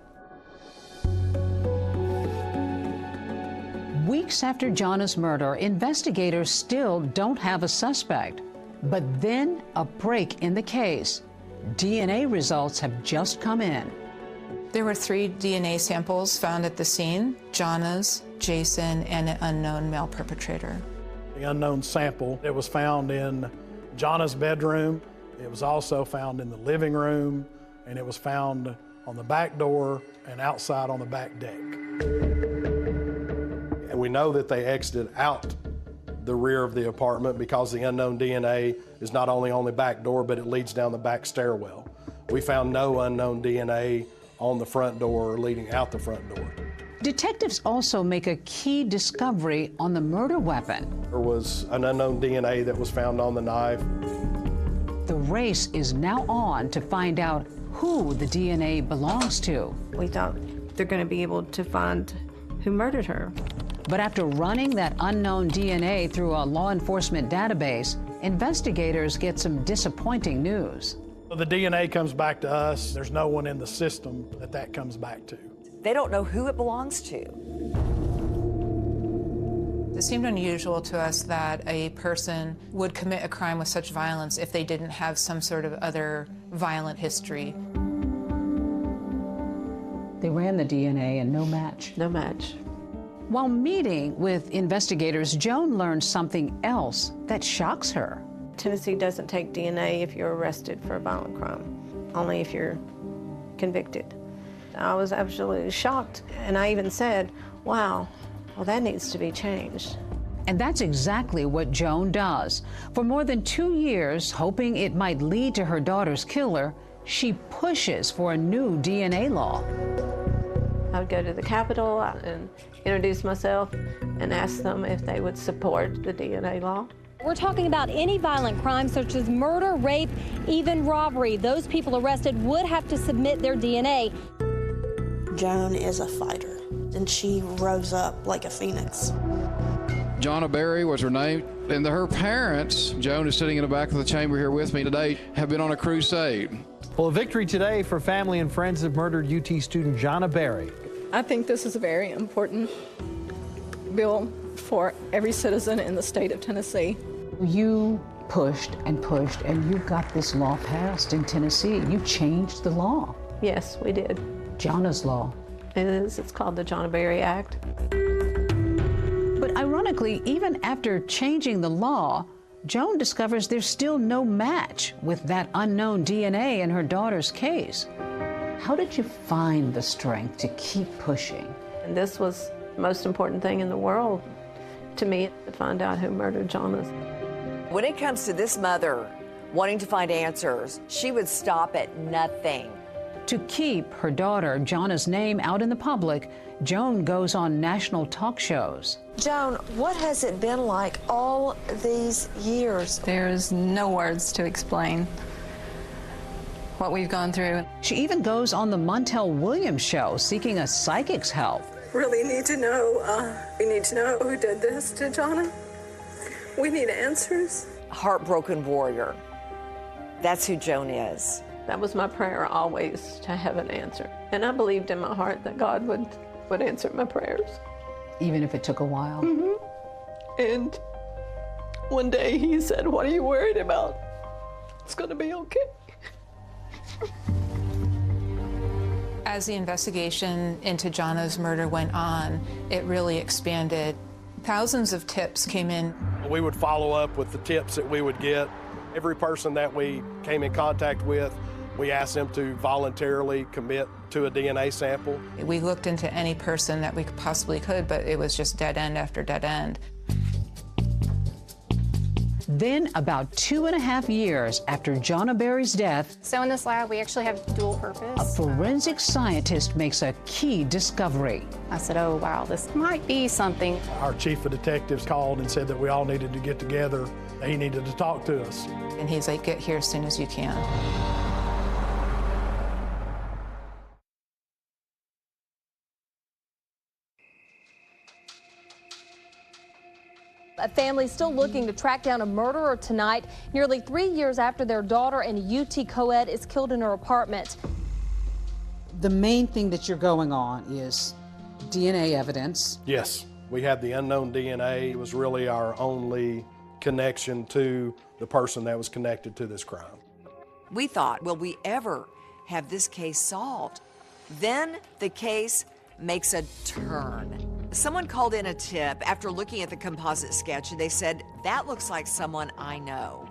Weeks after Jana's murder, investigators still don't have a suspect. But then a break in the case. DNA results have just come in. There were 3 DNA samples found at the scene: Jana's, Jason, and an unknown male perpetrator. The unknown sample, it was found in Jana's bedroom. It was also found in the living room, and it was found on the back door and outside on the back deck. And we know that they exited out the rear of the apartment because the unknown DNA is not only on the back door, but it leads down the back stairwell. We found no unknown DNA on the front door or leading out the front door. Detectives also make a key discovery on the murder weapon. There was an unknown DNA that was found on the knife. The race is now on to find out who the DNA belongs to. We thought they're going to be able to find who murdered her. But after running that unknown DNA through a law enforcement database, investigators get some disappointing news. The DNA comes back to us. There's no one in the system that comes back to. They don't know who it belongs to. It seemed unusual to us that a person would commit a crime with such violence if they didn't have some sort of other violent history. They ran the DNA and no match. No match. While meeting with investigators, Joan learned something else that shocks her. Tennessee doesn't take DNA if you're arrested for a violent crime, only if you're convicted. I was absolutely shocked, and I even said, wow, well, that needs to be changed. And that's exactly what Joan does. For more than 2 years, hoping it might lead to her daughter's killer, she pushes for a new DNA law. I would go to the Capitol and introduce myself and ask them if they would support the DNA law. We're talking about any violent crime such as murder, rape, even robbery. Those people arrested would have to submit their DNA. Joan is a fighter, and she rose up like a phoenix. Jonna Berry was her name, and her parents, Joan is sitting in the back of the chamber here with me today, have been on a crusade. Well, a victory today for family and friends of murdered UT student Jonna Berry. I think this is a very important bill for every citizen in the state of Tennessee. You pushed and pushed, and you got this law passed in Tennessee. You changed the law. Yes, we did. Jonna's law. It is. It's called the Jonna Berry Act. But ironically, even after changing the law, Joan discovers there's still no match with that unknown DNA in her daughter's case. How did you find the strength to keep pushing? And this was the most important thing in the world to me, to find out who murdered Jonna. When it comes to this mother wanting to find answers, she would stop at nothing. To keep her daughter Jonna's name out in the public, Joan goes on national talk shows. Joan, what has it been like all these years? There's no words to explain what we've gone through. She even goes on the Montel Williams show seeking a psychic's help. Really need to know, we need to know who did this to Jonna. We need answers. Heartbroken warrior. That's who Joan is. That was my prayer always, to have an answer. And I believed in my heart that God would answer my prayers. Even if it took a while? Mm-hmm. And one day he said, "What are you worried about? It's gonna be okay." As the investigation into Jonna's murder went on, it really expanded. Thousands of tips came in. We would follow up with the tips that we would get. Every person that we came in contact with, we asked them to voluntarily commit to a DNA sample. We looked into any person that we possibly could, but it was just dead end after dead end. Then, about 2.5 years after Jonna Berry's death, So in this lab, we actually have dual a purpose. forensic scientist makes a key discovery. I said, oh, wow, this might be something. Our chief of detectives called and said that we all needed to get together. He needed to talk to us. And he's like, get here as soon as you can. A family still looking to track down a murderer tonight, nearly 3 years after their daughter in a UT co-ed is killed in her apartment. The main thing that you're going on is DNA evidence. Yes, we had the unknown DNA. It was really our only connection to the person that was connected to this crime. We thought, will we ever have this case solved? Then the case makes a turn. Someone called in a tip after looking at the composite sketch, and they said, that looks like someone I know.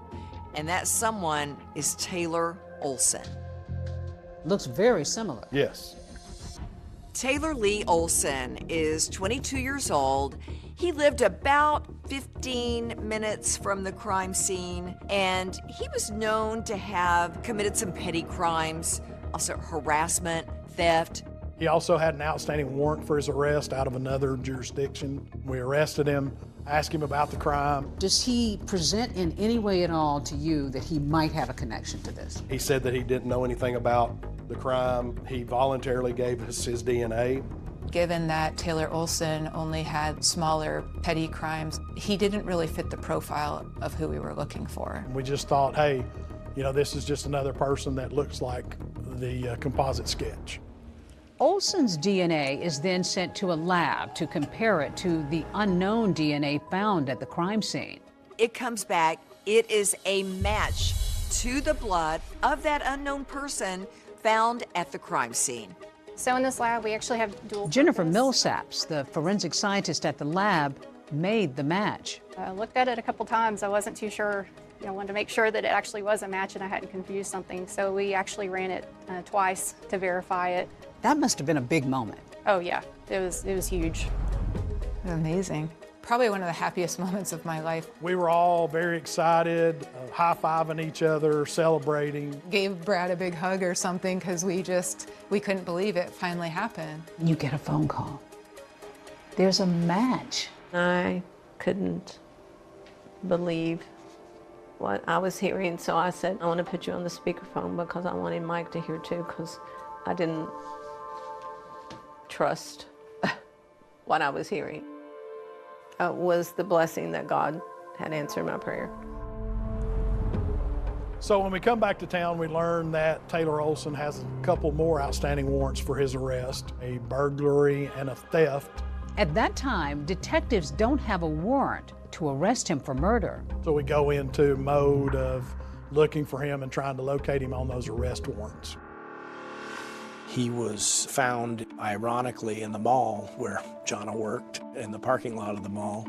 And that someone is Taylor Olson. Looks very similar. Yes. Taylor Lee Olson is 22 years old. He lived about 15 minutes from the crime scene, and he was known to have committed some petty crimes, also harassment, theft. He also had an outstanding warrant for his arrest out of another jurisdiction. We arrested him, asked him about the crime. Does he present in any way at all to you that he might have a connection to this? He said that he didn't know anything about the crime. He voluntarily gave us his DNA. Given that Taylor Olson only had smaller petty crimes, he didn't really fit the profile of who we were looking for. We just thought, hey, you know, this is just another person that looks like the composite sketch. Olson's DNA is then sent to a lab to compare it to the unknown DNA found at the crime scene. It comes back, it is a match to the blood of that unknown person found at the crime scene. So in this lab, we actually have dual Jennifer purpose. Millsaps, the forensic scientist at the lab, made the match. I looked at it a couple times. I wasn't too sure. I wanted to make sure that it actually was a match and I hadn't confused something. So we actually ran it twice to verify it. That must have been a big moment. Oh yeah, it was huge. Amazing. Probably one of the happiest moments of my life. We were all very excited, high-fiving each other, celebrating. Gave Brad a big hug or something because we couldn't believe it finally happened. You get a phone call. There's a match. I couldn't believe what I was hearing, so I said, I want to put you on the speakerphone because I wanted Mike to hear too, because I didn't trust what I was hearing. It was the blessing that God had answered my prayer. So when we come back to town, we learn that Taylor Olson has a couple more outstanding warrants for his arrest, a burglary and a theft. At that time, detectives don't have a warrant to arrest him for murder. So we go into mode of looking for him and trying to locate him on those arrest warrants. He was found, ironically, in the mall where Jonna worked, in the parking lot of the mall.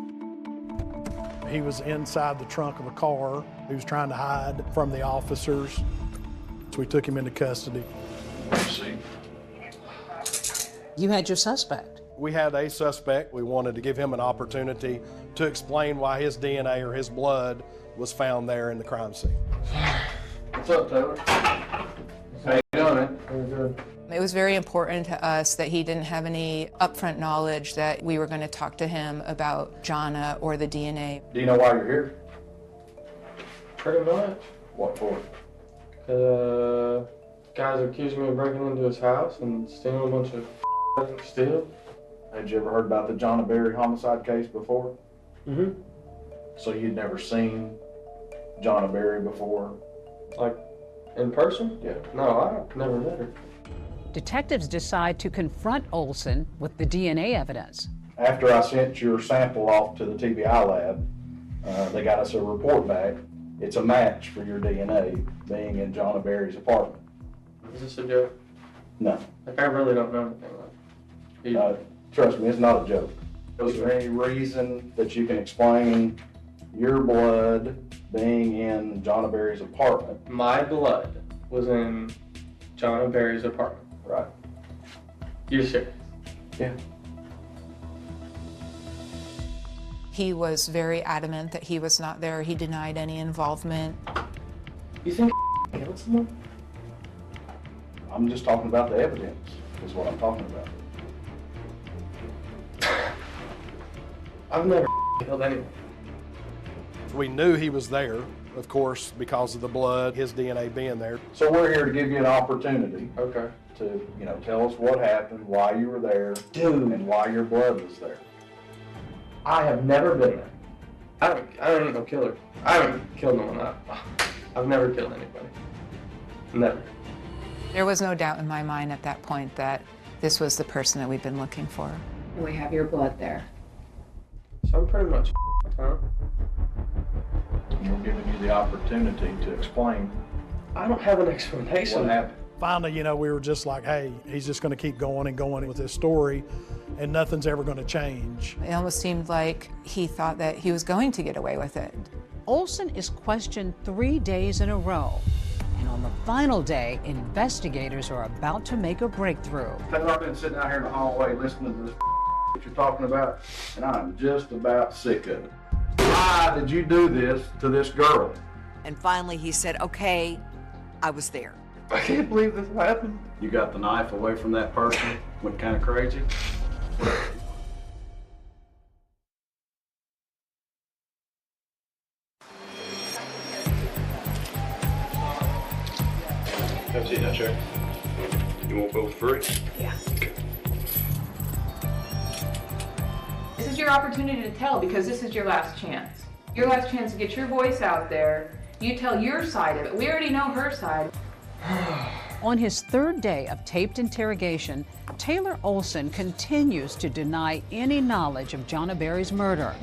He was inside the trunk of a car. He was trying to hide from the officers. So we took him into custody. You had your suspect. We had a suspect. We wanted to give him an opportunity to explain why his DNA or his blood was found there in the crime scene. What's up, Taylor? How you doing? It was very important to us that he didn't have any upfront knowledge that we were going to talk to him about Jonna or the DNA. Do you know why you're here? Pretty much. What for? Guys accused me of breaking into his house and stealing a bunch of steel. Had you ever heard about the Jonna Berry homicide case before? Mm-hmm. So you'd never seen Jonna Berry before? Like, in person? Yeah. No, I've never met her. Detectives decide to confront Olson with the DNA evidence. After I sent your sample off to the TBI lab, they got us a report back. It's a match for your DNA being in Jonna Berry's apartment. Is this a joke? No. Like, I really don't know anything like it. Trust me, it's not a joke. Is there any reason that you can explain your blood being in Jonna Berry's apartment? My blood was in Jonna Berry's apartment. Right. You serious? Yeah. He was very adamant that he was not there. He denied any involvement. You think killed someone? I'm just talking about the evidence, is what I'm talking about. I've never killed anyone. We knew he was there, of course, because of the blood, his DNA being there. So we're here to give you an opportunity. Okay. To, tell us what happened, why you were there, and why your blood was there. I have never been there. I don't know killer. I haven't killed no one. I've never killed anybody. Never. There was no doubt in my mind at that point that this was the person that we've been looking for. We have your blood there. So I'm pretty much huh? We're giving you the opportunity to explain. I don't have an explanation. What happened? Finally, we were just like, hey, he's just going to keep going and going with this story, and nothing's ever going to change. It almost seemed like he thought that he was going to get away with it. Olson is questioned 3 days in a row. And on the final day, investigators are about to make a breakthrough. Taylor, I've been sitting out here in the hallway listening to this that you're talking about, and I'm just about sick of it. Why did you do this to this girl? And finally he said, okay, I was there. I can't believe this happened. You got the knife away from that person, went kind of crazy. Have a seat now, Sherry. You want both free? Yeah. Okay. This is your opportunity to tell because this is your last chance. Your last chance to get your voice out there. You tell your side of it. We already know her side. On his third day of taped interrogation, Taylor Olson continues to deny any knowledge of Jonna Berry's murder.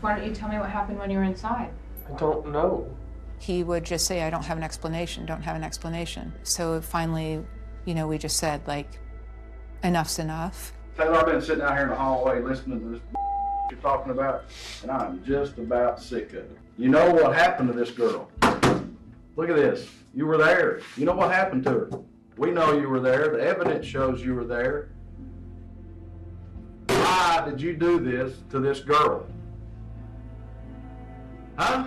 Why don't you tell me what happened when you were inside? I don't know. He would just say, I don't have an explanation, don't have an explanation. So finally, we just said, enough's enough. Taylor, I've been sitting out here in the hallway listening to this you're talking about, and I'm just about sick of it. You know what happened to this girl? Look at this. You were there. You know what happened to her. We know you were there. The evidence shows you were there. Why did you do this to this girl? Huh?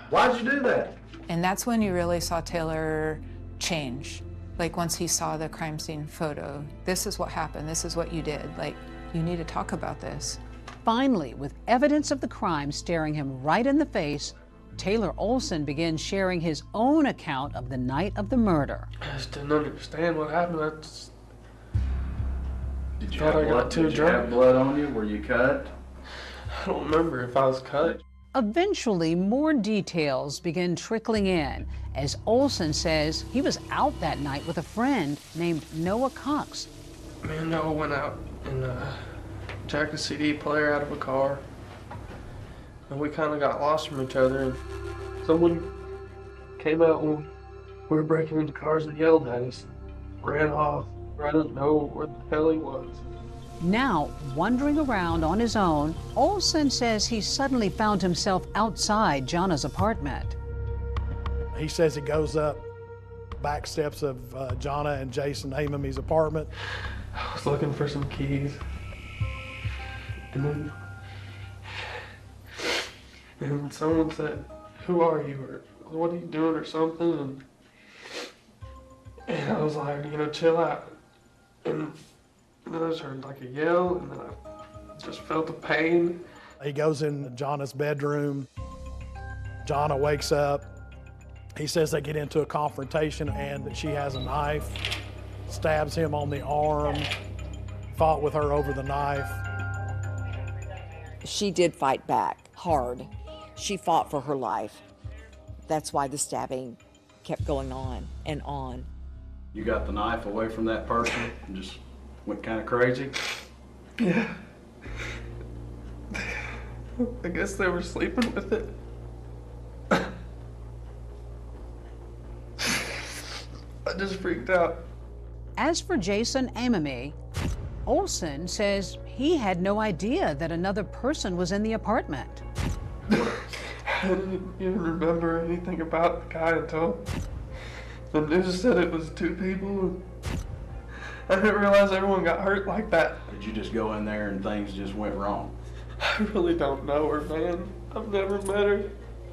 Why'd you do that? And that's when you really saw Taylor change. Like once he saw the crime scene photo, this is what happened, this is what you did. Like, you need to talk about this. Finally, with evidence of the crime staring him right in the face, Taylor Olson begins sharing his own account of the night of the murder. I just didn't understand what happened. I just Did you thought have I blood? got too Did you drunk. have blood on you? Were you cut? I don't remember if I was cut. Eventually, more details begin trickling in as Olson says he was out that night with a friend named Noah Cox. Me and Noah went out and jacked a CD player out of a car. And we kind of got lost from each other. And someone came out when we were breaking into cars and yelled at us. Ran off. I didn't know where the hell he was. Now, wandering around on his own, Olson says he suddenly found himself outside Jana's apartment. He says he goes up back steps of Jana and Jason Amami's apartment. I was looking for some keys. And then someone said, "Who are you?" or "What are you doing?" or something. And I was like, chill out. And then I just heard like a yell, and then I just felt the pain. He goes in Jana's bedroom. Jana wakes up. He says they get into a confrontation and she has a knife, stabs him on the arm, fought with her over the knife. She did fight back hard. She fought for her life. That's why the stabbing kept going on and on. You got the knife away from that person and just went kind of crazy? Yeah. I guess they were sleeping with it. I just freaked out. As for Jason Amami, Olson says he had no idea that another person was in the apartment. I didn't even remember anything about the guy until the news said it was 2 people. I didn't realize everyone got hurt like that. Did you just go in there and things just went wrong? I really don't know her, man. I've never met her.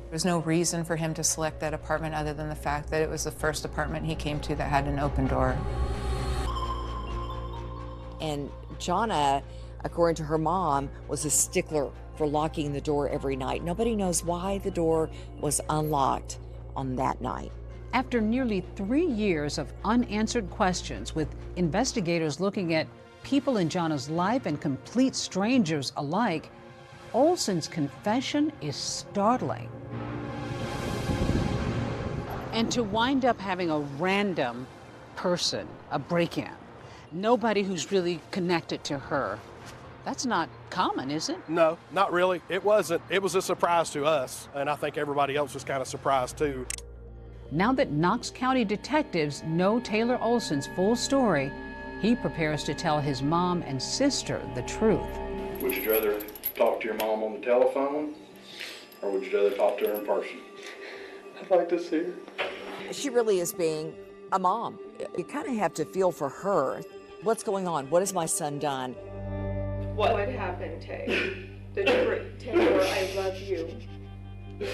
There's no reason for him to select that apartment other than the fact that it was the first apartment he came to that had an open door. And Jana, according to her mom, was a stickler for locking the door every night. Nobody knows why the door was unlocked on that night. After nearly 3 years of unanswered questions, with investigators looking at people in Jana's life and complete strangers alike, Olson's confession is startling. And to wind up having a random person, a break-in, nobody who's really connected to her, that's not common, is it? No, not really. It wasn't. It was a surprise to us, and I think everybody else was kind of surprised too. Now that Knox County detectives know Taylor Olson's full story, he prepares to tell his mom and sister the truth. Would you rather talk to your mom on the telephone, or would you rather talk to her in person? I'd like to see her. She really is being a mom. You kind of have to feel for her. What's going on? What has my son done? What happened, Tay? Taylor, I love you. It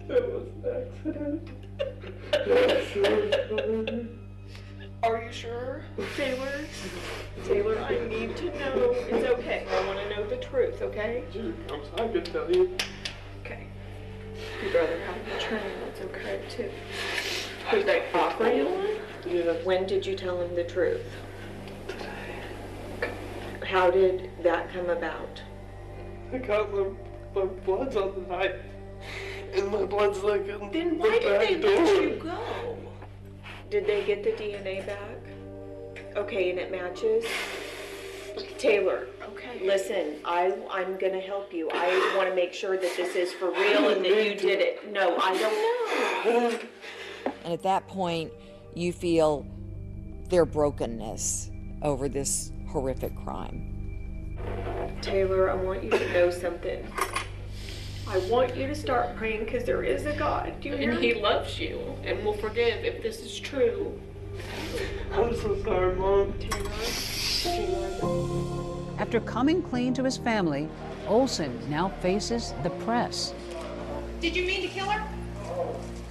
was an accident. Are you sure, Taylor? Taylor, I need to know. It's okay. I want to know the truth, okay? I could tell you. Okay. If you'd rather have the train, that's okay, too. Did they offer you one? Yes. When did you tell him the truth? How did that come about? Because my blood's on the knife. And my blood's like in Then the why did back they door. let you go? Did they get the DNA back? Okay, and it matches? Taylor, okay. Listen, I'm gonna help you. I want to make sure that this is for real and that you did it. No, I don't know. And at that point, you feel their brokenness over this horrific crime. Taylor, I want you to know something. I want you to start praying because there is a God. Do you hear me? He loves you and will forgive if this is true. I'm so sorry, Mom. Taylor. After coming clean to his family, Olson now faces the press. Did you mean to kill her?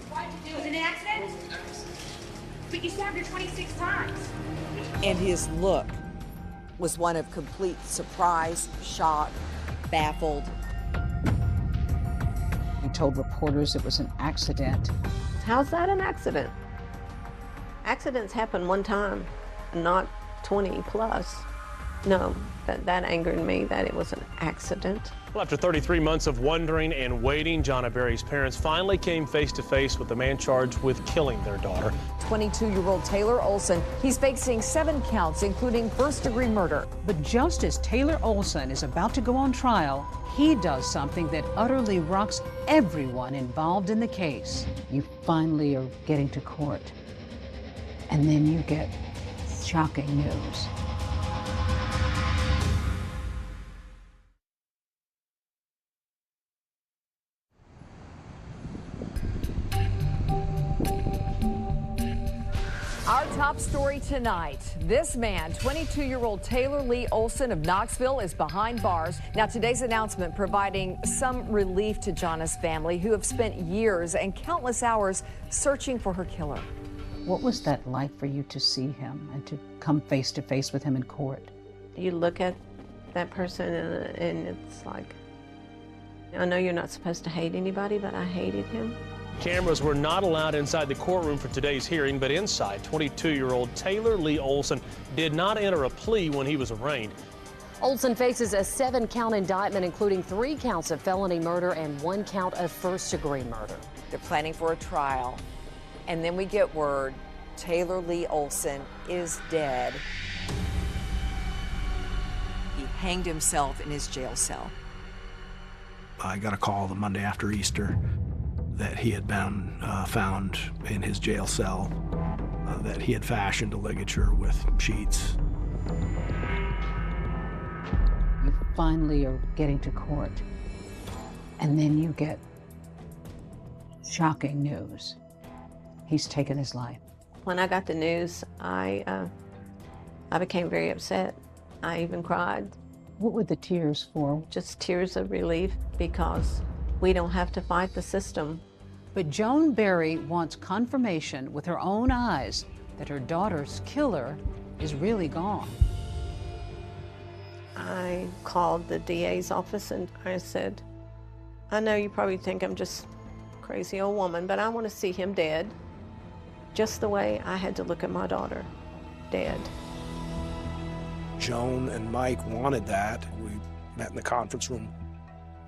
Why did you do it? Was it an accident? But you stabbed her 26 times. And his look was one of complete surprise, shock, baffled. He told reporters it was an accident. How's that an accident? Accidents happen one time, not 20 plus. No, that angered me that it was an accident. Well, after 33 months of wondering and waiting, Jonna Berry's parents finally came face to face with the man charged with killing their daughter. 22-year-old Taylor Olson, he's facing 7 counts, including first-degree murder. But just as Taylor Olson is about to go on trial, he does something that utterly rocks everyone involved in the case. You finally are getting to court, and then you get shocking news. Our top story tonight. This man, 22-year-old Taylor Lee Olson of Knoxville, is behind bars. Now, today's announcement providing some relief to Jonna's family, who have spent years and countless hours searching for her killer. What was that like for you to see him and to come face to face with him in court? You look at that person and it's like, I know you're not supposed to hate anybody, but I hated him. Cameras were not allowed inside the courtroom for today's hearing, but inside, 22-year-old Taylor Lee Olson did not enter a plea when he was arraigned. Olson faces a 7-count indictment, including 3 counts of felony murder and 1 count of first-degree murder. They're planning for a trial, and then we get word Taylor Lee Olson is dead. He hanged himself in his jail cell. I got a call the Monday after Easter that he had been found in his jail cell, that he had fashioned a ligature with sheets. You finally are getting to court, and then you get shocking news. He's taken his life. When I got the news, I became very upset. I even cried. What were the tears for? Just tears of relief, because we don't have to fight the system. But Joan Berry wants confirmation with her own eyes that her daughter's killer is really gone. I called the DA's office and I said, I know you probably think I'm just a crazy old woman, but I want to see him dead, just the way I had to look at my daughter, dead. Joan and Mike wanted that. We met in the conference room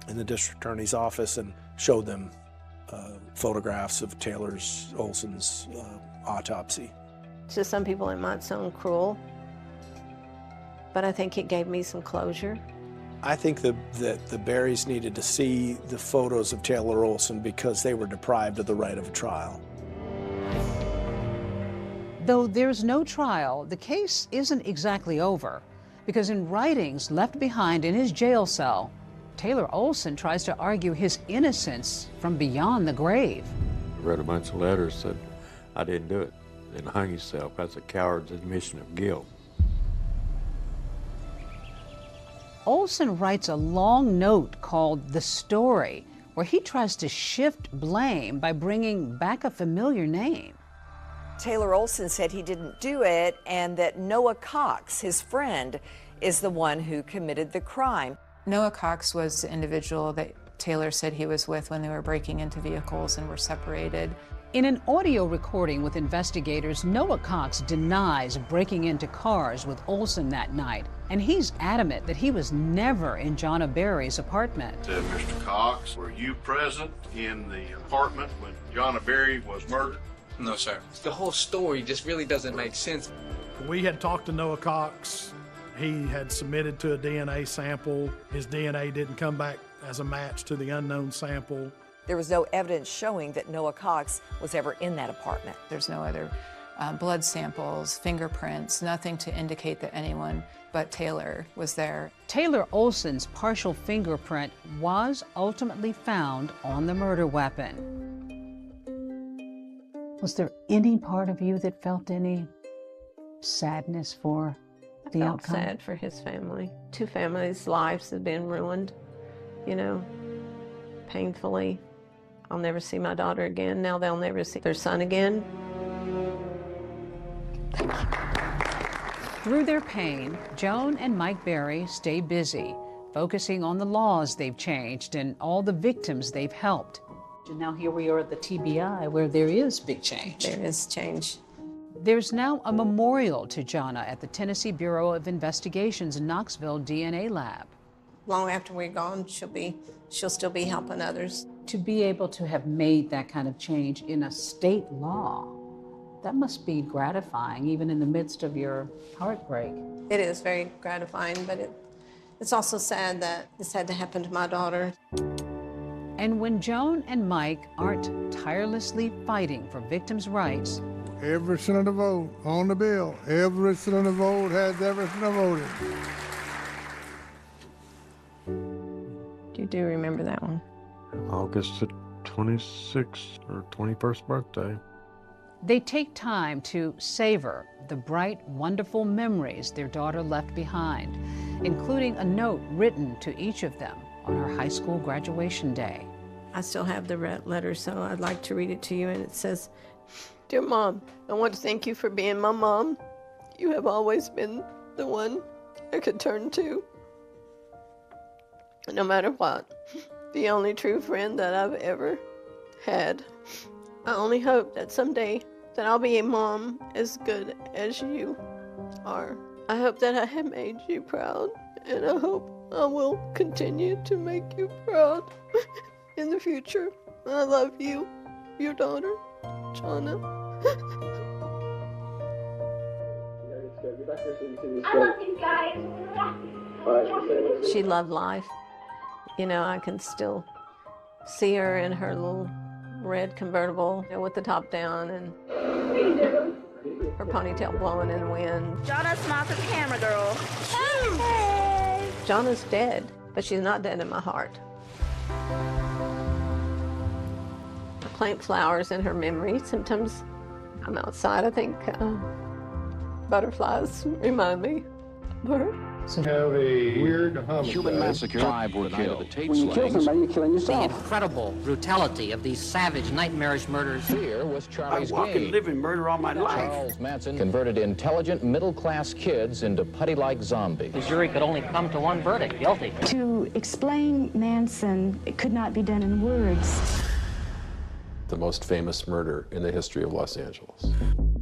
in the district attorney's office and showed them photographs of Taylor Olson's autopsy. To some people it might sound cruel, but I think it gave me some closure. I think that the Berrys needed to see the photos of Taylor Olson because they were deprived of the right of a trial. Though there's no trial, the case isn't exactly over, because in writings left behind in his jail cell, Taylor Olson tries to argue his innocence from beyond the grave. I read a bunch of letters that said, I didn't do it. Didn't hang yourself. That's a coward's admission of guilt. Olson writes a long note called The Story, where he tries to shift blame by bringing back a familiar name. Taylor Olson said he didn't do it and that Noah Cox, his friend, is the one who committed the crime. Noah Cox was the individual that Taylor said he was with when they were breaking into vehicles and were separated. In an audio recording with investigators, Noah Cox denies breaking into cars with Olson that night, and he's adamant that he was never in Jonna Berry's apartment. Mr. Cox, were you present in the apartment when Jonna Berry was murdered? No, sir. The whole story just really doesn't make sense. We had talked to Noah Cox. He had submitted to a DNA sample. His DNA didn't come back as a match to the unknown sample. There was no evidence showing that Noah Cox was ever in that apartment. There's no other blood samples, fingerprints, nothing to indicate that anyone but Taylor was there. Taylor Olson's partial fingerprint was ultimately found on the murder weapon. Was there any part of you that felt any sadness for the felt outcome? sad for his family. 2 families' lives have been ruined, you know, painfully. I'll never see my daughter again. Now they'll never see their son again. Through their pain, Joan and Mike Berry stay busy, focusing on the laws they've changed and all the victims they've helped. And now here we are at the TBI, where there is big change. There is change. There's now a memorial to Jonna at the Tennessee Bureau of Investigation's Knoxville DNA lab. Long after we're gone, she'll still be helping others. To be able to have made that kind of change in a state law, that must be gratifying, even in the midst of your heartbreak. It is very gratifying, but it's also sad that this had to happen to my daughter. And when Joan and Mike aren't tirelessly fighting for victims' rights, every senator vote on the bill. Every senator vote has every senator voted. You do remember that one? August the 26th or 21st birthday. they take time to savor the bright, wonderful memories their daughter left behind, including a note written to each of them on her high school graduation day. I still have the letter, so I'd like to read it to you, and it says, "Dear Mom, I want to thank you for being my mom. You have always been the one I could turn to, no matter what. The only true friend that I've ever had. I only hope that someday that I'll be a mom as good as you are. I hope that I have made you proud, and I hope I will continue to make you proud in the future. I love you, your daughter, Jonna." I love you guys. She loved life. You know, I can still see her in her little red convertible with the top down and her ponytail blowing in the wind. Jonna, smile for the camera, girl. Hey! Jonna's dead, but she's not dead in my heart. I plant flowers in her memory. Sometimes I'm outside, I think butterflies remind me of her. So have a weird homicide. Human massacre. 5 were killed. When you kill somebody, you're killing yourself. The incredible brutality of these savage, nightmarish murders. Fear was Charlie's I walk and live in murder all my life. Charles Manson converted intelligent, middle-class kids into putty-like zombies. The jury could only come to one verdict, guilty. To explain Manson, it could not be done in words. The most famous murder in the history of Los Angeles.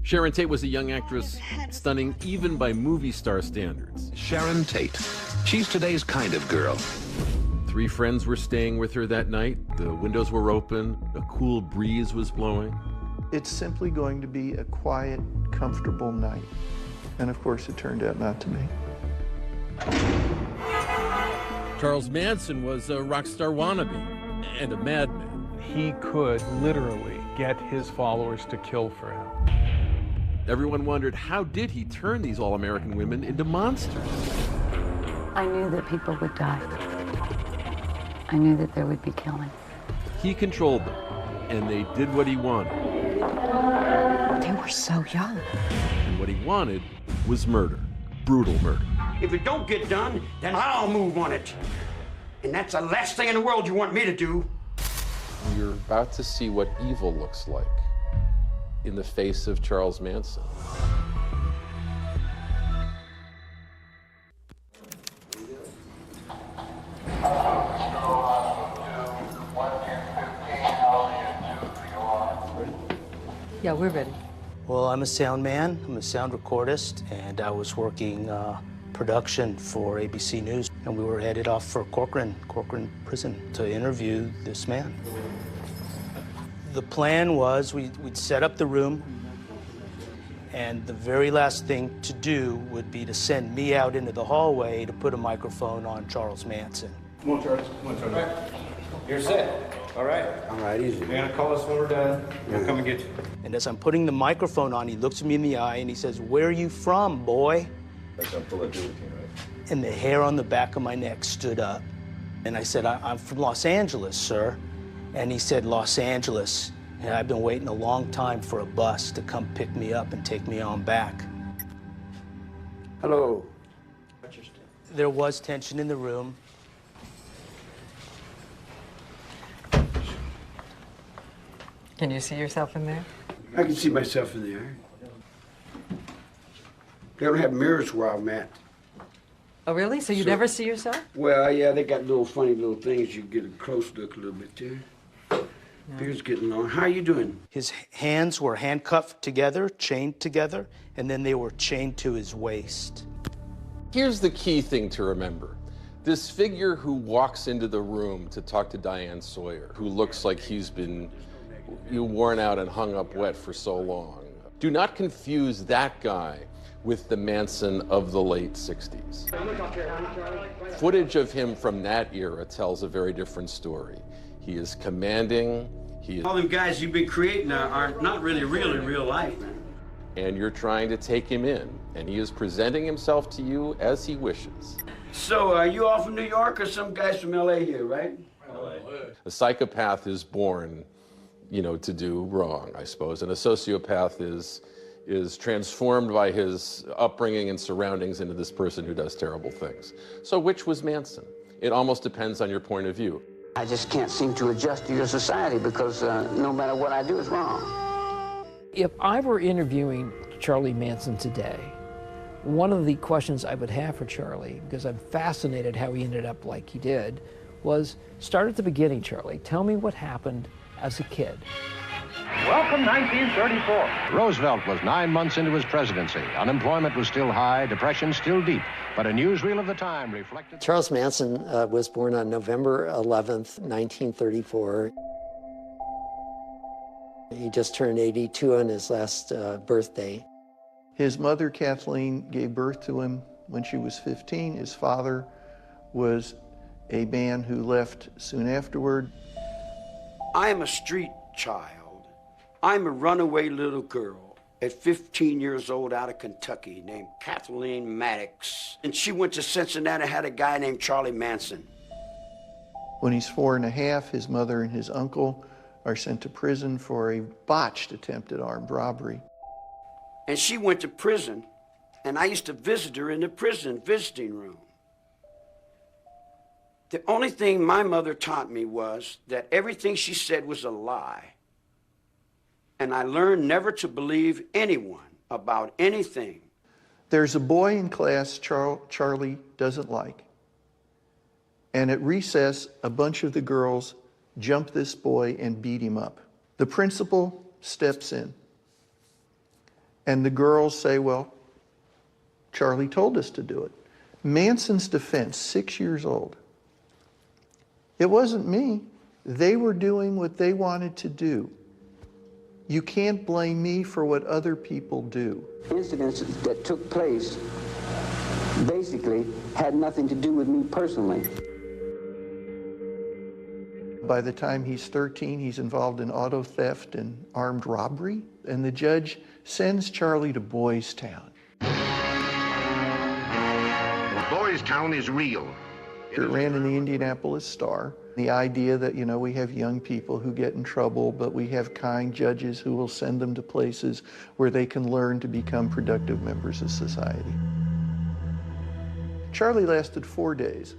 Sharon Tate was a young actress, stunning even by movie star standards. Sharon Tate. She's today's kind of girl. 3 friends were staying with her that night. The windows were open. A cool breeze was blowing. It's simply going to be a quiet, comfortable night. And of course, it turned out not to be. Charles Manson was a rock star wannabe and a madman. He could literally get his followers to kill for him. Everyone wondered, how did he turn these all-American women into monsters? I knew that people would die. I knew that there would be killing. He controlled them, and they did what he wanted. They were so young. And what he wanted was murder. Brutal murder. If it don't get done, then I'll move on it. And that's the last thing in the world you want me to do. You're about to see what evil looks like in the face of Charles Manson. Yeah, we're ready. Well, I'm a sound man, I'm a sound recordist, and I was working production for ABC News, and we were headed off for Corcoran Prison to interview this man. The plan was we'd set up the room, and the very last thing to do would be to send me out into the hallway to put a microphone on Charles Manson. Come on, Charles. Come on, Charles. All right. You're set. All right. All right, easy. You're gonna call us when we're done. We'll come and get you. And as I'm putting the microphone on, he looks me in the eye and he says, "Where are you from, boy?" That's up to let you, right? And the hair on the back of my neck stood up. And I said, "I'm from Los Angeles, sir." And he said, "Los Angeles. And I've been waiting a long time for a bus to come pick me up and take me on back." Hello. There was tension in the room. Can you see yourself in there? I can see myself in there. They don't have mirrors where I'm at. Oh, really? So you never see yourself? Well, yeah, they got little funny little things. You get a close look a little bit there. Beard's getting long. How are you doing? His hands were handcuffed together, chained together, and then they were chained to his waist. Here's the key thing to remember. This figure who walks into the room to talk to Diane Sawyer, who looks like he's been worn out and hung up wet for so long. Do not confuse that guy with the Manson of the late 60s. Footage of him from that era tells a very different story. He is commanding. All them guys you've been creating are not really real in real life, man. And you're trying to take him in, and he is presenting himself to you as he wishes. So, are you all from New York or some guys from LA here, right? LA. A psychopath is born, to do wrong, I suppose, and a sociopath is transformed by his upbringing and surroundings into this person who does terrible things. So which was Manson? It almost depends on your point of view. I just can't seem to adjust to your society because no matter what I do is wrong. If I were interviewing Charlie Manson today, one of the questions I would have for Charlie, because I'm fascinated how he ended up like he did, was start at the beginning, Charlie. Tell me what happened as a kid. Welcome 1934. Roosevelt was 9 months into his presidency. Unemployment was still high, depression still deep, but a newsreel of the time reflected... Charles Manson was born on November 11th, 1934. He just turned 82 on his last birthday. His mother, Kathleen, gave birth to him when she was 15. His father was a man who left soon afterward. I am a street child. I'm a runaway little girl at 15 years old out of Kentucky named Kathleen Maddox. And she went to Cincinnati, had a guy named Charlie Manson. When he's 4 and a half, his mother and his uncle are sent to prison for a botched attempt at armed robbery. And she went to prison, and I used to visit her in the prison visiting room. The only thing my mother taught me was that everything she said was a lie. And I learned never to believe anyone about anything. There's a boy in class Charlie doesn't like. And at recess, a bunch of the girls jump this boy and beat him up. The principal steps in. And the girls say, well, Charlie told us to do it. Manson's defense, 6 years old. It wasn't me. They were doing what they wanted to do. You can't blame me for what other people do. Incidents that took place basically had nothing to do with me personally. By the time he's 13, he's involved in auto theft and armed robbery, and the judge sends Charlie to Boys Town. Boys Town is real. It ran in the Indianapolis Star. The idea that, we have young people who get in trouble, but we have kind judges who will send them to places where they can learn to become productive members of society. Charlie lasted 4 days,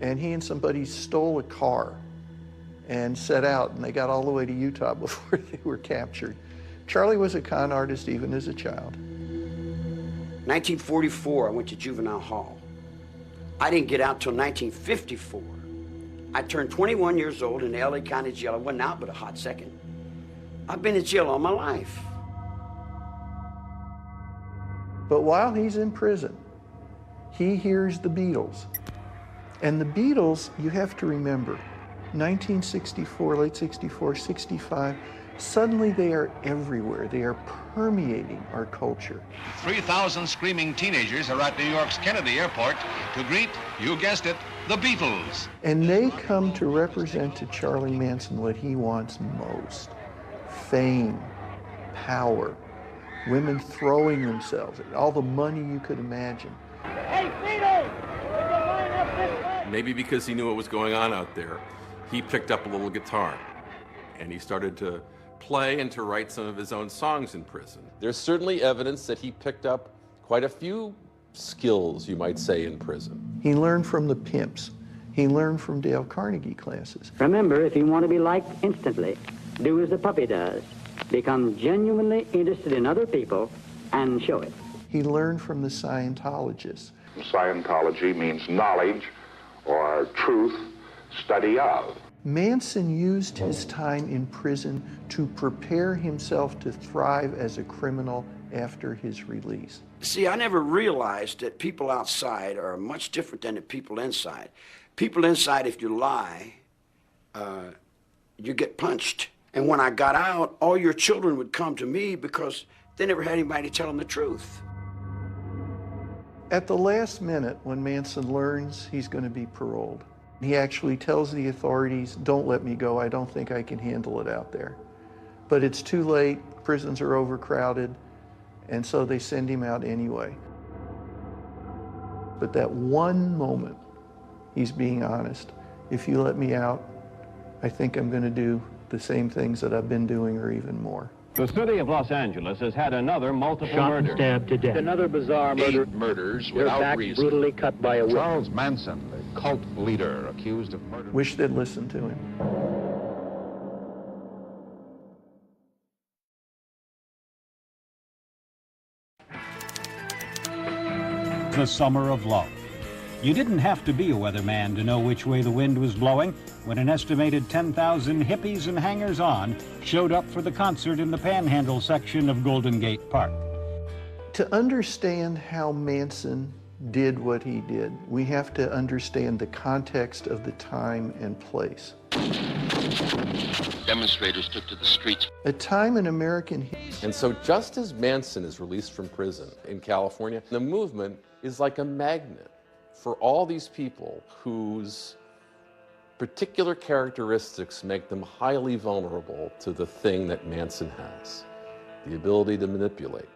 and he and somebody stole a car and set out, and they got all the way to Utah before they were captured. Charlie was a con artist even as a child. 1944, I went to juvenile hall. I didn't get out till 1954. I turned 21 years old in the LA County Jail. I wasn't out but a hot second. I've been in jail all my life. But while he's in prison, he hears the Beatles. And the Beatles, you have to remember, 1964, late 64, 65, suddenly they are everywhere. They are permeating our culture. 3,000 screaming teenagers are at New York's Kennedy Airport to greet, you guessed it, the Beatles. And they come to represent to Charlie Manson what he wants most. Fame, power, women throwing themselves, all the money you could imagine. Hey, Beatles! Line up this way! Maybe because he knew what was going on out there, he picked up a little guitar and he started to play and to write some of his own songs in prison. There's certainly evidence that he picked up quite a few skills, you might say, in prison. He learned from the pimps. He learned from Dale Carnegie classes. Remember, if you want to be liked instantly, do as the puppy does. Become genuinely interested in other people and show it. He learned from the Scientologists. Scientology means knowledge or truth, study of. Manson used his time in prison to prepare himself to thrive as a criminal after his release. See, I never realized that people outside are much different than the people inside. People inside, if you lie, you get punched. And when I got out, all your children would come to me because they never had anybody tell them the truth. At the last minute, when Manson learns he's going to be paroled, he actually tells the authorities, don't let me go, I don't think I can handle it out there. But it's too late, prisons are overcrowded, and so they send him out anyway. But that one moment, he's being honest. If you let me out, I think I'm going to do the same things that I've been doing or even more. The city of Los Angeles has had another multiple Shot murder. and stabbed to death. Another bizarre murder. 8 murders Their without back reason. brutally cut by a whip. Charles Manson, the cult leader accused of murder. Wish they'd listen to him. The summer of love. You didn't have to be a weatherman to know which way the wind was blowing when an estimated 10,000 hippies and hangers-on showed up for the concert in the Panhandle section of Golden Gate Park. To understand how Manson did what he did, we have to understand the context of the time and place. Demonstrators took to the streets. A time in American history. And so just as Manson is released from prison in California, the movement is like a magnet for all these people whose particular characteristics make them highly vulnerable to the thing that Manson has, the ability to manipulate.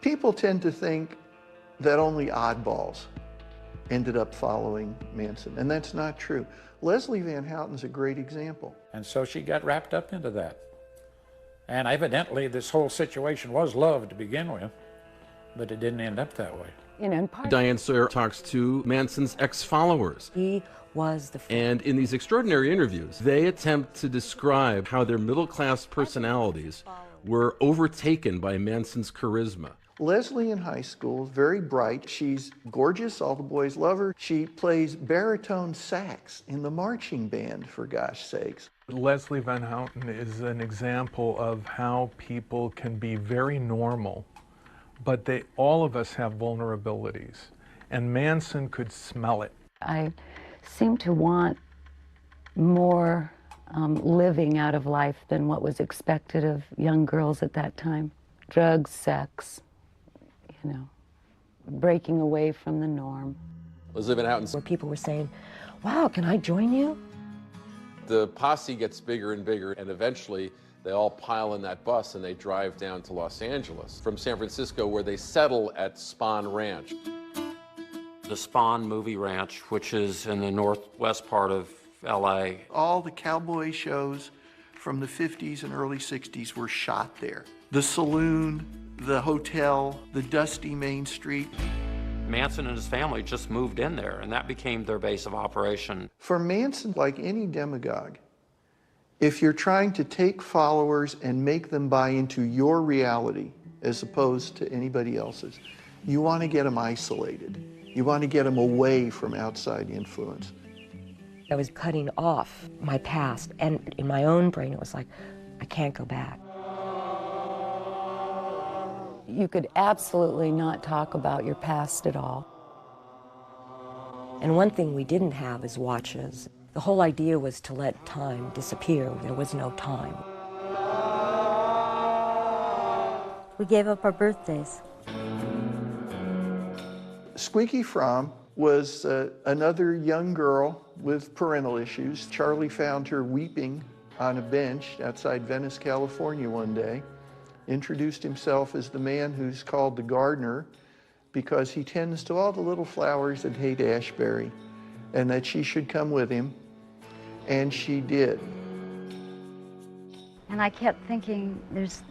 People tend to think that only oddballs ended up following Manson, and that's not true. Leslie Van Houten's a great example. And so she got wrapped up into that. And evidently this whole situation was love to begin with, but it didn't end up that way. You know, in part, Diane Sawyer talks to Manson's ex-followers. he was the And in these extraordinary interviews, they attempt to describe how their middle-class personalities were overtaken by Manson's charisma. Leslie in high school, very bright. She's gorgeous. All the boys love her. She plays baritone sax in the marching band, for gosh sakes. Leslie Van Houten is an example of how people can be very normal, but all of us have vulnerabilities, and Manson could smell it. I seem to want more living out of life than what was expected of young girls at that time. Drugs, sex, you know, breaking away from the norm. Leslie Van Houten. Where people were saying, wow, can I join you? The posse gets bigger and bigger, and eventually they all pile in that bus and they drive down to Los Angeles from San Francisco, where they settle at Spahn Ranch. The Spahn Movie Ranch, which is in the northwest part of LA. All the cowboy shows from the 50s and early 60s were shot there. The saloon, the hotel, the dusty Main Street. Manson and his family just moved in there, and that became their base of operation. For Manson, like any demagogue, if you're trying to take followers and make them buy into your reality as opposed to anybody else's, you want to get them isolated. You want to get them away from outside influence. I was cutting off my past, and in my own brain it was like, I can't go back. You could absolutely not talk about your past at all. And one thing we didn't have is watches. The whole idea was to let time disappear. There was no time. We gave up our birthdays. Squeaky Fromm was another young girl with parental issues. Charlie found her weeping on a bench outside Venice, California one day, introduced himself as the man who's called the gardener because he tends to all the little flowers that hate Ashbury, and that she should come with him, and she did. And I kept thinking, this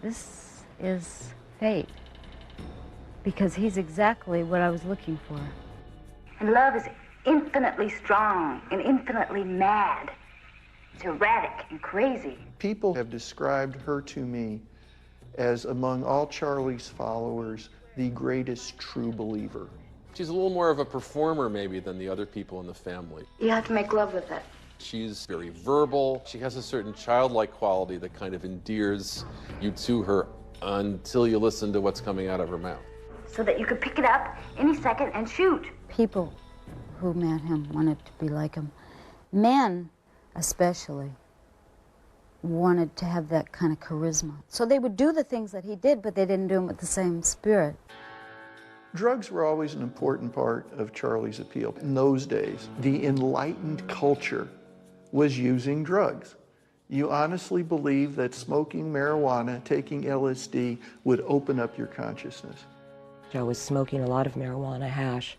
is fate, because he's exactly what I was looking for. And love is infinitely strong and infinitely mad. It's erratic and crazy. People have described her to me as, among all Charlie's followers, the greatest true believer. She's a little more of a performer maybe than the other people in the family. You have to make love with it. She's very verbal. She has a certain childlike quality that kind of endears you to her until you listen to what's coming out of her mouth. So that you could pick it up any second and shoot. People who met him wanted to be like him. Men, especially, wanted to have that kind of charisma. So they would do the things that he did, but they didn't do them with the same spirit. Drugs were always an important part of Charlie's appeal. In those days, the enlightened culture was using drugs. You honestly believe that smoking marijuana, taking LSD, would open up your consciousness. I was smoking a lot of marijuana hash,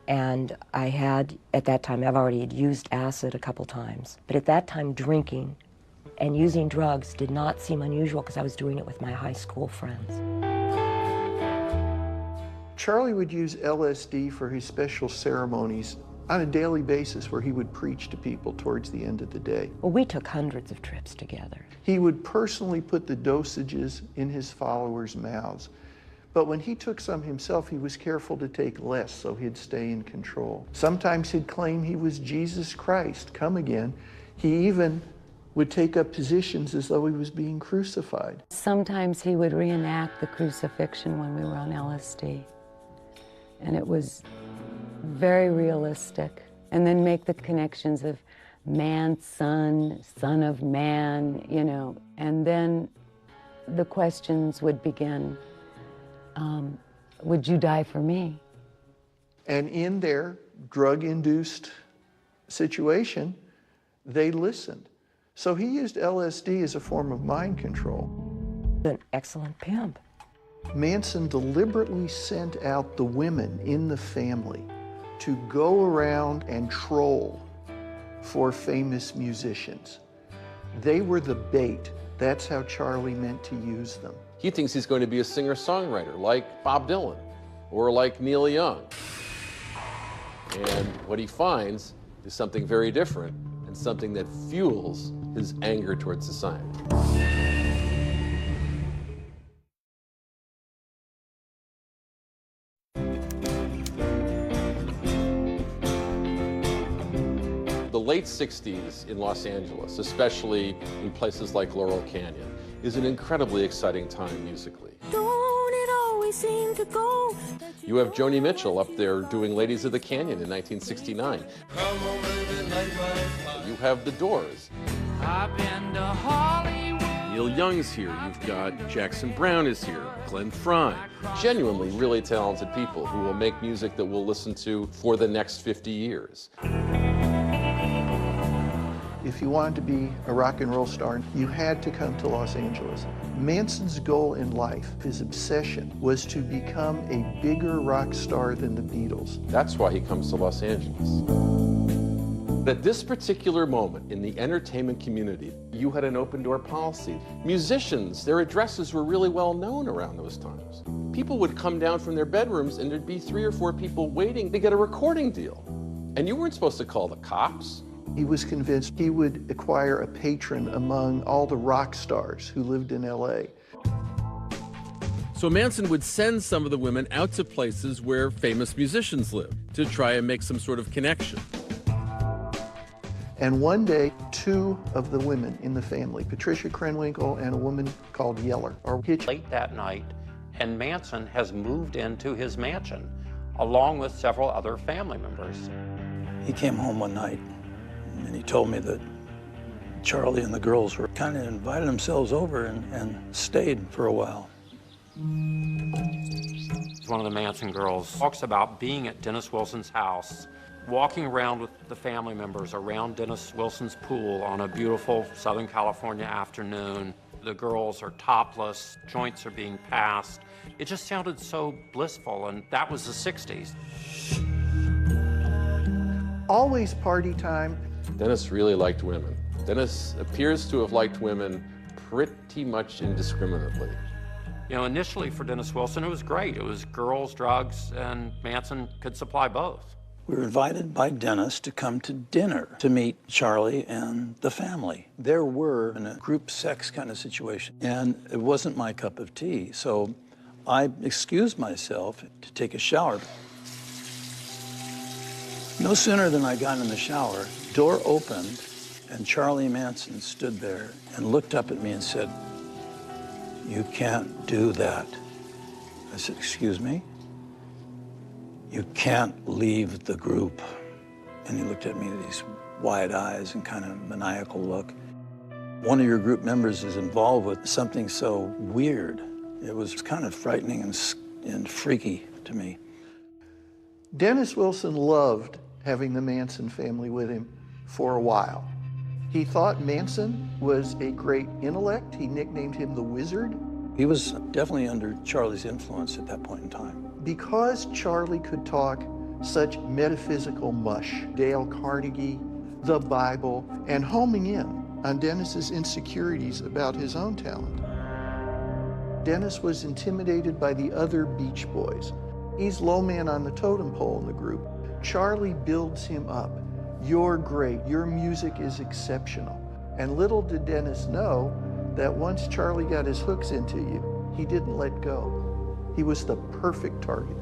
and I had, at that time, I've already used acid a couple times, but at that time, drinking and using drugs did not seem unusual because I was doing it with my high school friends. Charlie would use LSD for his special ceremonies on a daily basis where he would preach to people towards the end of the day. Well, we took hundreds of trips together. He would personally put the dosages in his followers' mouths. But when he took some himself, he was careful to take less so he'd stay in control. Sometimes he'd claim he was Jesus Christ, come again. He even would take up positions as though he was being crucified. Sometimes he would reenact the crucifixion when we were on LSD. And it was very realistic. And then make the connections of man, son, son of man, you know. And then the questions would begin. Would you die for me? And in their drug-induced situation, they listened. So he used LSD as a form of mind control. An excellent pimp. Manson deliberately sent out the women in the family to go around and troll for famous musicians. They were the bait. That's how Charlie meant to use them. He thinks he's going to be a singer-songwriter like Bob Dylan or like Neil Young. And what he finds is something very different and something that fuels his anger towards society. The late 60s in Los Angeles, especially in places like Laurel Canyon, is an incredibly exciting time musically. Don't it always seem to go? You have Joni Mitchell up there doing Ladies of the Canyon in 1969. You have The Doors. I've been to Hollywood. Neil Young's here. You've got Jackson Browne is here. Glenn Frey. Genuinely really talented people who will make music that we'll listen to for the next 50 years. If you wanted to be a rock and roll star, you had to come to Los Angeles. Manson's goal in life, his obsession, was to become a bigger rock star than the Beatles. That's why he comes to Los Angeles. At this particular moment in the entertainment community, you had an open door policy. Musicians, their addresses were really well known around those times. People would come down from their bedrooms and there'd be 3 or 4 people waiting to get a recording deal. And you weren't supposed to call the cops. He was convinced he would acquire a patron among all the rock stars who lived in LA. So Manson would send some of the women out to places where famous musicians lived to try and make some sort of connection. And one day, 2 of the women in the family, Patricia Krenwinkel and a woman called Yeller, are hitchhiking. Late that night, and Manson has moved into his mansion, along with several other family members. He came home one night, and he told me that Charlie and the girls were kind of invited themselves over and stayed for a while. One of the Manson girls talks about being at Dennis Wilson's house, walking around with the family members around Dennis Wilson's pool on a beautiful Southern California afternoon. The girls are topless, joints are being passed. It just sounded so blissful, and that was the 60s. Always party time. Dennis really liked women. Dennis appears to have liked women pretty much indiscriminately. You know, initially for Dennis Wilson, it was great. It was girls, drugs, and Manson could supply both. We were invited by Dennis to come to dinner to meet Charlie and the family. There were in a group sex kind of situation, and it wasn't my cup of tea, so I excused myself to take a shower. No sooner than I got in the shower, door opened, and Charlie Manson stood there and looked up at me and said, "You can't do that." I said, "Excuse me?" "You can't leave the group." And he looked at me with these wide eyes and kind of maniacal look. One of your group members is involved with something so weird. It was kind of frightening and freaky to me. Dennis Wilson loved having the Manson family with him for a while. He thought Manson was a great intellect. He nicknamed him the Wizard. He was definitely under Charlie's influence at that point in time. Because Charlie could talk such metaphysical mush, Dale Carnegie, the Bible, and homing in on Dennis's insecurities about his own talent. Dennis was intimidated by the other Beach Boys. He's low man on the totem pole in the group. Charlie builds him up. "You're great, your music is exceptional." And little did Dennis know that once Charlie got his hooks into you, he didn't let go. He was the perfect target.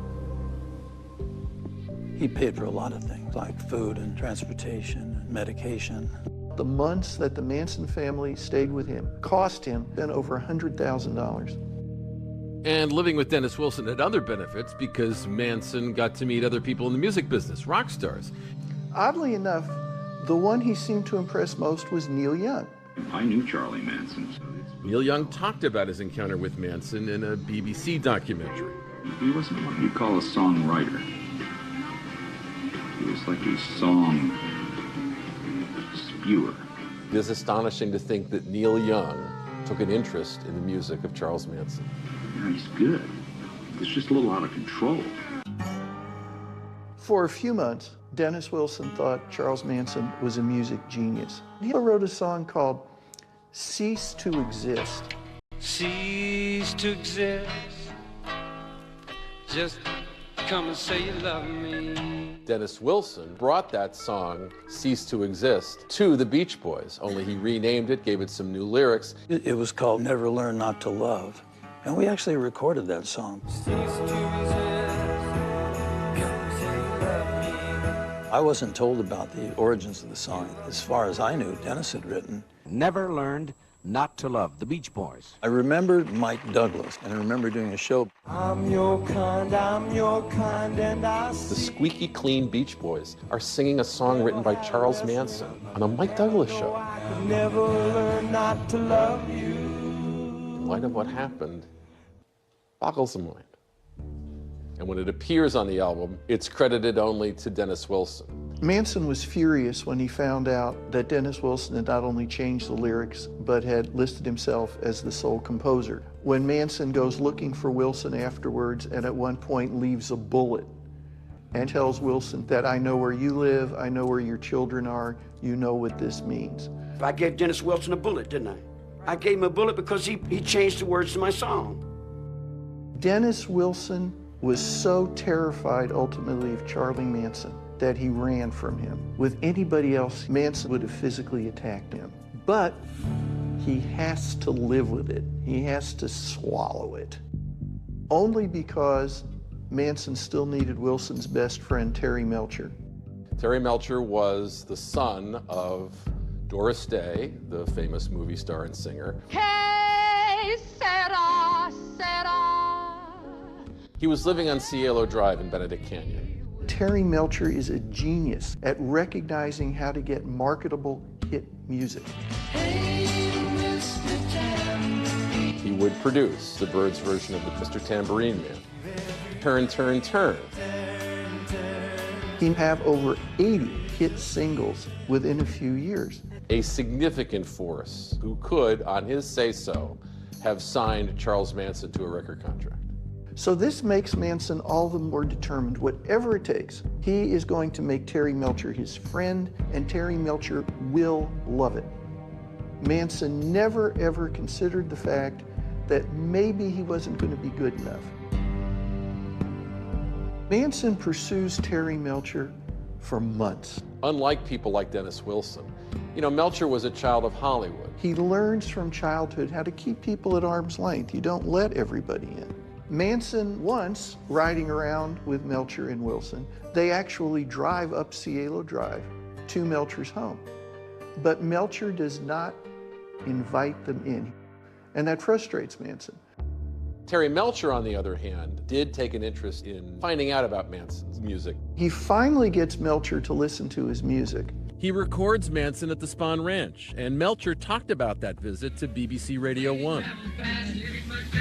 He paid for a lot of things, like food and transportation and medication. The months that the Manson family stayed with him cost him over $100,000. And living with Dennis Wilson had other benefits because Manson got to meet other people in the music business, rock stars. Oddly enough, the one he seemed to impress most was Neil Young. I knew Charlie Manson. Neil Young talked about his encounter with Manson in a BBC documentary. He wasn't what you call a songwriter. He was like a song spewer. It is astonishing to think that Neil Young took an interest in the music of Charles Manson. Yeah, he's good. It's just a little out of control. For a few months, Dennis Wilson thought Charles Manson was a music genius. He wrote a song called "Cease to Exist." Cease to exist. Just come and say you love me. Dennis Wilson brought that song, "Cease to Exist," to the Beach Boys, only he renamed it, gave it some new lyrics. It was called "Never Learn Not to Love." And we actually recorded that song. I wasn't told about the origins of the song. As far as I knew, Dennis had written "Never Learned Not to Love," the Beach Boys. I remembered Mike Douglas, and I remember doing a show. I'm your kind, and I The squeaky clean Beach Boys are singing a song written by Charles Manson on a Mike Douglas show. I could never learn not to love you. In light of what happened, boggles the mind. And when it appears on the album, it's credited only to Dennis Wilson. Manson was furious when he found out that Dennis Wilson had not only changed the lyrics, but had listed himself as the sole composer. When Manson goes looking for Wilson afterwards and at one point leaves a bullet and tells Wilson that "I know where you live, I know where your children are, you know what this means." I gave Dennis Wilson a bullet, didn't I? I gave him a bullet because he changed the words to my song. Dennis Wilson was so terrified ultimately of Charlie Manson that he ran from him. With anybody else, Manson would have physically attacked him. But he has to live with it. He has to swallow it. Only because Manson still needed Wilson's best friend, Terry Melcher. Terry Melcher was the son of Doris Day, the famous movie star and singer. Hey, Sarah, Sarah. He was living on Cielo Drive in Benedict Canyon. Terry Melcher is a genius at recognizing how to get marketable hit music. He would produce the Byrds version of the Mr. Tambourine Man. Turn, Turn, Turn. He'd have over 80 hit singles within a few years. A significant force who could, on his say-so, have signed Charles Manson to a record contract. So this makes Manson all the more determined, whatever it takes. He is going to make Terry Melcher his friend, and Terry Melcher will love it. Manson never, ever considered the fact that maybe he wasn't going to be good enough. Manson pursues Terry Melcher for months. Unlike people like Dennis Wilson, you know, Melcher was a child of Hollywood. He learns from childhood how to keep people at arm's length. You don't let everybody in. Manson, once riding around with Melcher and Wilson, they actually drive up Cielo Drive to Melcher's home. But Melcher does not invite them in, and that frustrates Manson. Terry Melcher, on the other hand, did take an interest in finding out about Manson's music. He finally gets Melcher to listen to his music. He records Manson at the Spahn Ranch, and Melcher talked about that visit to BBC Radio 1.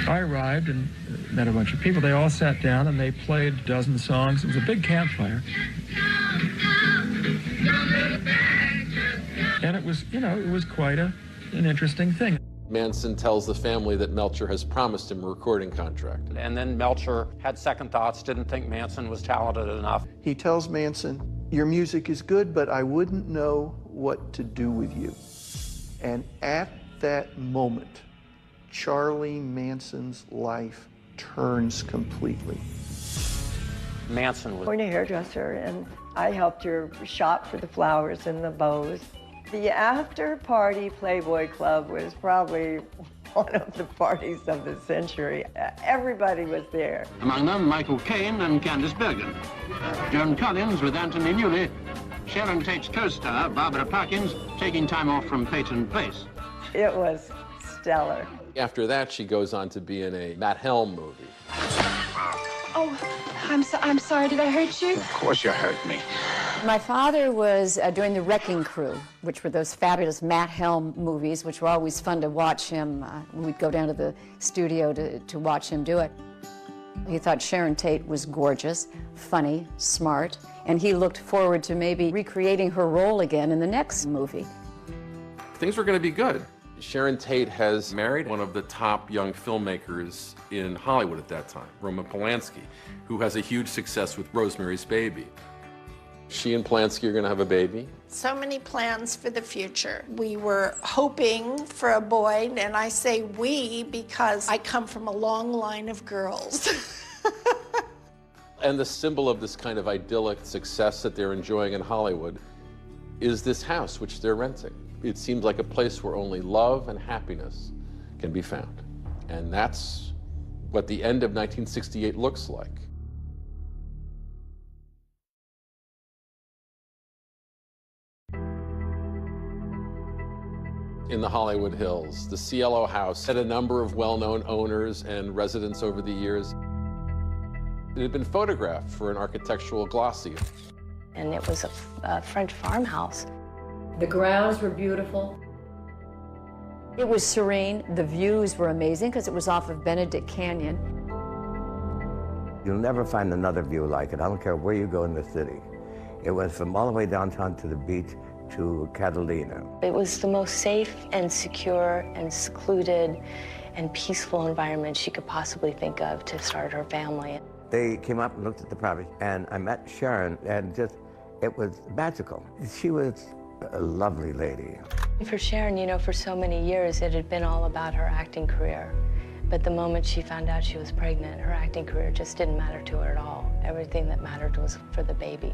I arrived and met a bunch of people. They all sat down and they played a dozen songs. It was a big campfire. And it was, you know, it was quite an interesting thing. Manson tells the family that Melcher has promised him a recording contract. And then Melcher had second thoughts, didn't think Manson was talented enough. He tells Manson, your music is good, but I wouldn't know what to do with you. And at that moment, Charlie Manson's life turns completely. Manson was a hairdresser, and I helped her shop for the flowers and the bows. The after-party Playboy Club was probably one of the parties of the century. Everybody was there. Among them, Michael Caine and Candice Bergen. Joan Collins with Anthony Newley. Sharon Tate's co-star, Barbara Parkins, taking time off from Peyton Place. It was stellar. After that, she goes on to be in a Matt Helm movie. Oh, I'm sorry. Did I hurt you? Of course you hurt me. My father was doing The Wrecking Crew, which were those fabulous Matt Helm movies, which were always fun to watch him. We'd go down to the studio to watch him do it. He thought Sharon Tate was gorgeous, funny, smart, and he looked forward to maybe recreating her role again in the next movie. Things were going to be good. Sharon Tate has married one of the top young filmmakers in Hollywood at that time, Roman Polanski, who has a huge success with Rosemary's Baby. She and Polanski are going to have a baby. So many plans for the future. We were hoping for a boy, and I say we because I come from a long line of girls. And the symbol of this kind of idyllic success that they're enjoying in Hollywood is this house, which they're renting. It seems like a place where only love and happiness can be found. And that's what the end of 1968 looks like. In the Hollywood Hills, the Cielo House had a number of well-known owners and residents over the years. It had been photographed for an architectural glossy. And it was a French farmhouse. The grounds were beautiful. It was serene. The views were amazing because it was off of Benedict Canyon. You'll never find another view like it. I don't care where you go in the city. It went from all the way downtown to the beach to Catalina. It was the most safe and secure and secluded and peaceful environment she could possibly think of to start her family. They came up and looked at the property, and I met Sharon, and it was magical. She was a lovely lady. For Sharon, you know, for so many years, it had been all about her acting career. But the moment she found out she was pregnant, her acting career just didn't matter to her at all. Everything that mattered was for the baby.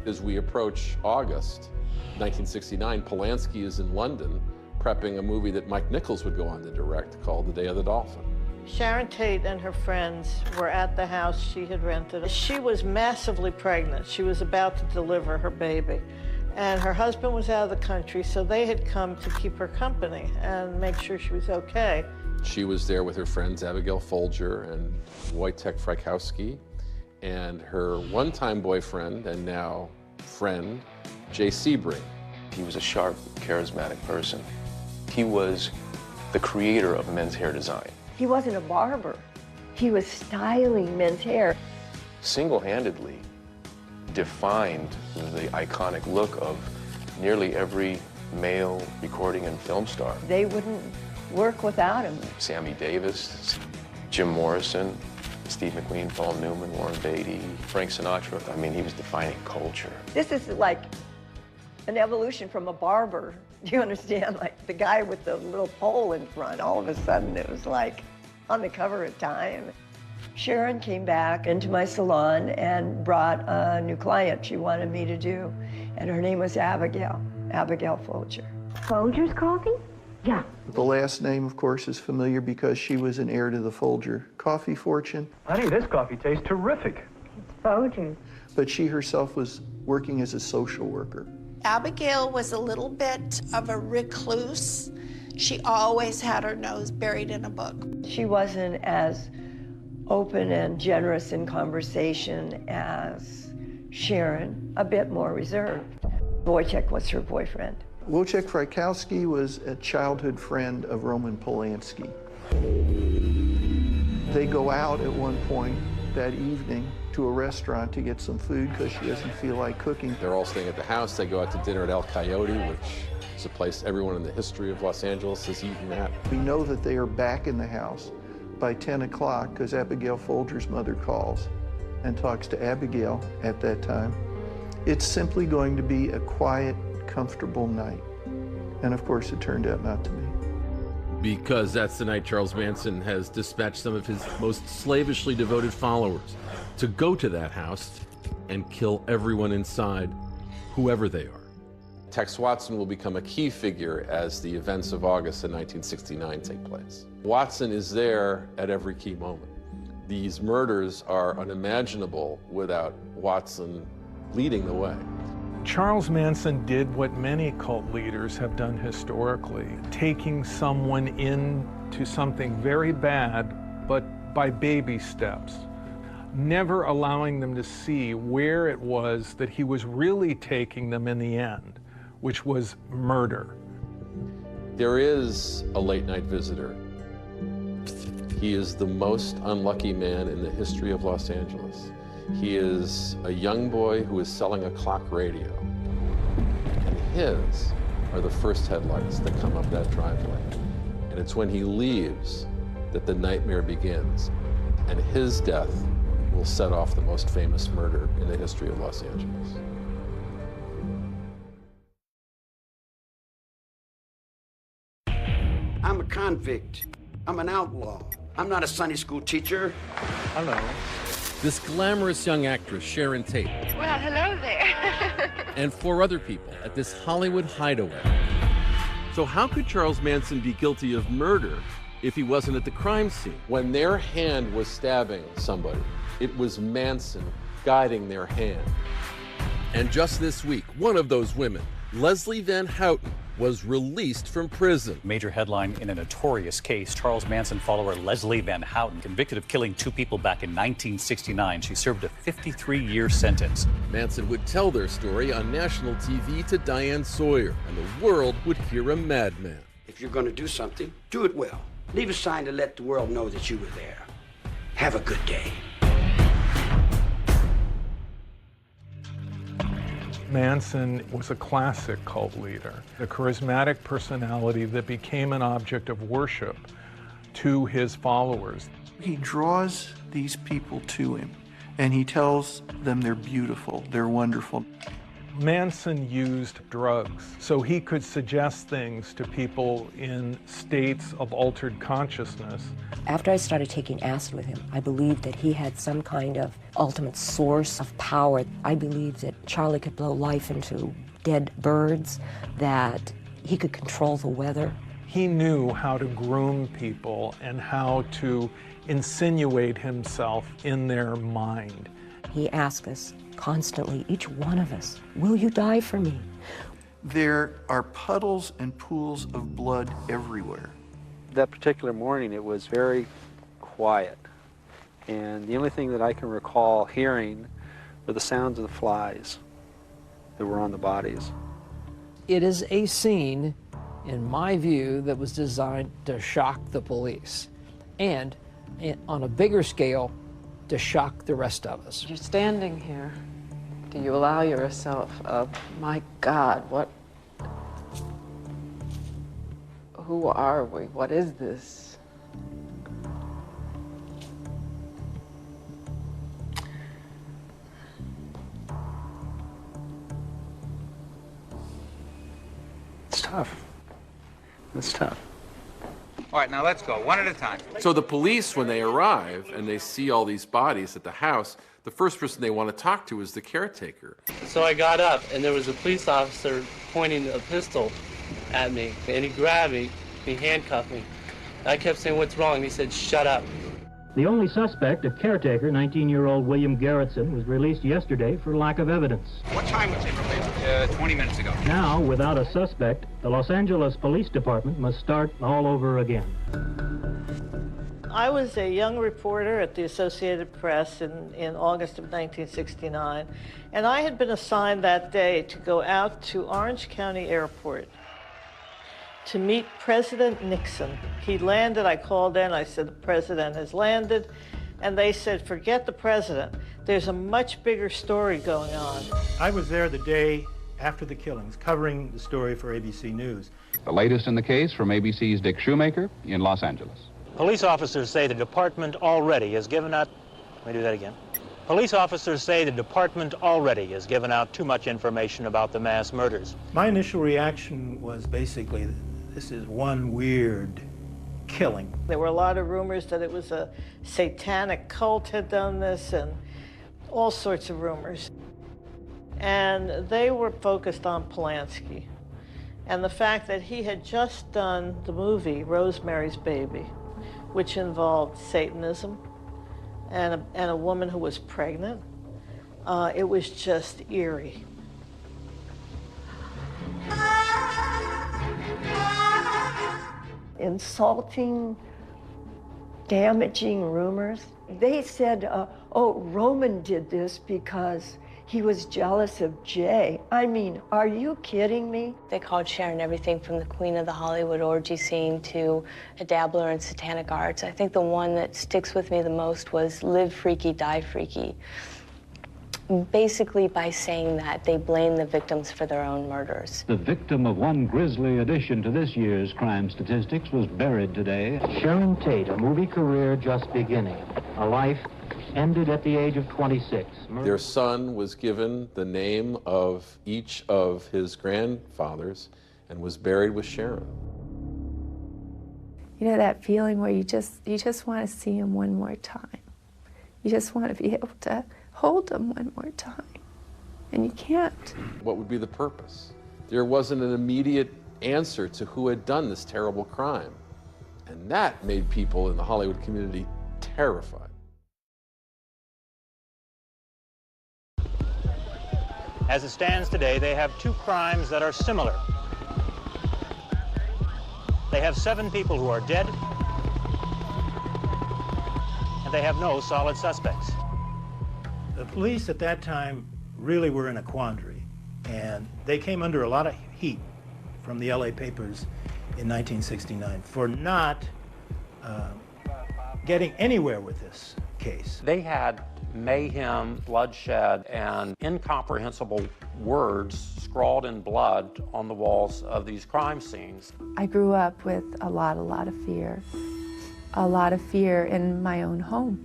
As we approach August 1969, Polanski is in London prepping a movie that Mike Nichols would go on to direct called The Day of the Dolphin. Sharon Tate and her friends were at the house she had rented. She was massively pregnant. She was about to deliver her baby. And her husband was out of the country, so they had come to keep her company and make sure she was okay. She was there with her friends Abigail Folger and Wojtek Frykowski and her one-time boyfriend and now friend, Jay Sebring. He was a sharp, charismatic person. He was the creator of men's hair design. He wasn't a barber. He was styling men's hair. Single-handedly defined the iconic look of nearly every male recording and film star. They wouldn't work without him. Sammy Davis, Jim Morrison, Steve McQueen, Paul Newman, Warren Beatty, Frank Sinatra. I mean, he was defining culture. This is like an evolution from a barber. Do you understand? Like the guy with the little pole in front, all of a sudden it was like on the cover of Time. Sharon came back into my salon and brought a new client she wanted me to do, and her name was Abigail Folger. Folger's coffee? Yeah. The last name, of course, is familiar because she was an heir to the Folger coffee fortune. Honey, this coffee tastes terrific. It's Folger's. But she herself was working as a social worker. Abigail was a little bit of a recluse. She always had her nose buried in a book. She wasn't as open and generous in conversation as Sharon, a bit more reserved. Wojciech was her boyfriend. Wojciech Frykowski was a childhood friend of Roman Polanski. They go out at one point that evening to a restaurant to get some food because she doesn't feel like cooking. They're all staying at the house. They go out to dinner at El Coyote, which is a place everyone in the history of Los Angeles has eaten at. We know that they are back in the house by 10 o'clock because Abigail Folger's mother calls and talks to Abigail at that time. It's simply going to be a quiet, comfortable night. And of course, it turned out not to be. Because that's the night Charles Manson has dispatched some of his most slavishly devoted followers to go to that house and kill everyone inside, whoever they are. Tex Watson will become a key figure as the events of August of 1969 take place. Watson is there at every key moment. These murders are unimaginable without Watson leading the way. Charles Manson did what many cult leaders have done historically, taking someone into something very bad, but by baby steps, never allowing them to see where it was that he was really taking them in the end, which was murder. There is a late-night visitor. He is the most unlucky man in the history of Los Angeles. He is a young boy who is selling a clock radio. And his are the first headlights that come up that driveway. And it's when he leaves that the nightmare begins. And his death will set off the most famous murder in the history of Los Angeles. I'm a convict. I'm an outlaw. I'm not a Sunday school teacher. Hello. This glamorous young actress, Sharon Tate. Well, hello there. And 4 other people at this Hollywood hideaway. So how could Charles Manson be guilty of murder if he wasn't at the crime scene? When their hand was stabbing somebody, it was Manson guiding their hand. And just this week, one of those women, Leslie Van Houten, was released from prison. Major headline in a notorious case. Charles Manson follower Leslie Van Houten, convicted of killing 2 people back in 1969. She served a 53-year sentence. Manson would tell their story on national TV to Diane Sawyer, and the world would hear a madman. If you're going to do something, do it well. Leave a sign to let the world know that you were there. Have a good day. Manson was a classic cult leader, a charismatic personality that became an object of worship to his followers. He draws these people to him, and he tells them they're beautiful, they're wonderful. Manson used drugs, so he could suggest things to people in states of altered consciousness. After I started taking acid with him, I believed that he had some kind of ultimate source of power. I believed that Charlie could blow life into dead birds, that he could control the weather. He knew how to groom people and how to insinuate himself in their mind. He asked us constantly, each one of us, will you die for me? There are puddles and pools of blood everywhere. That particular morning, it was very quiet. And the only thing that I can recall hearing were the sounds of the flies that were on the bodies. It is a scene, in my view, that was designed to shock the police. And on a bigger scale, to shock the rest of us. You're standing here. Do you allow yourself, my God, what, who are we? What is this? It's tough. It's tough. All right, now let's go, one at a time. So the police, when they arrive and they see all these bodies at the house, the first person they want to talk to is the caretaker. So I got up, and there was a police officer pointing a pistol at me, and he grabbed me, he handcuffed me. I kept saying, "What's wrong?" And he said, "Shut up." The only suspect, a caretaker, 19-year-old William Garrettson, was released yesterday for lack of evidence. What time was he released? 20 minutes ago. Now, without a suspect, the Los Angeles Police Department must start all over again. I was a young reporter at the Associated Press in August of 1969, and I had been assigned that day to go out to Orange County Airport to meet President Nixon. He landed, I called in, I said, the president has landed, and they said, forget the president. There's a much bigger story going on. I was there the day after the killings, covering the story for ABC News. The latest in the case from ABC's Dick Shoemaker in Los Angeles. Police officers say the department already has given out... Let me do that again. Police officers say the department already has given out too much information about the mass murders. My initial reaction was basically, this is one weird killing. There were a lot of rumors that it was a satanic cult had done this and all sorts of rumors. And they were focused on Polanski and the fact that he had just done the movie Rosemary's Baby, which involved Satanism and a woman who was pregnant. It was just eerie. Insulting, damaging rumors. They said, oh, Roman did this because he was jealous of Jay. I mean, are you kidding me? They called Sharon everything from the queen of the Hollywood orgy scene to a dabbler in satanic arts. I think the one that sticks with me the most was live freaky, die freaky. Basically, by saying that, they blame the victims for their own murders. The victim of one grisly addition to this year's crime statistics was buried today. Sharon Tate, a movie career just beginning. A life ended at the age of 26. Their son was given the name of each of his grandfathers and was buried with Sharon. You know that feeling where you just want to see him one more time. You just want to be able to hold him one more time, and you can't. What would be the purpose? There wasn't an immediate answer to who had done this terrible crime, and that made people in the Hollywood community terrified. As it stands today, they have two crimes that are similar. They have 7 people who are dead, and they have no solid suspects. The police at that time really were in a quandary, and they came under a lot of heat from the LA papers in 1969 for not getting anywhere with this case. They had mayhem, bloodshed, and incomprehensible words scrawled in blood on the walls of these crime scenes. I grew up with a lot of fear. A lot of fear in my own home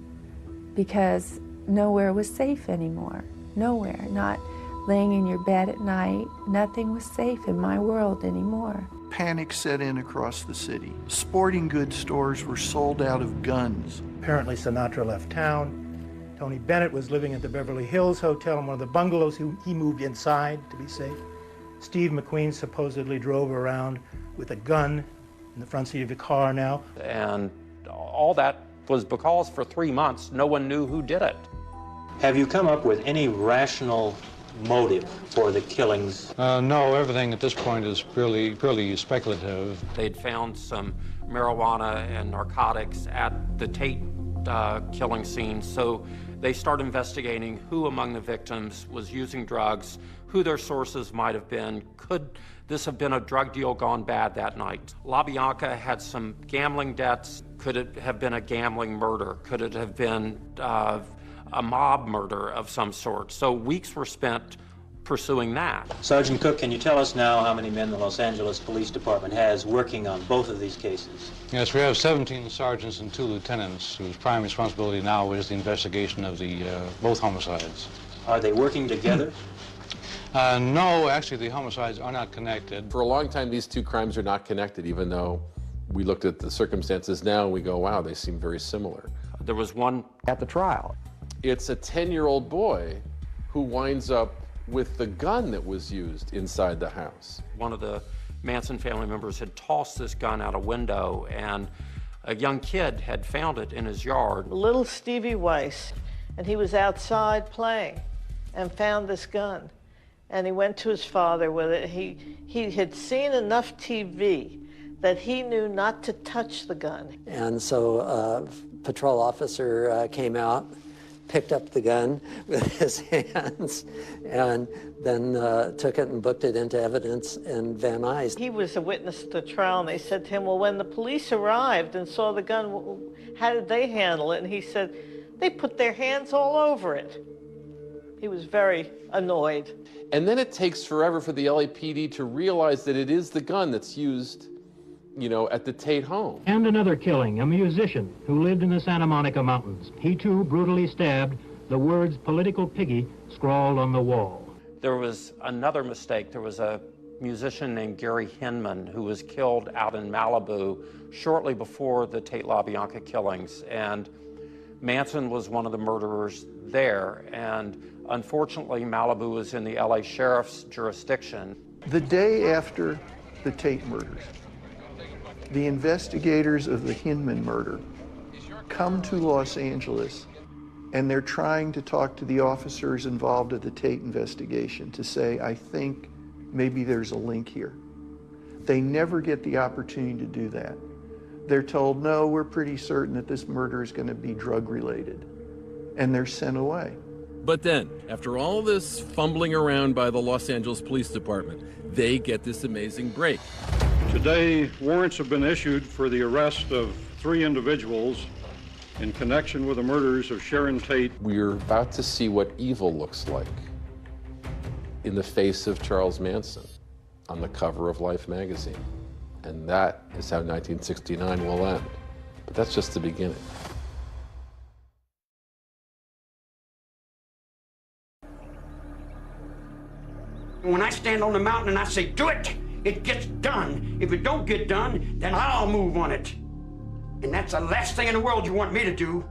because nowhere was safe anymore. Nowhere. Not laying in your bed at night. Nothing was safe in my world anymore. Panic set in across the city. Sporting goods stores were sold out of guns. Apparently Sinatra left town. Tony Bennett was living at the Beverly Hills Hotel in one of the bungalows he moved inside to be safe. Steve McQueen supposedly drove around with a gun in the front seat of the car now. And all that was because for 3 months, no one knew who did it. Have you come up with any rational motive for the killings? No, everything at this point is purely speculative. They'd found some marijuana and narcotics at the Tate killing scene, so they start investigating who among the victims was using drugs, who their sources might have been. Could this have been a drug deal gone bad that night? LaBianca had some gambling debts. Could it have been a gambling murder? Could it have been a mob murder of some sort? So weeks were spent pursuing that. Sergeant Cook, can you tell us now how many men the Los Angeles Police Department has working on both of these cases? Yes, we have 17 sergeants and 2 lieutenants whose prime responsibility now is the investigation of the both homicides. Are they working together? No, actually the homicides are not connected. For a long time, these two crimes are not connected, even though We looked at the circumstances now and we go, wow, they seem very similar. There was one at the trial. It's a 10-year-old boy who winds up with the gun that was used inside the house. One of the Manson family members had tossed this gun out a window, and a young kid had found it in his yard. Little Stevie Weiss, and he was outside playing and found this gun. And he went to his father with it. He had seen enough TV that he knew not to touch the gun. And so a patrol officer came out, picked up the gun with his hands, and then took it and booked it into evidence in Van Nuys. He was a witness at the trial, and they said to him, well, when the police arrived and saw the gun, how did they handle it? And he said, they put their hands all over it. He was very annoyed. And then it takes forever for the LAPD to realize that it is the gun that's used, you know, at the Tate home. And another killing, a musician who lived in the Santa Monica Mountains. He too brutally stabbed, the words "political piggy" scrawled on the wall. There was another mistake. There was a musician named Gary Hinman who was killed out in Malibu shortly before the Tate LaBianca killings, and Manson was one of the murderers there, and unfortunately Malibu was in the LA Sheriff's jurisdiction. The day after the Tate murders, the investigators of the Hinman murder come to Los Angeles, and they're trying to talk to the officers involved at the Tate investigation to say, I think maybe there's a link here. They never get the opportunity to do that. They're told, no, we're pretty certain that this murder is going to be drug-related, and they're sent away. But then, after all this fumbling around by the Los Angeles Police Department, they get this amazing break. Today, warrants have been issued for the arrest of 3 individuals in connection with the murders of Sharon Tate. We're about to see what evil looks like in the face of Charles Manson on the cover of Life magazine. And that is how 1969 will end. But that's just the beginning. When I stand on the mountain and I say, do it, it gets done. If it don't get done, then I'll move on it. And that's the last thing in the world you want me to do.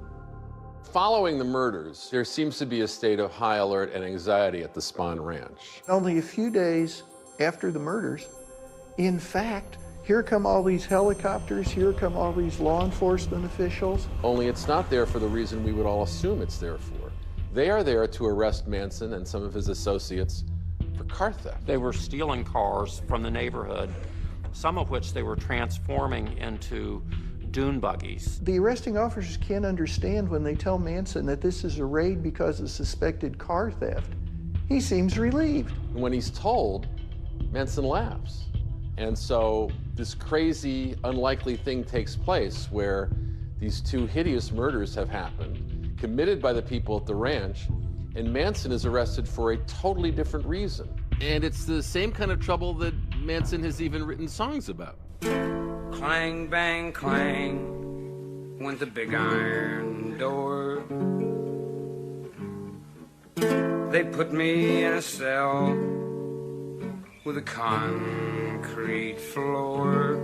Following the murders, there seems to be a state of high alert and anxiety at the Spahn Ranch. Only a few days after the murders, in fact, here come all these helicopters, here come all these law enforcement officials. Only it's not there for the reason we would all assume it's there for. They are there to arrest Manson and some of his associates for car theft. They were stealing cars from the neighborhood, some of which they were transforming into dune buggies. The arresting officers can't understand when they tell Manson that this is a raid because of suspected car theft. He seems relieved. When he's told, Manson laughs. And so this crazy, unlikely thing takes place where these 2 hideous murders have happened, committed by the people at the ranch, and Manson is arrested for a totally different reason. And it's the same kind of trouble that Manson has even written songs about. Clang, bang, clang, went the big iron door. They put me in a cell with a concrete floor.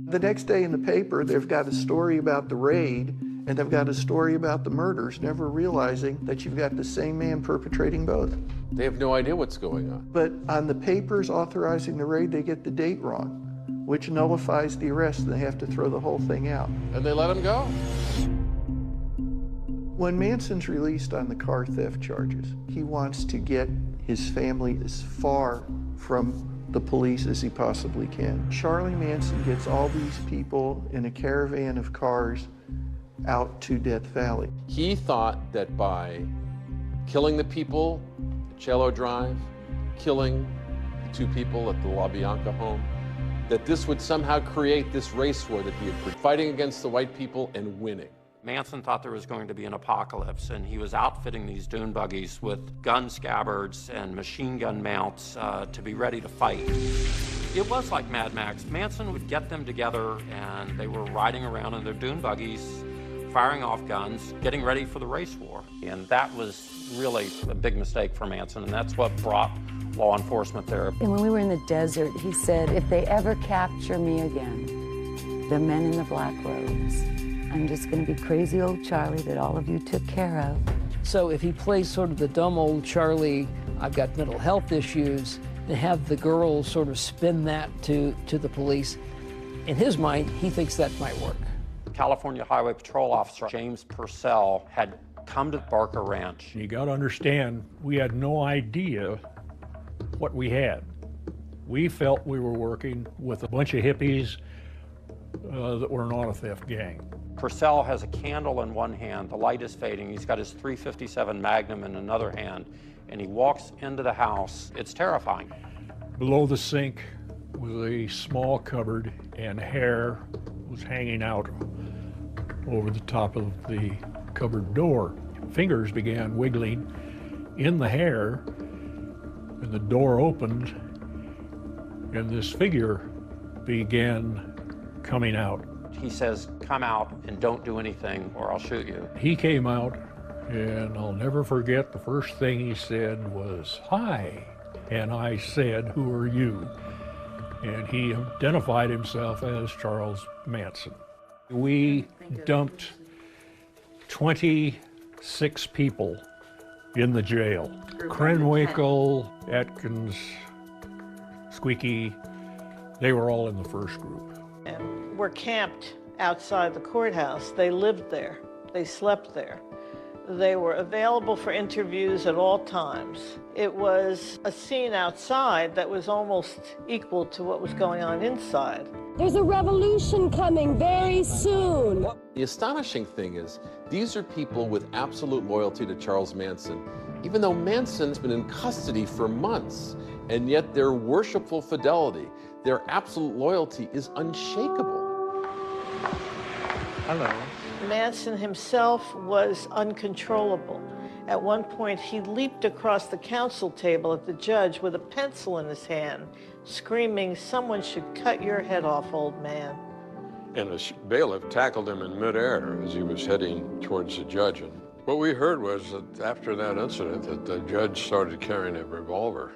The next day in the paper, they've got a story about the raid, and they've got a story about the murders, never realizing that you've got the same man perpetrating both. They have no idea what's going on. But on the papers authorizing the raid, they get the date wrong, which nullifies the arrest, and they have to throw the whole thing out. And they let him go. When Manson's released on the car theft charges, he wants to get his family as far from the police as he possibly can. Charlie Manson gets all these people in a caravan of cars out to Death Valley. He thought that by killing the people at Cello Drive, killing the 2 people at the LaBianca home, that this would somehow create this race war that he had been fighting against the white people and winning. Manson thought there was going to be an apocalypse, and he was outfitting these dune buggies with gun scabbards and machine gun mounts to be ready to fight. It was like Mad Max. Manson would get them together, and they were riding around in their dune buggies, firing off guns, getting ready for the race war. And that was really a big mistake for Manson, and that's what brought law enforcement there. And when we were in the desert, he said, if they ever capture me again, the men in the black robes. I'm just going to be crazy old Charlie that all of you took care of. So if he plays sort of the dumb old Charlie, I've got mental health issues, and have the girls sort of spin that to the police, in his mind, he thinks that might work. California Highway Patrol Officer James Purcell had come to Barker Ranch. You got to understand, we had no idea what we had. We felt we were working with a bunch of hippies that were not a theft gang. Purcell has a candle in one hand, the light is fading, he's got his .357 Magnum in another hand, and he walks into the house. It's terrifying. Below the sink was a small cupboard, and hair was hanging out over the top of the cupboard door. Fingers began wiggling in the hair, and the door opened, and this figure began coming out. He says, come out and don't do anything or I'll shoot you. He came out, and I'll never forget the first thing he said was, "Hi." And I said, "Who are you?" And he identified himself as Charles Manson. We dumped 26 people in the jail. Krenwinkel, Atkins, Squeaky, they were all in the first group. And were camped outside the courthouse. They lived there. They slept there. They were available for interviews at all times. It was a scene outside that was almost equal to what was going on inside. There's a revolution coming very soon. The astonishing thing is, these are people with absolute loyalty to Charles Manson, even though Manson's been in custody for months, and yet their worshipful fidelity, their absolute loyalty is unshakable. Hello. Manson himself was uncontrollable. At one point, he leaped across the counsel table at the judge with a pencil in his hand, screaming, "Someone should cut your head off, old man." And a bailiff tackled him in midair as he was heading towards the judge. And what we heard was that after that incident, that the judge started carrying a revolver.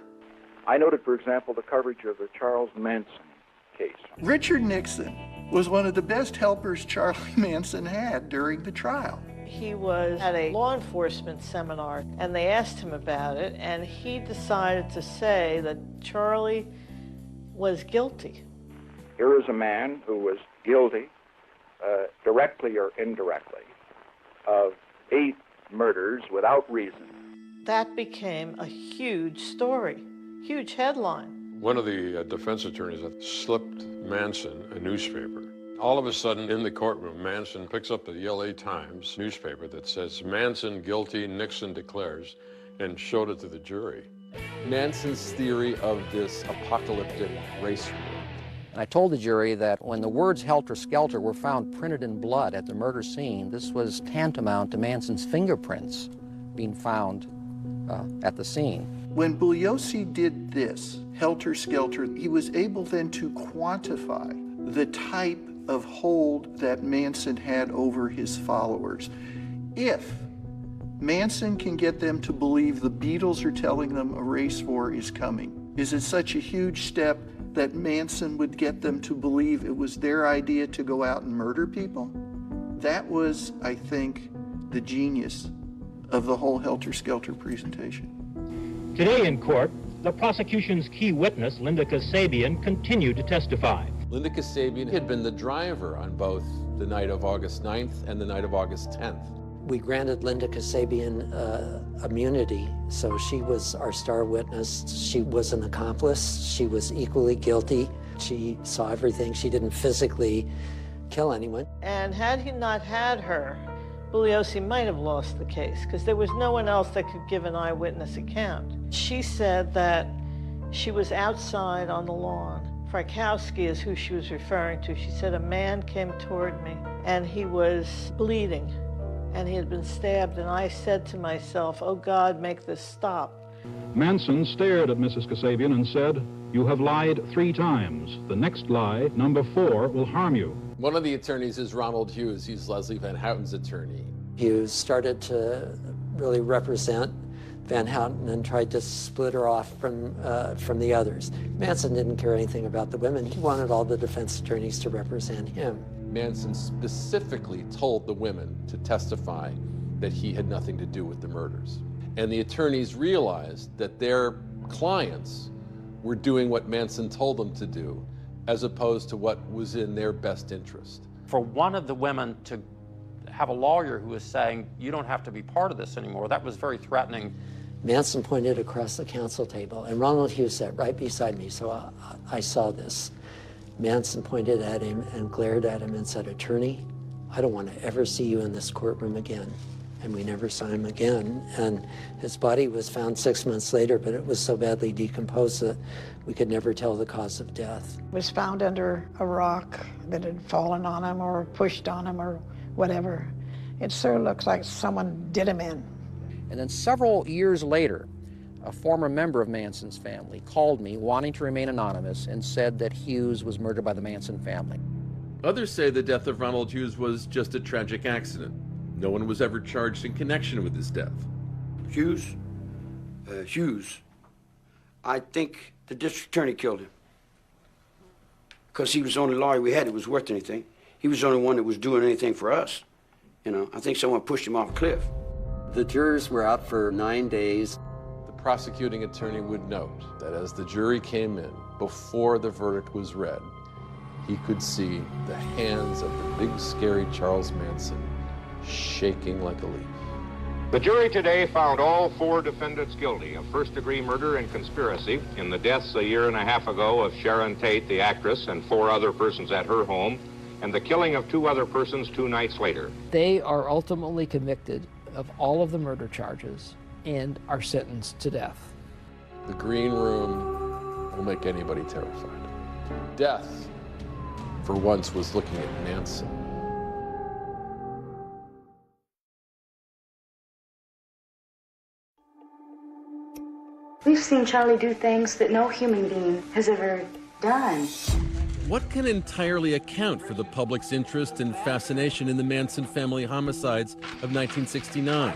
I noted, for example, the coverage of the Charles Manson case. Richard Nixon was one of the best helpers Charlie Manson had during the trial. He was at a law enforcement seminar, and they asked him about it, and he decided to say that Charlie was guilty. Here is a man who was guilty, directly or indirectly, of 8 murders without reason. That became a huge story, huge headline. One of the defense attorneys had slipped Manson a newspaper. All of a sudden, in the courtroom, Manson picks up the LA Times newspaper that says, "Manson guilty, Nixon declares," and showed it to the jury. Manson's theory of this apocalyptic race war. And I told the jury that when the words "helter skelter" were found printed in blood at the murder scene, this was tantamount to Manson's fingerprints being found at the scene. When Bugliosi did this, helter skelter, he was able then to quantify the type of hold that Manson had over his followers. If Manson can get them to believe the Beatles are telling them a race war is coming, is it such a huge step that Manson would get them to believe it was their idea to go out and murder people? That was, I think, the genius of the whole Helter Skelter presentation. Today in court, the prosecution's key witness, Linda Kasabian, continued to testify. Linda Kasabian had been the driver on both the night of August 9th and the night of August 10th. We granted Linda Kasabian immunity, so she was our star witness. She was an accomplice. She was equally guilty. She saw everything. She didn't physically kill anyone. And had he not had her, Bugliosi might have lost the case because there was no one else that could give an eyewitness account. She said that she was outside on the lawn. Frykowski is who she was referring to. She said a man came toward me and he was bleeding and he had been stabbed, and I said to myself, "Oh God, make this stop." Manson stared at Mrs. Kasabian and said, "You have lied 3 times. The next lie, number 4, will harm you." One of the attorneys is Ronald Hughes. He's Leslie Van Houten's attorney. Hughes started to really represent Van Houten and tried to split her off from the others. Manson didn't care anything about the women. He wanted all the defense attorneys to represent him. Manson specifically told the women to testify that he had nothing to do with the murders. And the attorneys realized that their clients were doing what Manson told them to do, as opposed to what was in their best interest. For one of the women to have a lawyer who was saying, you don't have to be part of this anymore, that was very threatening. Manson pointed across the council table, and Ronald Hughes sat right beside me, so I saw this. Manson pointed at him and glared at him and said, "Attorney, I don't want to ever see you in this courtroom again." And we never saw him again. And his body was found 6 months later, but it was so badly decomposed that we could never tell the cause of death. Was found under a rock that had fallen on him or pushed on him or whatever. It sure looks like someone did him in. And then several years later, a former member of Manson's family called me wanting to remain anonymous and said that Hughes was murdered by the Manson family. Others say the death of Ronald Hughes was just a tragic accident. No one was ever charged in connection with his death. Hughes, I think the district attorney killed him. Because he was the only lawyer we had that was worth anything. He was the only one that was doing anything for us. You know, I think someone pushed him off a cliff. The jurors were out for 9 days. The prosecuting attorney would note that as the jury came in, before the verdict was read, he could see the hands of the big, scary Charles Manson shaking like a leaf. The jury today found all 4 defendants guilty of first-degree murder and conspiracy in the deaths a year and a half ago of Sharon Tate, the actress, and 4 other persons at her home, and the killing of 2 other persons 2 nights later. They are ultimately convicted of all of the murder charges and are sentenced to death. The green room will make anybody terrified. Death, for once, was looking at Manson. We've seen Charlie do things that no human being has ever done. What can entirely account for the public's interest and fascination in the Manson family homicides of 1969?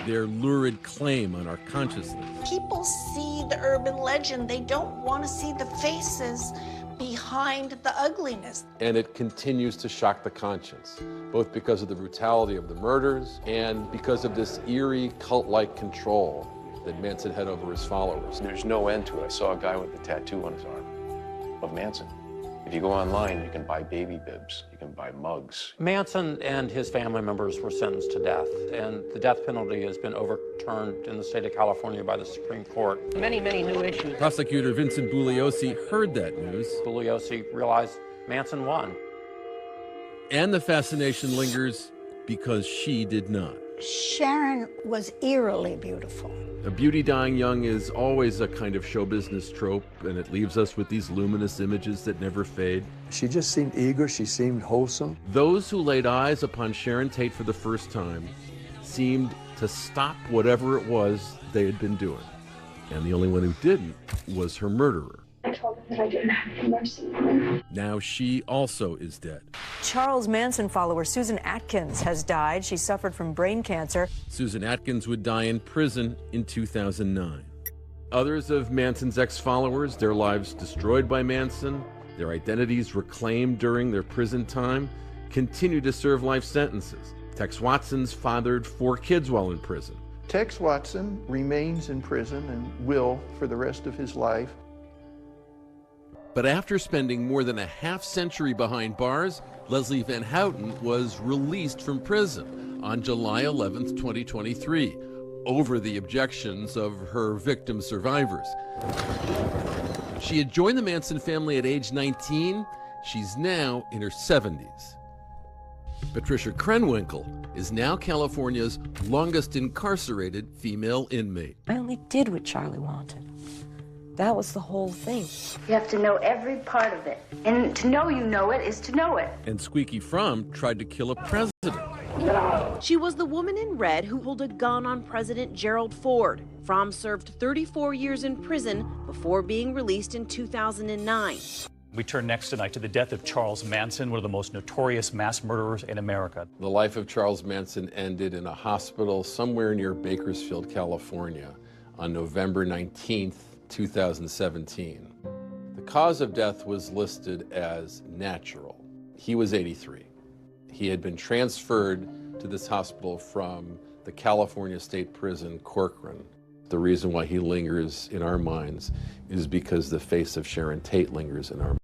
Their lurid claim on our consciousness. People see the urban legend. They don't want to see the faces behind the ugliness. And it continues to shock the conscience, both because of the brutality of the murders and because of this eerie cult-like control that Manson had over his followers. There's no end to it. I saw a guy with a tattoo on his arm of Manson. If you go online, you can buy baby bibs, you can buy mugs. Manson and his family members were sentenced to death, and the death penalty has been overturned in the state of California by the Supreme Court. Many new issues. Prosecutor Vincent Bugliosi heard that news. Bugliosi realized Manson won. And the fascination lingers because she did not. Sharon was eerily beautiful. A beauty dying young is always a kind of show business trope, and it leaves us with these luminous images that never fade. She just seemed eager, she seemed wholesome. Those who laid eyes upon Sharon Tate for the first time seemed to stop whatever it was they had been doing. And the only one who didn't was her murderer. I told him that I didn't have any mercy on him. Now she also is dead. Charles Manson follower Susan Atkins has died. She suffered from brain cancer. Susan Atkins would die in prison in 2009. Others of Manson's ex-followers, their lives destroyed by Manson, their identities reclaimed during their prison time, continue to serve life sentences. Tex Watson's fathered 4 kids while in prison. Tex Watson remains in prison and will for the rest of his life. But after spending more than a half-century behind bars, Leslie Van Houten was released from prison on July 11th, 2023, over the objections of her victim survivors. She had joined the Manson family at age 19. She's now in her 70s. Patricia Krenwinkel is now California's longest incarcerated female inmate. I only did what Charlie wanted. That was the whole thing. You have to know every part of it. And to know you know it is to know it. And Squeaky Fromm tried to kill a president. She was the woman in red who pulled a gun on President Gerald Ford. Fromm served 34 years in prison before being released in 2009. We turn next tonight to the death of Charles Manson, one of the most notorious mass murderers in America. The life of Charles Manson ended in a hospital somewhere near Bakersfield, California on November 19th, 2017. The cause of death was listed as natural. He was 83. He had been transferred to this hospital from the California State Prison, Corcoran. The reason why he lingers in our minds is because the face of Sharon Tate lingers in our minds.